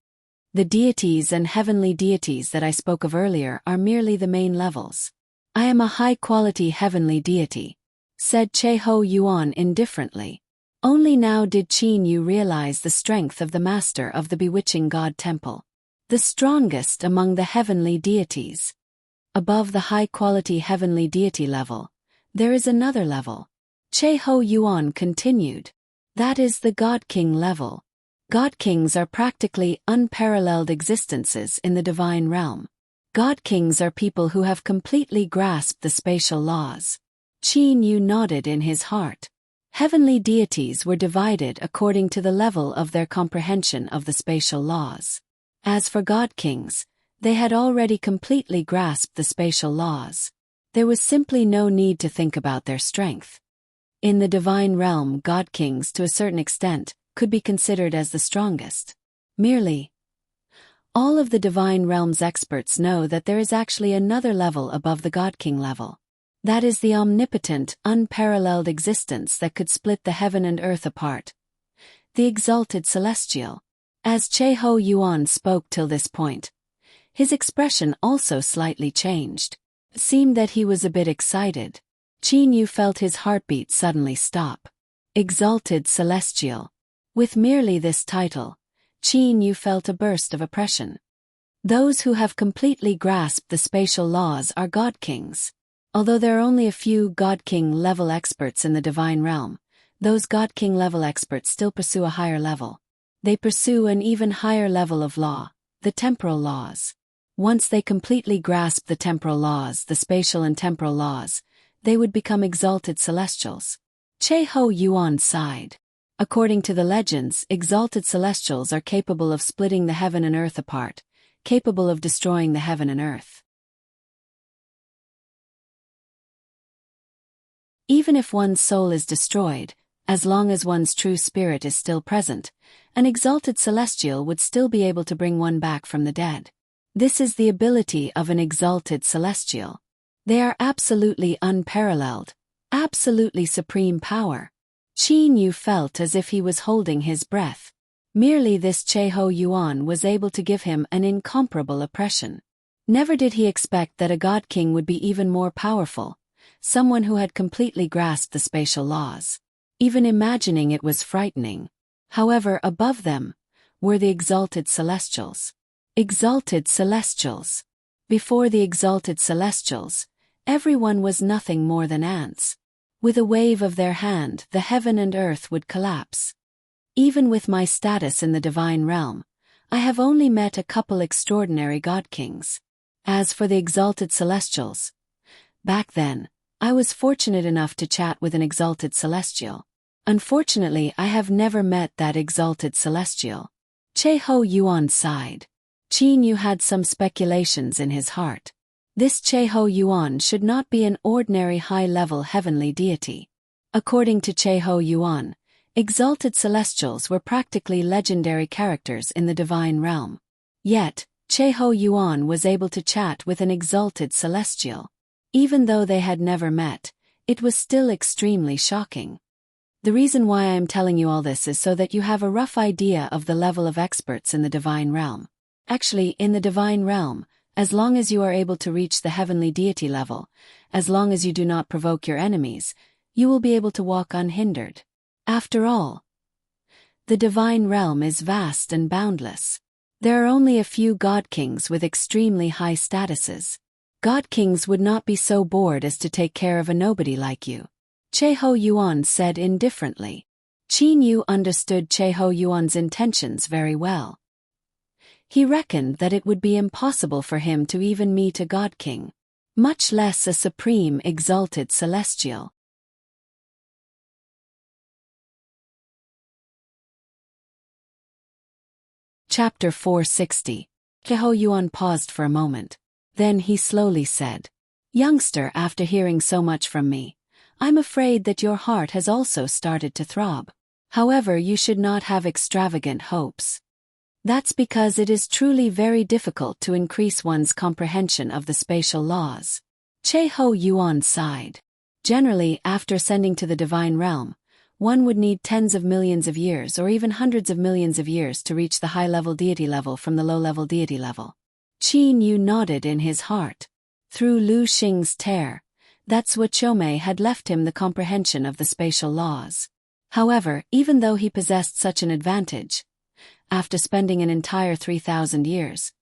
The deities and heavenly deities that I spoke of earlier are merely the main levels. "I am a high-quality heavenly deity," said Che-Ho Yuan indifferently. Only now did Qin Yu realize the strength of the master of the bewitching god temple. The strongest among the heavenly deities. Above the high-quality heavenly deity level, there is another level. Che-Ho Yuan continued. That is the God King level. God Kings are practically unparalleled existences in the divine realm. God Kings are people who have completely grasped the spatial laws. Qin Yu nodded in his heart. Heavenly deities were divided according to the level of their comprehension of the spatial laws. As for God Kings, they had already completely grasped the spatial laws. There was simply no need to think about their strength. In the divine realm, God Kings, to a certain extent, could be considered as the strongest. Merely, all of the divine realm's experts know that there is actually another level above the God King level. That is the omnipotent, unparalleled existence that could split the heaven and earth apart. The exalted celestial. As Che-Ho Yuan spoke till this point, his expression also slightly changed. It seemed that he was a bit excited. Qin Yu felt his heartbeat suddenly stop. Exalted celestial. With merely this title, Qin Yu felt a burst of oppression. Those who have completely grasped the spatial laws are God Kings. Although there are only a few God King level experts in the divine realm, those God King level experts still pursue a higher level. They pursue an even higher level of law, the temporal laws. Once they completely grasp the temporal laws, the spatial and temporal laws, they would become exalted celestials. Che-Ho Yuan sighed. According to the legends, exalted celestials are capable of splitting the heaven and earth apart, capable of destroying the heaven and earth. Even if one's soul is destroyed, as long as one's true spirit is still present, an exalted celestial would still be able to bring one back from the dead. This is the ability of an exalted celestial. They are absolutely unparalleled, absolutely supreme power. Qin Yu felt as if he was holding his breath. Merely this Che-Ho Yuan was able to give him an incomparable oppression. Never did he expect that a God King would be even more powerful, someone who had completely grasped the spatial laws. Even imagining it was frightening. However, above them were the exalted celestials. Exalted celestials. Before the exalted celestials, everyone was nothing more than ants. With a wave of their hand, the heaven and earth would collapse. Even with my status in the divine realm, I have only met a couple extraordinary God Kings. As for the exalted celestials, back then, I was fortunate enough to chat with an exalted celestial. Unfortunately, I have never met that exalted celestial. Che-Ho Yuan sighed. Qin Yu had some speculations in his heart. This Che-Ho Yuan should not be an ordinary high-level heavenly deity. According to Che-Ho Yuan, exalted celestials were practically legendary characters in the divine realm. Yet, Che-Ho Yuan was able to chat with an exalted celestial. Even though they had never met, it was still extremely shocking. The reason why I am telling you all this is so that you have a rough idea of the level of experts in the divine realm. Actually, in the divine realm, as long as you are able to reach the heavenly deity level, as long as you do not provoke your enemies, you will be able to walk unhindered. After all, the divine realm is vast and boundless. There are only a few God Kings with extremely high statuses. God Kings would not be so bored as to take care of a nobody like you. Che-ho Yuan said indifferently. Qin Yu understood Che-ho Yuan's intentions very well. He reckoned that it would be impossible for him to even meet a god king, much less a supreme exalted celestial. Chapter 460. Che-ho Yuan paused for a moment. Then he slowly said, "Youngster, after hearing so much from me, I'm afraid that your heart has also started to throb. However, you should not have extravagant hopes. That's because it is truly very difficult to increase one's comprehension of the spatial laws." Che-ho Yuan sighed. Generally, after ascending to the divine realm, one would need tens of millions of years or even hundreds of millions of years to reach the high-level deity level from the low-level deity level. Qin Yu nodded in his heart. Through Lu Xing's tear, that's what Chomei had left him the comprehension of the spatial laws. However, even though he possessed such an advantage, after spending an entire 3,000 years,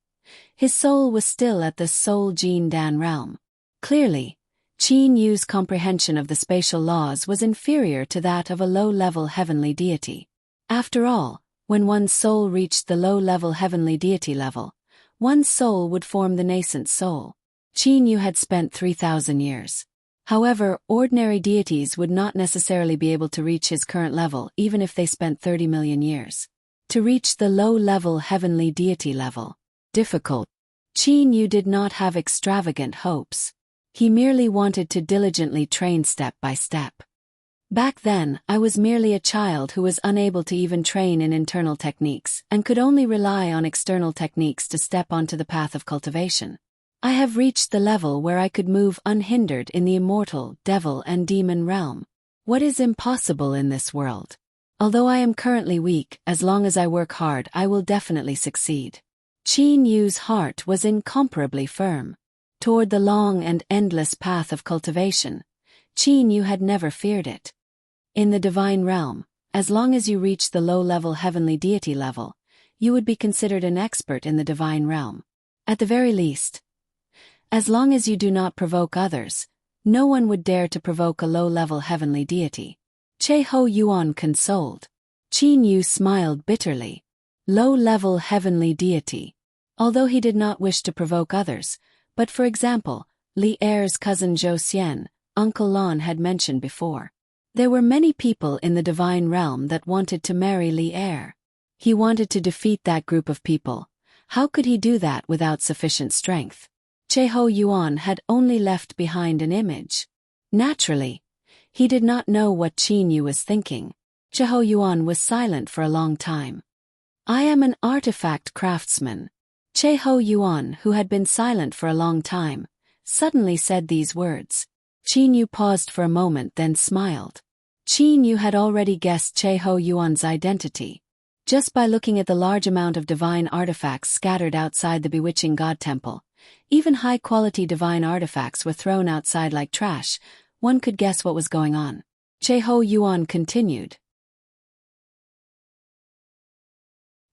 his soul was still at the Soul Jin Dan realm. Clearly, Qin Yu's comprehension of the spatial laws was inferior to that of a low-level heavenly deity. After all, when one's soul reached the low-level heavenly deity level, one's soul would form the nascent soul. Qin Yu had spent 3,000 years. However, ordinary deities would not necessarily be able to reach his current level even if they spent 30 million years. To reach the low-level heavenly deity level, difficult. Qin Yu did not have extravagant hopes. He merely wanted to diligently train step by step. Back then, I was merely a child who was unable to even train in internal techniques and could only rely on external techniques to step onto the path of cultivation. I have reached the level where I could move unhindered in the immortal, devil and demon realm. What is impossible in this world? Although I am currently weak, as long as I work hard I will definitely succeed. Qin Yu's heart was incomparably firm. Toward the long and endless path of cultivation, Qin Yu had never feared it. In the divine realm, as long as you reach the low-level heavenly deity level, you would be considered an expert in the divine realm. At the very least, as long as you do not provoke others, no one would dare to provoke a low-level heavenly deity. Che-ho Yuan consoled. Qin Yu smiled bitterly. Low-level heavenly deity. Although he did not wish to provoke others, but for example, Li Er's cousin Zhou Xian, Uncle Lan had mentioned before. There were many people in the divine realm that wanted to marry Li Er. He wanted to defeat that group of people. How could he do that without sufficient strength? Che-ho Yuan had only left behind an image. Naturally, he did not know what Qin Yu was thinking. Che-ho Yuan was silent for a long time. "I am an artifact craftsman." Che-ho Yuan, who had been silent for a long time, suddenly said these words. Qin Yu paused for a moment then smiled. Qin Yu had already guessed Che-ho Yuan's identity. Just by looking at the large amount of divine artifacts scattered outside the bewitching god temple, even high-quality divine artifacts were thrown outside like trash, one could guess what was going on. Che-ho Yuan continued.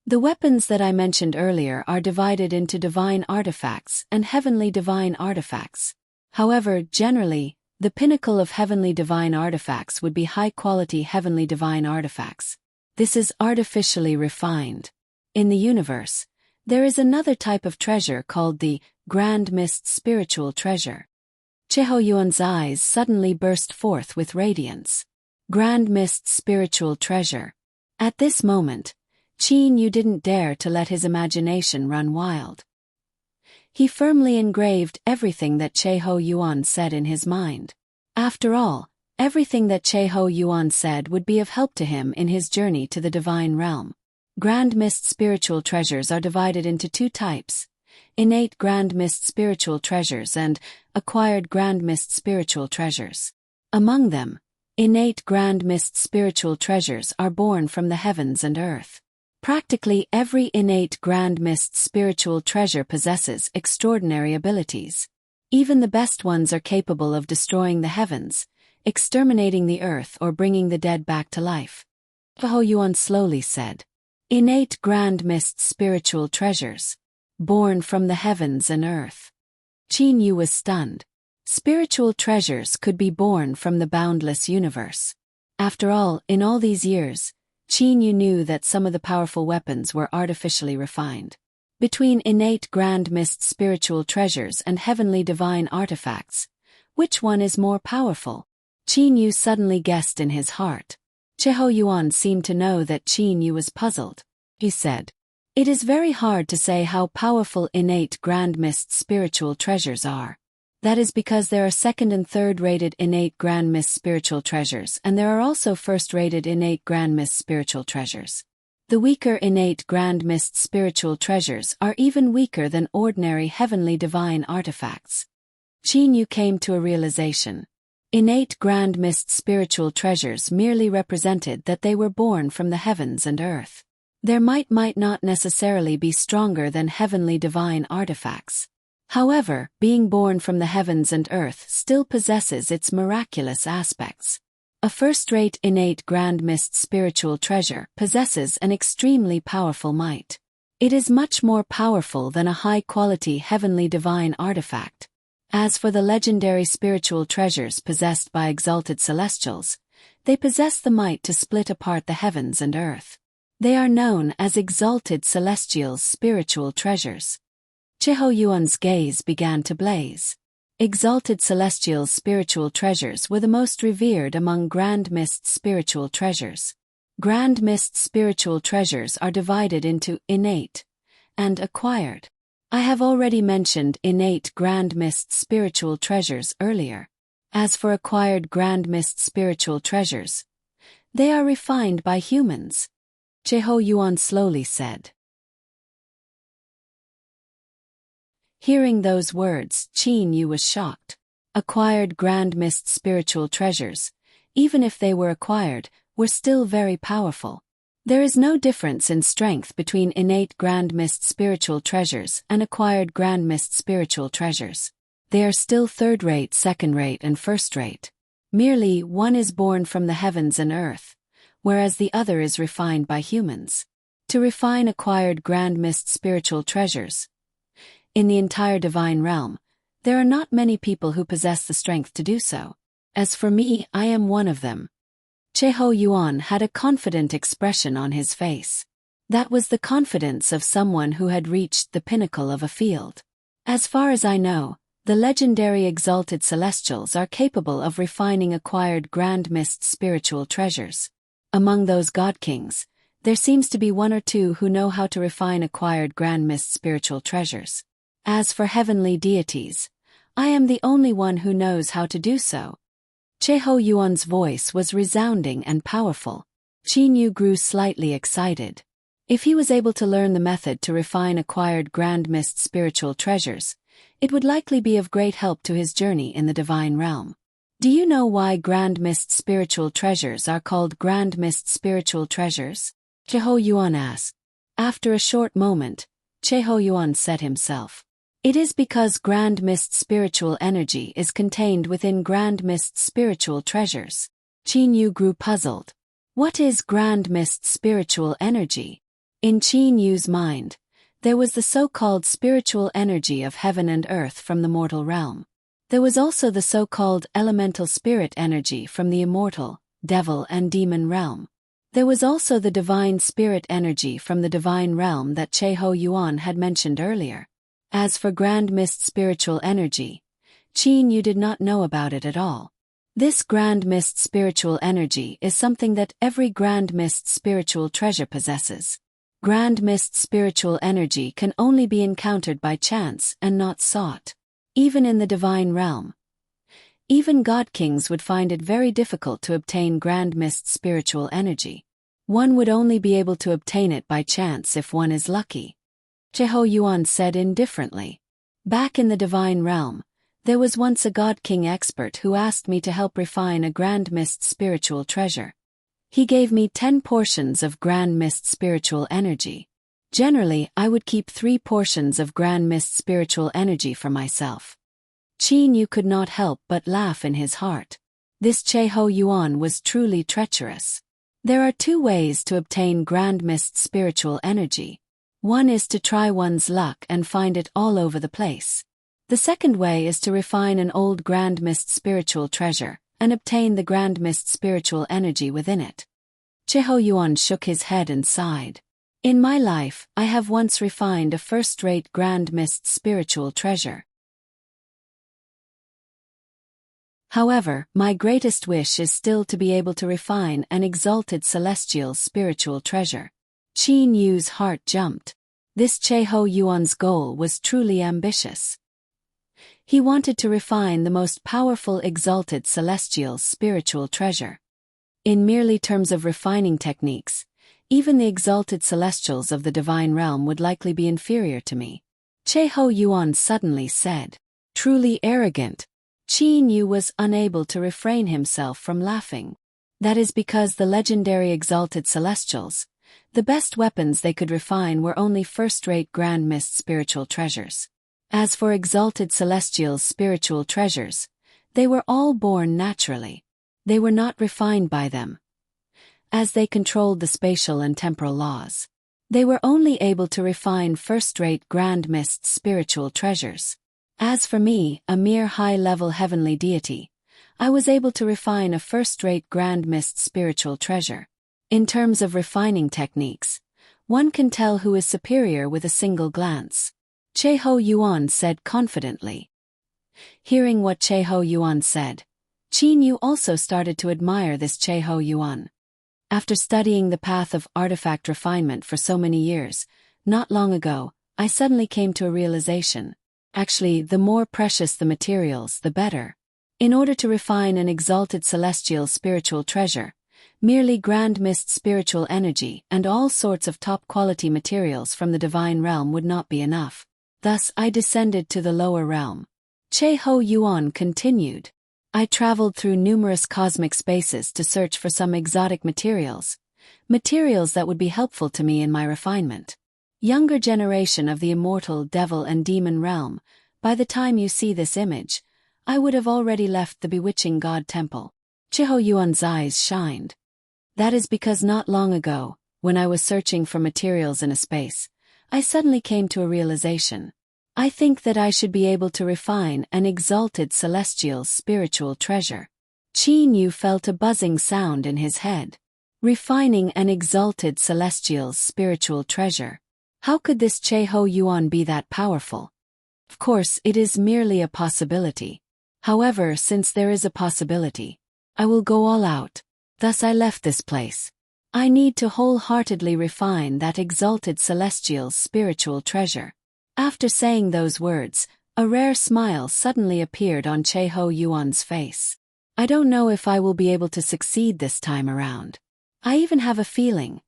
The weapons that I mentioned earlier are divided into divine artifacts and heavenly divine artifacts. However, generally, the pinnacle of heavenly divine artifacts would be high-quality heavenly divine artifacts. This is artificially refined. In the universe, there is another type of treasure called the Grand Mist Spiritual Treasure. Che-ho Yuan's eyes suddenly burst forth with radiance. Grand Mist Spiritual Treasure. At this moment, Qin Yu didn't dare to let his imagination run wild. He firmly engraved everything that Che-ho Yuan said in his mind. After all, everything that Che-ho Yuan said would be of help to him in his journey to the divine realm. Grand Mist Spiritual Treasures are divided into two types: innate Grand Mist Spiritual Treasures and acquired Grand Mist Spiritual Treasures. Among them, innate Grand Mist Spiritual Treasures are born from the heavens and earth. Practically every innate Grand Mist Spiritual Treasure possesses extraordinary abilities. Even the best ones are capable of destroying the heavens, exterminating the earth or bringing the dead back to life. Che-ho Yuan slowly said, "Innate Grand Mist Spiritual Treasures, born from the heavens and earth." Qin Yu was stunned. Spiritual treasures could be born from the boundless universe. After all, in all these years, Qin Yu knew that some of the powerful weapons were artificially refined. Between innate grand mist spiritual treasures and heavenly divine artifacts, which one is more powerful? Qin Yu suddenly guessed in his heart. Cheho Yuan seemed to know that Qin Yu was puzzled. He said, "It is very hard to say how powerful innate grand mist spiritual treasures are. That is because there are second and third-rated innate grand mist spiritual treasures, and there are also first-rated innate grand mist spiritual treasures. The weaker innate grand mist spiritual treasures are even weaker than ordinary heavenly divine artifacts." Qin Yu came to a realization. Innate grand mist spiritual treasures merely represented that they were born from the heavens and earth. Their might not necessarily be stronger than heavenly divine artifacts. However, being born from the heavens and earth still possesses its miraculous aspects. A first-rate innate grand mist spiritual treasure possesses an extremely powerful might. It is much more powerful than a high-quality heavenly divine artifact. As for the legendary spiritual treasures possessed by exalted celestials, they possess the might to split apart the heavens and earth. They are known as exalted celestials' spiritual treasures. Cheho Yuan's gaze began to blaze. Exalted celestials' spiritual treasures were the most revered among Grand Mist spiritual treasures. Grand Mist spiritual treasures are divided into innate and acquired. I have already mentioned innate Grand Mist spiritual treasures earlier. As for acquired Grand Mist spiritual treasures, they are refined by humans. Cheho Yuan slowly said. Hearing those words, Qin Yu was shocked. Acquired Grand Mist spiritual treasures, even if they were acquired, were still very powerful. There is no difference in strength between innate Grand Mist spiritual treasures and acquired Grand Mist spiritual treasures. They are still third-rate, second-rate, and first-rate. Merely one is born from the heavens and earth, whereas the other is refined by humans. To refine acquired Grand Mist spiritual treasures, in the entire divine realm, there are not many people who possess the strength to do so. As for me, I am one of them. Cheho Yuan had a confident expression on his face. That was the confidence of someone who had reached the pinnacle of a field. As far as I know, the legendary exalted celestials are capable of refining acquired Grand Mist spiritual treasures. Among those god kings, there seems to be one or two who know how to refine acquired Grand Mist spiritual treasures. As for heavenly deities, I am the only one who knows how to do so. Cheho Yuan's voice was resounding and powerful. Qin Yu grew slightly excited. If he was able to learn the method to refine acquired Grand Mist spiritual treasures, it would likely be of great help to his journey in the divine realm. Do you know why Grand Mist spiritual treasures are called Grand Mist spiritual treasures? Cheho Yuan asked. After a short moment, Cheho Yuan said himself. It is because Grand Mist spiritual energy is contained within Grand Mist spiritual treasures. Qin Yu grew puzzled. What is Grand Mist spiritual energy? In Qin Yu's mind, there was the so-called spiritual energy of heaven and earth from the mortal realm. There was also the so-called elemental spirit energy from the immortal, devil and demon realm. There was also the divine spirit energy from the divine realm that Cheho Yuan had mentioned earlier. As for Grand Mist spiritual energy, Qin Yu did not know about it at all. This Grand Mist spiritual energy is something that every Grand Mist spiritual treasure possesses. Grand Mist spiritual energy can only be encountered by chance and not sought. Even in the divine realm, even god kings would find it very difficult to obtain Grand Mist spiritual energy. One would only be able to obtain it by chance if one is lucky. Cheho Yuan said indifferently. Back in the divine realm, there was once a god king expert who asked me to help refine a Grand Mist spiritual treasure. He gave me 10 portions of Grand Mist spiritual energy. Generally, I would keep 3 portions of Grand Mist spiritual energy for myself. Qin Yu could not help but laugh in his heart. This Cheho Yuan was truly treacherous. There are 2 ways to obtain Grand Mist spiritual energy. One is to try one's luck and find it all over the place. The second way is to refine an old Grand Mist spiritual treasure and obtain the Grand Mist spiritual energy within it. Cheho Yuan shook his head and sighed. In my life, I have once refined a first-rate Grand Mist spiritual treasure. However, my greatest wish is still to be able to refine an exalted celestial spiritual treasure. Qin Yu's heart jumped. This Cheho Yuan's goal was truly ambitious. He wanted to refine the most powerful exalted celestial spiritual treasure. In merely terms of refining techniques, even the exalted celestials of the divine realm would likely be inferior to me. Cheho Yuan suddenly said. Truly arrogant. Qin Yu was unable to refrain himself from laughing. That is because the legendary exalted celestials, the best weapons they could refine were only first-rate Grand Mist spiritual treasures. As for exalted celestials' spiritual treasures, they were all born naturally. They were not refined by them, as they controlled the spatial and temporal laws. They were only able to refine first-rate Grand Mist spiritual treasures. As for me, a mere high-level heavenly deity, I was able to refine a first-rate Grand Mist spiritual treasure. In terms of refining techniques, one can tell who is superior with a single glance. Cheho Yuan said confidently. Hearing what Cheho Yuan said, Qin Yu also started to admire this Cheho Yuan. After studying the path of artifact refinement for so many years, not long ago, I suddenly came to a realization. Actually, the more precious the materials, the better. In order to refine an exalted celestial spiritual treasure, merely Grand Mist spiritual energy and all sorts of top-quality materials from the divine realm would not be enough. Thus, I descended to the lower realm. Cheho Yuan continued. I traveled through numerous cosmic spaces to search for some exotic materials that would be helpful to me in my refinement. Younger generation of the immortal devil and demon realm, by the time you see this image, I would have already left the bewitching god temple. Cheho Yuan's eyes shined. That is because not long ago, when I was searching for materials in a space, I suddenly came to a realization. I think that I should be able to refine an exalted celestial spiritual treasure. Qin Yu felt a buzzing sound in his head. Refining an exalted celestial spiritual treasure. How could this Cheho Yuan be that powerful? Of course, it is merely a possibility. However, since there is a possibility, I will go all out. Thus I left this place. I need to wholeheartedly refine that exalted celestial spiritual treasure. After saying those words, a rare smile suddenly appeared on Cheho Yuan's face. I don't know if I will be able to succeed this time around. I even have a feeling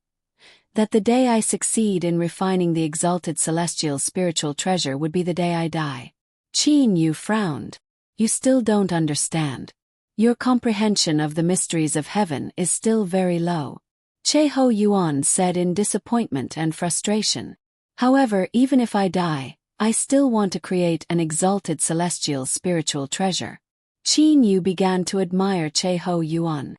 that the day I succeed in refining the exalted celestial spiritual treasure would be the day I die. Qin Yu frowned. You still don't understand. Your comprehension of the mysteries of heaven is still very low. Cheho Yuan said in disappointment and frustration. However, even if I die, I still want to create an exalted celestial spiritual treasure. Qin Yu began to admire Cheho Yuan.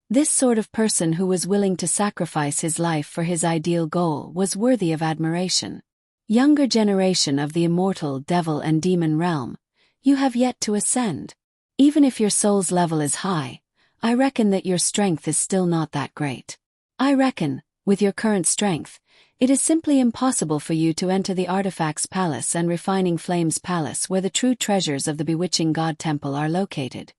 This sort of person who was willing to sacrifice his life for his ideal goal was worthy of admiration. Younger generation of the immortal devil and demon realm, you have yet to ascend. Even if your soul's level is high, I reckon that your strength is still not that great. I reckon, with your current strength, it is simply impossible for you to enter the Artifacts Palace and Refining Flames Palace where the true treasures of the Bewitching God Temple are located.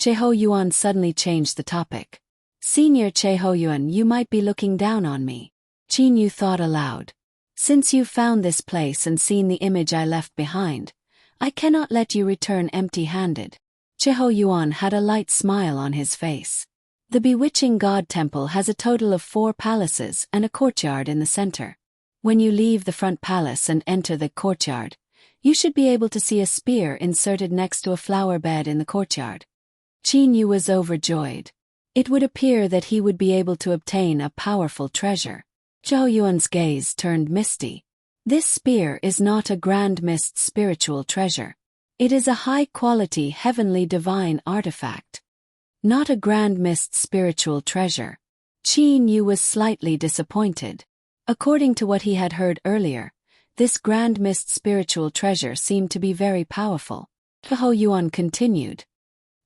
Cheho Yuan suddenly changed the topic. Senior Cheho Yuan, you might be looking down on me. Qin Yu thought aloud. Since you've found this place and seen the image I left behind, I cannot let you return empty-handed. Cheho Yuan had a light smile on his face. The Bewitching God Temple has a total of 4 palaces and a courtyard in the center. When you leave the front palace and enter the courtyard, you should be able to see a spear inserted next to a flower bed in the courtyard. Qin Yu was overjoyed. It would appear that he would be able to obtain a powerful treasure. Cheho Yuan's gaze turned misty. This spear is not a Grand Mist spiritual treasure. It is a high-quality heavenly divine artifact. Not a Grand Mist spiritual treasure. Qin Yu was slightly disappointed. According to what he had heard earlier, this Grand Mist spiritual treasure seemed to be very powerful. Ho Yuan continued.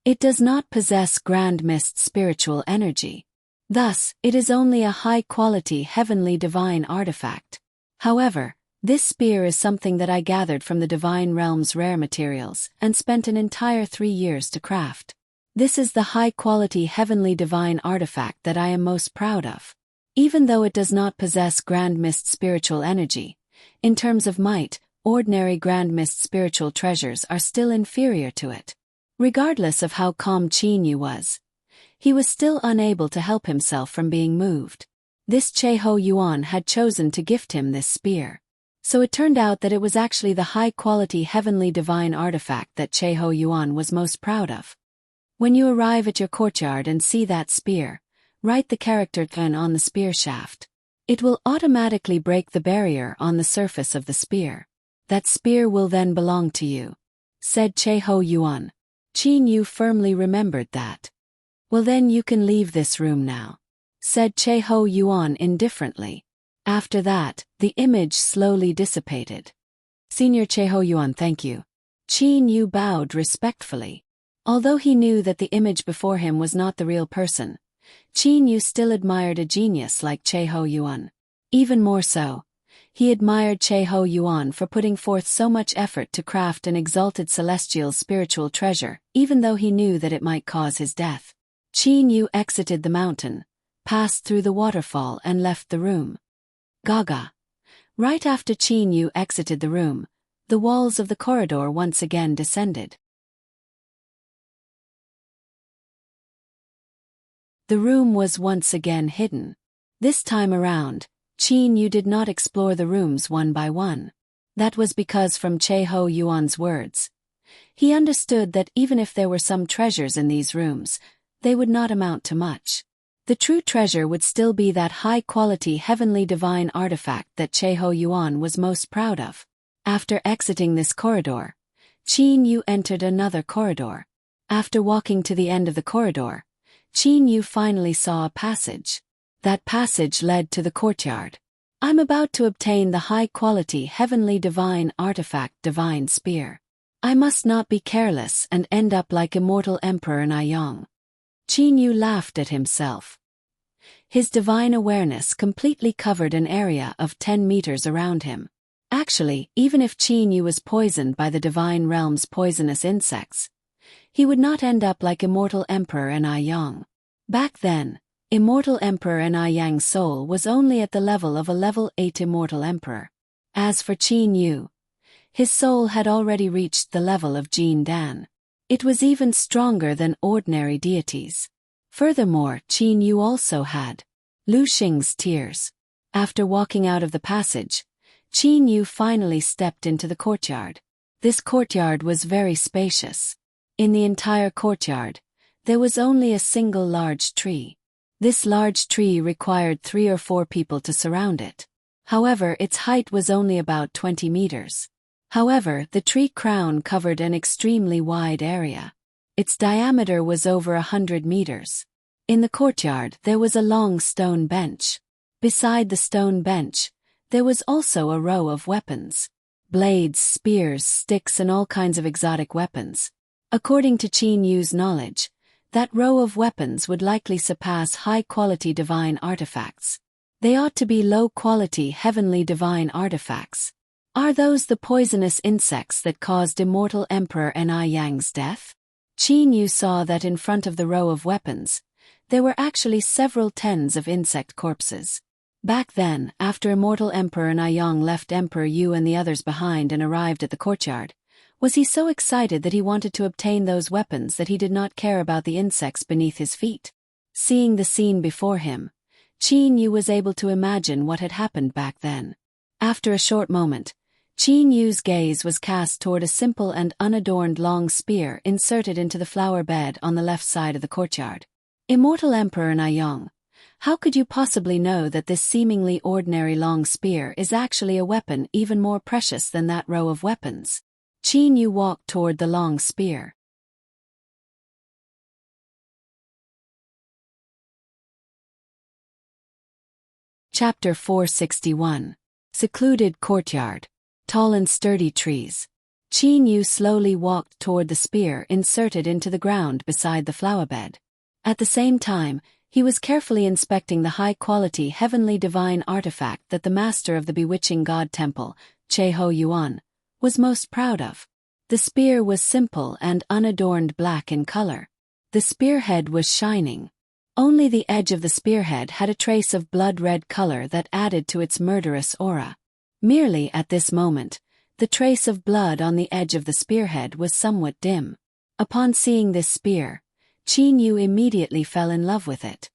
It does not possess Grand Mist spiritual energy. Thus, it is only a high-quality heavenly divine artifact. However, this spear is something that I gathered from the divine realm's rare materials and spent an entire 3 years to craft. This is the high-quality heavenly divine artifact that I am most proud of. Even though it does not possess Grand Mist spiritual energy, in terms of might, ordinary Grand Mist spiritual treasures are still inferior to it. Regardless of how calm Qin Yu was, he was still unable to help himself from being moved. This Ho Yuan had chosen to gift him this spear. So it turned out that it was actually the high-quality heavenly divine artifact that Ho Yuan was most proud of. When you arrive at your courtyard and see that spear, write the character Ken on the spear shaft. It will automatically break the barrier on the surface of the spear. That spear will then belong to you, said Ho Yuan. Qin Yu firmly remembered that. Well then you can leave this room now, said Ho Yuan indifferently. After that, the image slowly dissipated. Senior Ho Yuan, thank you. Qin Yu bowed respectfully. Although he knew that the image before him was not the real person, Qin Yu still admired a genius like Ho Yuan. Even more so, he admired Ho Yuan for putting forth so much effort to craft an exalted celestial spiritual treasure, even though he knew that it might cause his death. Qin Yu exited the mountain, passed through the waterfall and left the room. Gaga. Right after Qin Yu exited the room, the walls of the corridor once again descended. The room was once again hidden. This time around, Qin Yu did not explore the rooms one by one. That was because from Ho Yuan's words, he understood that even if there were some treasures in these rooms, they would not amount to much. The true treasure would still be that high-quality heavenly divine artifact that Ho Yuan was most proud of. After exiting this corridor, Qin Yu entered another corridor. After walking to the end of the corridor, Qin Yu finally saw a passage. That passage led to the courtyard. I'm about to obtain the high-quality heavenly divine artifact divine spear. I must not be careless and end up like immortal Emperor Nayang. Qin Yu laughed at himself. His divine awareness completely covered an area of 10 meters around him. Actually, even if Qin Yu was poisoned by the divine realm's poisonous insects, he would not end up like immortal Emperor Nayang. Back then, immortal Emperor Nayang's soul was only at the level of a level 8 immortal emperor. As for Qin Yu, his soul had already reached the level of Jin Dan. It was even stronger than ordinary deities. Furthermore, Qin Yu also had Lu Xing's tears. After walking out of the passage, Qin Yu finally stepped into the courtyard. This courtyard was very spacious. In the entire courtyard, there was only a single large tree. This large tree required 3 or 4 people to surround it. However, its height was only about 20 meters. However, the tree crown covered an extremely wide area. Its diameter was over 100 meters. In the courtyard there was a long stone bench. Beside the stone bench, there was also a row of weapons. Blades, spears, sticks and all kinds of exotic weapons. According to Qin Yu's knowledge, that row of weapons would likely surpass high-quality divine artifacts. They ought to be low-quality heavenly divine artifacts. Are those the poisonous insects that caused immortal Emperor Nayang's death? Qin Yu saw that in front of the row of weapons, there were actually several tens of insect corpses. Back then, after immortal Emperor Nayang left Emperor Yu and the others behind and arrived at the courtyard, was he so excited that he wanted to obtain those weapons that he did not care about the insects beneath his feet? Seeing the scene before him, Qin Yu was able to imagine what had happened back then. After a short moment, Qin Yu's gaze was cast toward a simple and unadorned long spear inserted into the flower bed on the left side of the courtyard. Immortal Emperor Nayang, how could you possibly know that this seemingly ordinary long spear is actually a weapon even more precious than that row of weapons? Qin Yu walked toward the long spear. Chapter 461. Secluded courtyard. Tall and sturdy trees. Qin Yu slowly walked toward the spear inserted into the ground beside the flower bed. At the same time, he was carefully inspecting the high-quality heavenly divine artifact that the master of the bewitching god temple, Che-Ho Yuan, was most proud of. The spear was simple and unadorned black in color. The spearhead was shining. Only the edge of the spearhead had a trace of blood-red color that added to its murderous aura. Merely at this moment, the trace of blood on the edge of the spearhead was somewhat dim. Upon seeing this spear, Qin Yu immediately fell in love with it.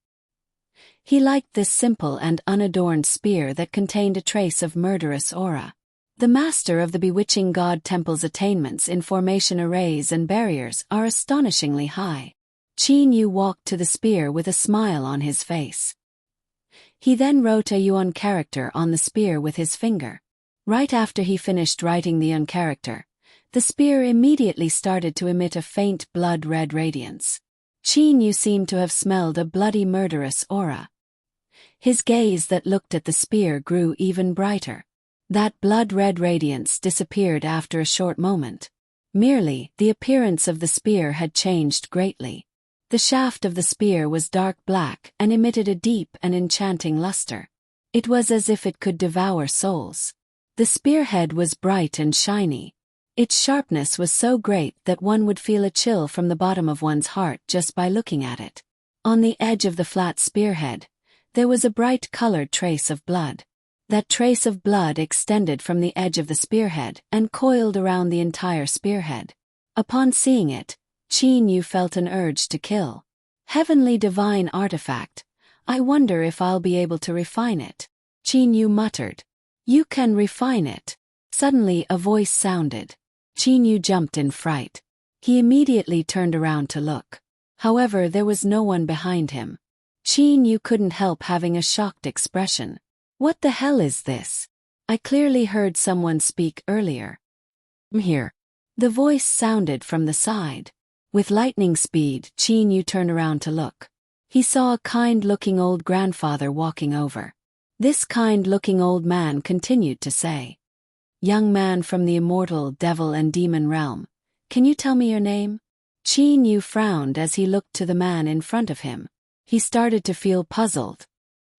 He liked this simple and unadorned spear that contained a trace of murderous aura. The master of the bewitching god temple's attainments in formation arrays and barriers are astonishingly high. Qin Yu walked to the spear with a smile on his face. He then wrote a Yuan character on the spear with his finger. Right after he finished writing the Yuan character, the spear immediately started to emit a faint blood-red radiance. Qin Yu seemed to have smelled a bloody murderous aura. His gaze that looked at the spear grew even brighter. That blood-red radiance disappeared after a short moment. Merely, the appearance of the spear had changed greatly. The shaft of the spear was dark black and emitted a deep and enchanting luster. It was as if it could devour souls. The spearhead was bright and shiny. Its sharpness was so great that one would feel a chill from the bottom of one's heart just by looking at it. On the edge of the flat spearhead, there was a bright colored trace of blood. That trace of blood extended from the edge of the spearhead and coiled around the entire spearhead. Upon seeing it, Qin Yu felt an urge to kill. Heavenly divine artifact. I wonder if I'll be able to refine it. Qin Yu muttered. You can refine it. Suddenly a voice sounded. Qin Yu jumped in fright. He immediately turned around to look. However, there was no one behind him. Qin Yu couldn't help having a shocked expression. What the hell is this? I clearly heard someone speak earlier. I'm here. The voice sounded from the side. With lightning speed, Qin Yu turned around to look. He saw a kind-looking old grandfather walking over. This kind-looking old man continued to say, Young man from the immortal devil and demon realm, can you tell me your name? Qin Yu frowned as he looked to the man in front of him. He started to feel puzzled.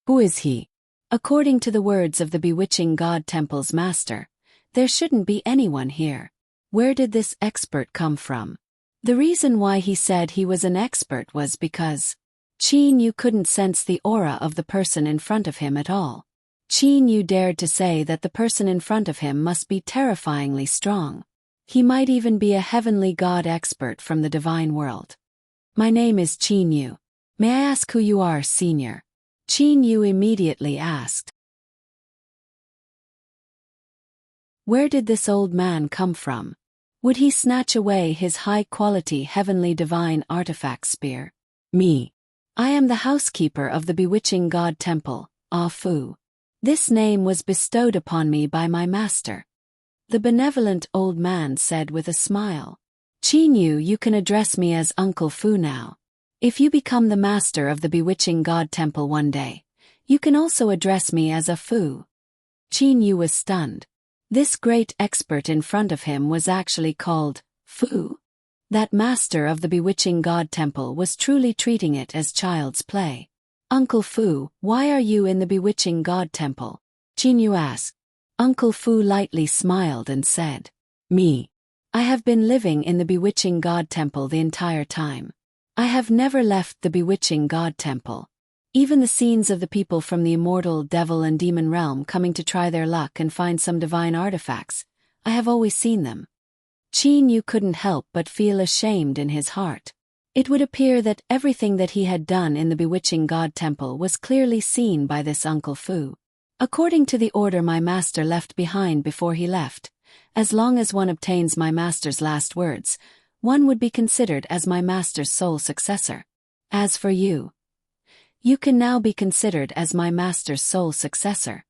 Who is he? According to the words of the bewitching god temple's master, there shouldn't be anyone here. Where did this expert come from? The reason why he said he was an expert was because Qin Yu couldn't sense the aura of the person in front of him at all. Qin Yu dared to say that the person in front of him must be terrifyingly strong. He might even be a heavenly god expert from the divine world. My name is Qin Yu. May I ask who you are, senior? Qin Yu immediately asked. Where did this old man come from? Would he snatch away his high-quality heavenly divine artifact spear? Me. I am the housekeeper of the bewitching god temple, Ah Fu. This name was bestowed upon me by my master. The benevolent old man said with a smile. Qin Yu, you can address me as Uncle Fu now. If you become the master of the bewitching god temple one day, you can also address me as a Fu. Qin Yu was stunned. This great expert in front of him was actually called Fu. That master of the bewitching god temple was truly treating it as child's play. Uncle Fu, why are you in the bewitching god temple? Qin Yu asked. Uncle Fu lightly smiled and said, Me. I have been living in the bewitching god temple the entire time. I have never left the bewitching god temple. Even the scenes of the people from the immortal devil and demon realm coming to try their luck and find some divine artifacts, I have always seen them. Qin Yu couldn't help but feel ashamed in his heart. It would appear that everything that he had done in the bewitching god temple was clearly seen by this Uncle Fu. According to the order my master left behind before he left, as long as one obtains my master's last words, one would be considered as my master's sole successor. As for you, you can now be considered as my master's sole successor,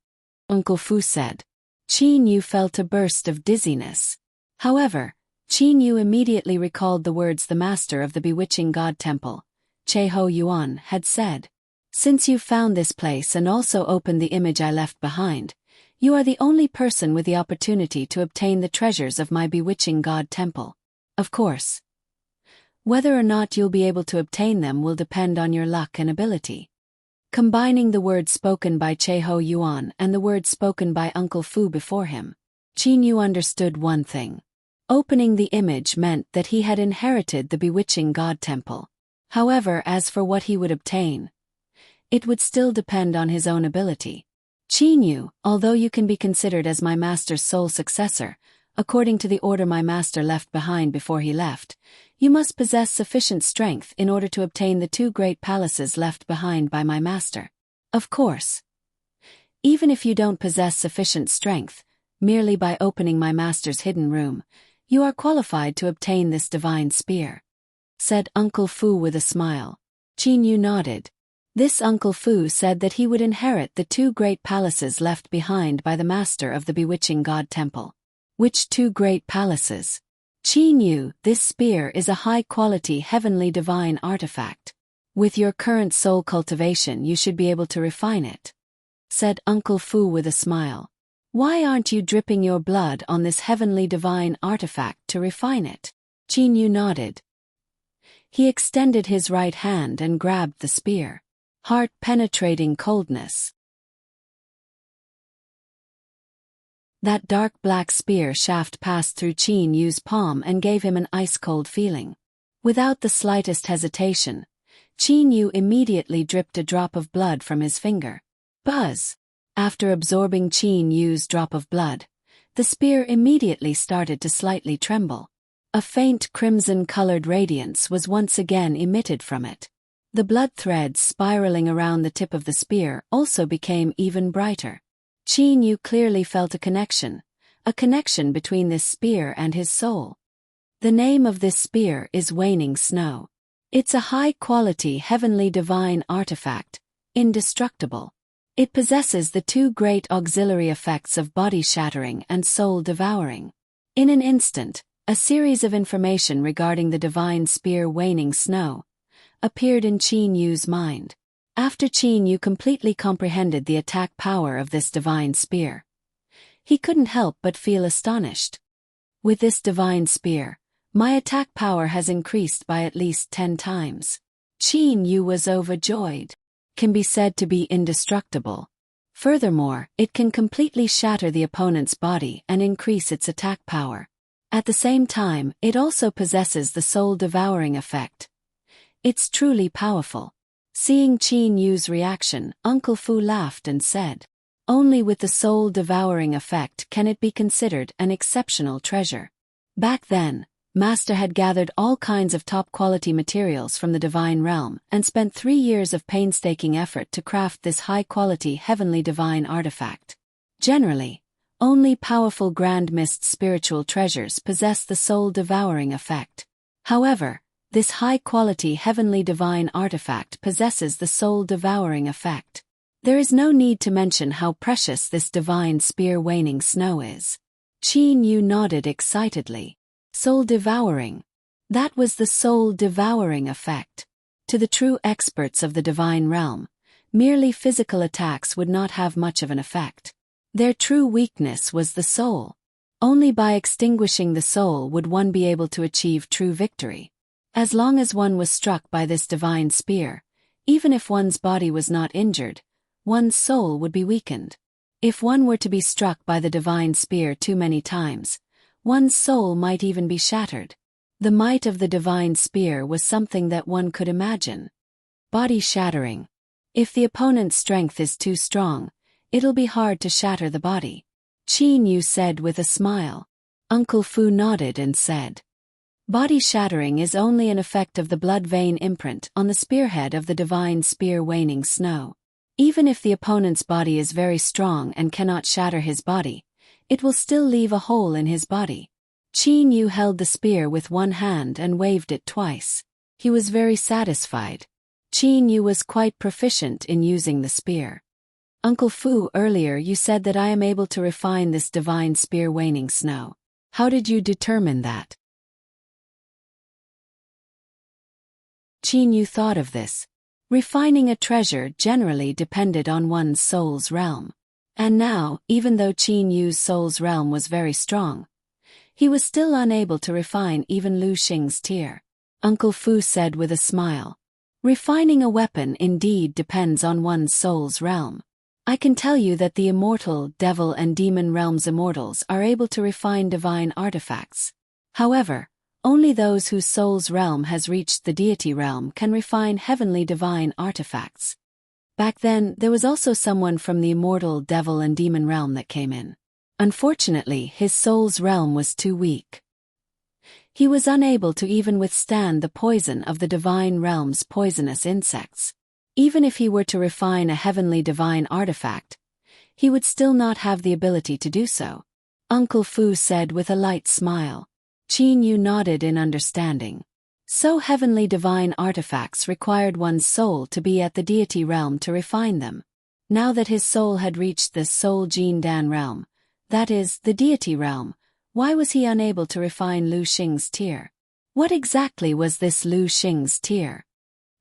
Uncle Fu said. Qin Yu felt a burst of dizziness. However, Qin Yu immediately recalled the words the master of the bewitching god temple, Che-Ho Yuan, had said. Since you've found this place and also opened the image I left behind, you are the only person with the opportunity to obtain the treasures of my bewitching god temple. Of course, whether or not you'll be able to obtain them will depend on your luck and ability. Combining the words spoken by Che-Ho Yuan and the words spoken by Uncle Fu before him, Qin Yu understood one thing. Opening the image meant that he had inherited the bewitching god temple. However, as for what he would obtain, it would still depend on his own ability. Qin Yu, although you can be considered as my master's sole successor, according to the order my master left behind before he left, you must possess sufficient strength in order to obtain the 2 great palaces left behind by my master. Of course, even if you don't possess sufficient strength, merely by opening my master's hidden room, you are qualified to obtain this divine spear, said Uncle Fu with a smile. Qin Yu nodded. This Uncle Fu said that he would inherit the 2 great palaces left behind by the master of the bewitching god temple. Which 2 great palaces? Qin Yu, this spear is a high-quality heavenly divine artifact. With your current soul cultivation you should be able to refine it, said Uncle Fu with a smile. Why aren't you dripping your blood on this heavenly divine artifact to refine it? Qin Yu nodded. He extended his right hand and grabbed the spear. Heart-penetrating coldness. That dark black spear shaft passed through Qin Yu's palm and gave him an ice-cold feeling. Without the slightest hesitation, Qin Yu immediately dripped a drop of blood from his finger. Buzz! After absorbing Qin Yu's drop of blood, the spear immediately started to slightly tremble. A faint crimson-colored radiance was once again emitted from it. The blood threads spiraling around the tip of the spear also became even brighter. Qin Yu clearly felt a connection between this spear and his soul. The name of this spear is Waning Snow. It's a high-quality heavenly divine artifact, indestructible. It possesses the 2 great auxiliary effects of body-shattering and soul-devouring. In an instant, a series of information regarding the divine spear Waning Snow appeared in Qin Yu's mind. After Qin Yu completely comprehended the attack power of this divine spear, he couldn't help but feel astonished. With this divine spear, my attack power has increased by at least 10 times. Qin Yu was overjoyed. Can be said to be indestructible. Furthermore, it can completely shatter the opponent's body and increase its attack power. At the same time, it also possesses the soul-devouring effect. It's truly powerful. Seeing Qin Yu's reaction, Uncle Fu laughed and said, "Only with the soul-devouring effect can it be considered an exceptional treasure." Back then, Master had gathered all kinds of top-quality materials from the divine realm and spent 3 years of painstaking effort to craft this high-quality heavenly divine artifact. Generally, only powerful grand mist spiritual treasures possess the soul-devouring effect. However, this high-quality heavenly divine artifact possesses the soul-devouring effect. There is no need to mention how precious this divine spear Waning Snow is. Qin Yu nodded excitedly. Soul-devouring. That was the soul-devouring effect. To the true experts of the divine realm, merely physical attacks would not have much of an effect. Their true weakness was the soul. Only by extinguishing the soul would one be able to achieve true victory. As long as one was struck by this divine spear, even if one's body was not injured, one's soul would be weakened. If one were to be struck by the divine spear too many times, one's soul might even be shattered. The might of the divine spear was something that one could imagine. Body shattering. If the opponent's strength is too strong, it'll be hard to shatter the body, Qin Yu said with a smile. Uncle Fu nodded and said, "Body shattering is only an effect of the blood vein imprint on the spearhead of the divine spear Waning Snow. Even if the opponent's body is very strong and cannot shatter his body, it will still leave a hole in his body." Qin Yu held the spear with one hand and waved it twice. He was very satisfied. Qin Yu was quite proficient in using the spear. "Uncle Fu, earlier you said that I am able to refine this divine spear Waning Snow. How did you determine that?" Qin Yu thought of this. Refining a treasure generally depended on one's soul's realm. And now, even though Qin Yu's soul's realm was very strong, he was still unable to refine even Lu Xing's tear. Uncle Fu said with a smile. Refining a weapon indeed depends on one's soul's realm. I can tell you that the immortal, devil and demon realms immortals are able to refine divine artifacts. However, only those whose soul's realm has reached the deity realm can refine heavenly divine artifacts. Back then, there was also someone from the immortal, devil and demon realm that came in. Unfortunately, his soul's realm was too weak. He was unable to even withstand the poison of the divine realm's poisonous insects. Even if he were to refine a heavenly divine artifact, he would still not have the ability to do so. Uncle Fu said with a light smile. Qin Yu nodded in understanding. So heavenly divine artifacts required one's soul to be at the deity realm to refine them. Now that his soul had reached the Soul Jin Dan realm, that is, the deity realm, why was he unable to refine Lu Xing's tear? What exactly was this Lu Xing's tear?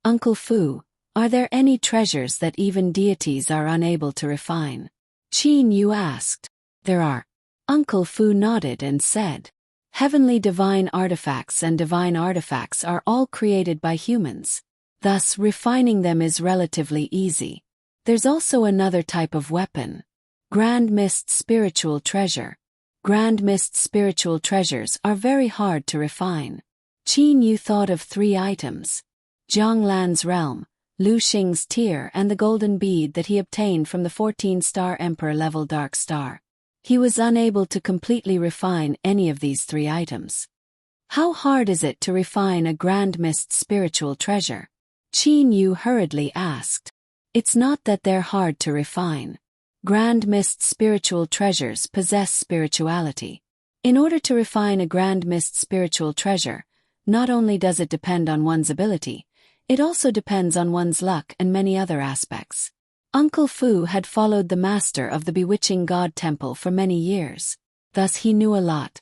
Uncle Fu, are there any treasures that even deities are unable to refine? Qin Yu asked. There are. Uncle Fu nodded and said. Heavenly divine artifacts and divine artifacts are all created by humans. Thus, refining them is relatively easy. There's also another type of weapon. Grand Mist Spiritual Treasure. Grand Mist spiritual treasures are very hard to refine. Qin Yu thought of 3 items. Zhonglan's realm, Lu Xing's tear and the golden bead that he obtained from the 14-star Emperor level Dark Star. He was unable to completely refine any of these 3 items. How hard is it to refine a Grand Mist spiritual treasure? Qin Yu hurriedly asked. It's not that they're hard to refine. Grand Mist spiritual treasures possess spirituality. In order to refine a Grand Mist spiritual treasure, not only does it depend on one's ability, it also depends on one's luck and many other aspects. Uncle Fu had followed the master of the Bewitching God Temple for many years. Thus he knew a lot.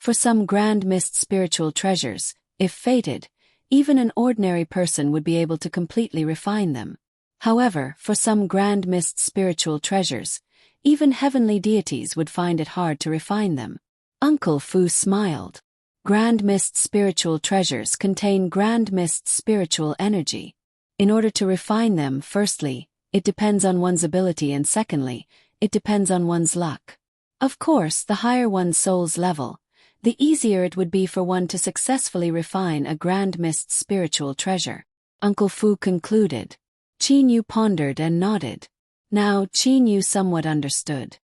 For some Grand Mist spiritual treasures, if fated, even an ordinary person would be able to completely refine them. However, for some Grand Mist spiritual treasures, even heavenly deities would find it hard to refine them. Uncle Fu smiled. Grand Mist spiritual treasures contain Grand Mist spiritual energy. In order to refine them, firstly, it depends on one's ability and secondly, it depends on one's luck. Of course, the higher one's soul's level, the easier it would be for one to successfully refine a Grand Mist spiritual treasure. Uncle Fu concluded. Qin Yu pondered and nodded. Now Qin Yu somewhat understood.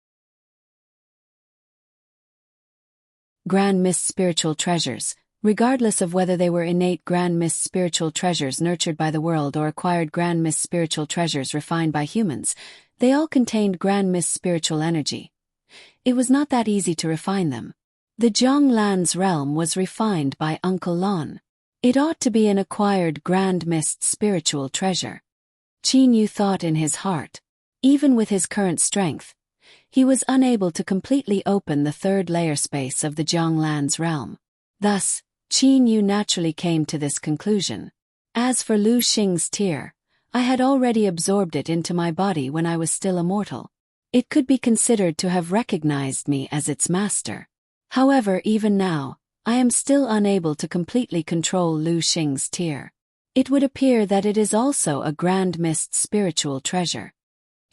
Grand Mist spiritual treasures, regardless of whether they were innate Grand Mist spiritual treasures nurtured by the world or acquired Grand Mist spiritual treasures refined by humans, they all contained Grand Mist spiritual energy. It was not that easy to refine them. The Zhonglan's realm was refined by Uncle Lon. It ought to be an acquired Grand Mist spiritual treasure. Qin Yu thought in his heart. Even with his current strength, he was unable to completely open the 3rd layer space of the Zhonglan's realm. Thus, Qin Yu naturally came to this conclusion. As for Lu Xing's tear, I had already absorbed it into my body when I was still immortal. It could be considered to have recognized me as its master. However, even now, I am still unable to completely control Lu Xing's tear. It would appear that it is also a Grand Mist spiritual treasure.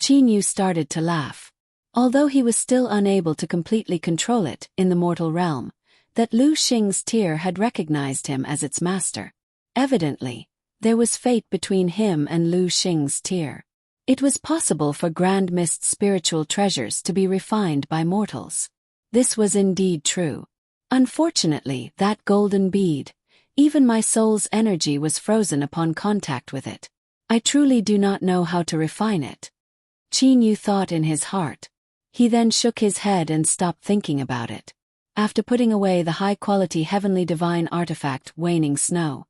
Qin Yu started to laugh. Although he was still unable to completely control it in the mortal realm, that Lu Xing's tear had recognized him as its master. Evidently, there was fate between him and Lu Xing's tear. It was possible for Grand Mist spiritual treasures to be refined by mortals. This was indeed true. Unfortunately, that golden bead, even my soul's energy was frozen upon contact with it. I truly do not know how to refine it. Qin Yu thought in his heart. He then shook his head and stopped thinking about it. After putting away the high-quality heavenly divine artifact Waning Snow,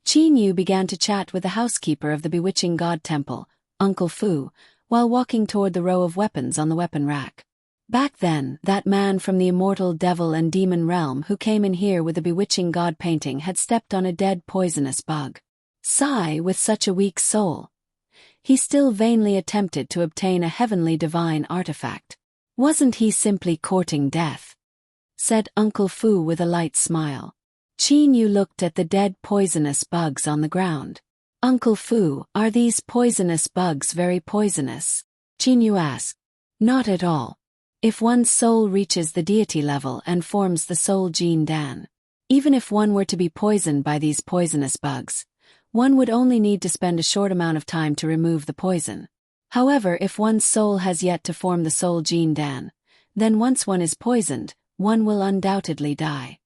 Qin Yu began to chat with the housekeeper of the Bewitching God Temple, Uncle Fu, while walking toward the row of weapons on the weapon rack. Back then, that man from the immortal devil and demon realm who came in here with the Bewitching God painting had stepped on a dead poisonous bug. Sigh with such a weak soul. He still vainly attempted to obtain a heavenly divine artifact. Wasn't he simply courting death? Said Uncle Fu with a light smile. Qin Yu looked at the dead poisonous bugs on the ground. Uncle Fu, are these poisonous bugs very poisonous? Qin Yu asked. Not at all. If one's soul reaches the deity level and forms the soul Jin Dan, even if one were to be poisoned by these poisonous bugs, one would only need to spend a short amount of time to remove the poison. However, if one's soul has yet to form the soul Jin Dan, then once one is poisoned, one will undoubtedly die.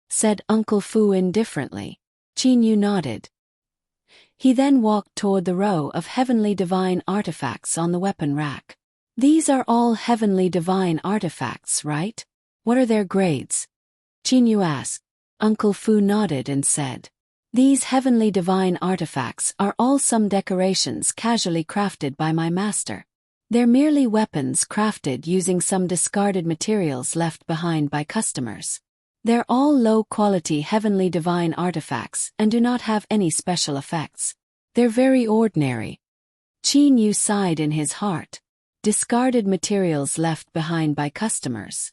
Said Uncle Fu indifferently. Qin Yu nodded. He then walked toward the row of heavenly divine artifacts on the weapon rack. These are all heavenly divine artifacts, right? What are their grades? Qin Yu asked. Uncle Fu nodded and said, these heavenly divine artifacts are all some decorations casually crafted by my master. They're merely weapons crafted using some discarded materials left behind by customers. They're all low-quality heavenly divine artifacts and do not have any special effects. They're very ordinary. Qin Yu sighed in his heart. Discarded materials left behind by customers.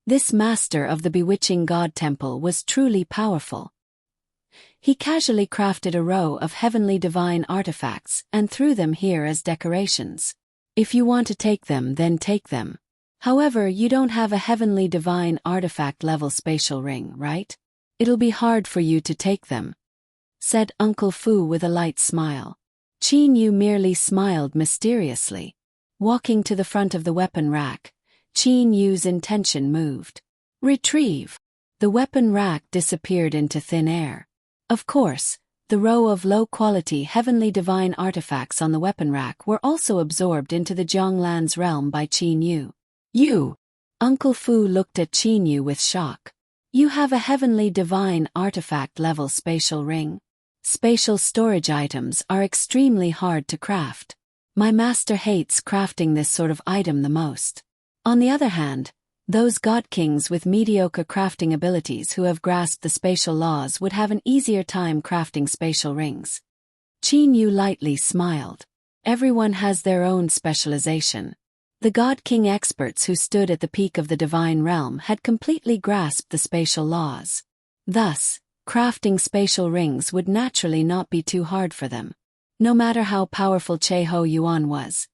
This master of the bewitching god temple was truly powerful. He casually crafted a row of heavenly divine artifacts and threw them here as decorations. If you want to take them, then take them. However, you don't have a heavenly divine artifact level spatial ring, right? It'll be hard for you to take them. Said Uncle Fu with a light smile. Qin Yu merely smiled mysteriously. Walking to the front of the weapon rack, Qin Yu's intention moved. Retrieve. The weapon rack disappeared into thin air. Of course, the row of low-quality heavenly divine artifacts on the weapon rack were also absorbed into the Jianglan's realm by Qin Yu. You! Uncle Fu looked at Qin Yu with shock. You have a heavenly divine artifact level spatial ring? Spatial storage items are extremely hard to craft. My master hates crafting this sort of item the most. On the other hand, those god kings with mediocre crafting abilities who have grasped the spatial laws would have an easier time crafting spatial rings. Qin Yu lightly smiled. Everyone has their own specialization. The god king experts who stood at the peak of the divine realm had completely grasped the spatial laws. Thus, crafting spatial rings would naturally not be too hard for them. No matter how powerful Che Ho Yuan was,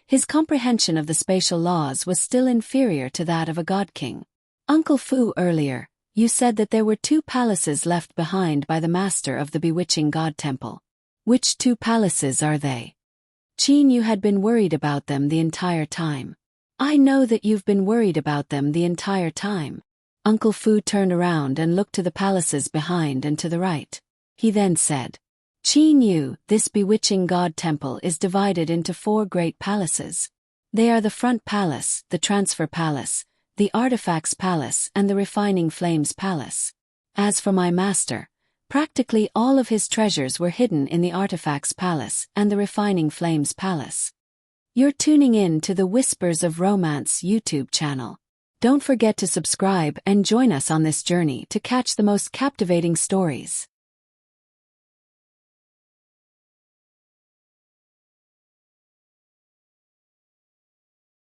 his comprehension of the spatial laws was still inferior to that of a god king. Uncle Fu, earlier, you said that there were 2 palaces left behind by the master of the bewitching god temple. Which 2 palaces are they? Qin Yu had been worried about them the entire time. I know that you've been worried about them the entire time. Uncle Fu turned around and looked to the palaces behind and to the right. He then said, Qin Yu, this bewitching god temple is divided into 4 great palaces. They are the Front Palace, the Transfer Palace, the Artifacts Palace, and the Refining Flames Palace. As for my master, practically all of his treasures were hidden in the Artifacts Palace and the Refining Flames Palace. You're tuning in to the Whispers of Romance YouTube channel. Don't forget to subscribe and join us on this journey to catch the most captivating stories.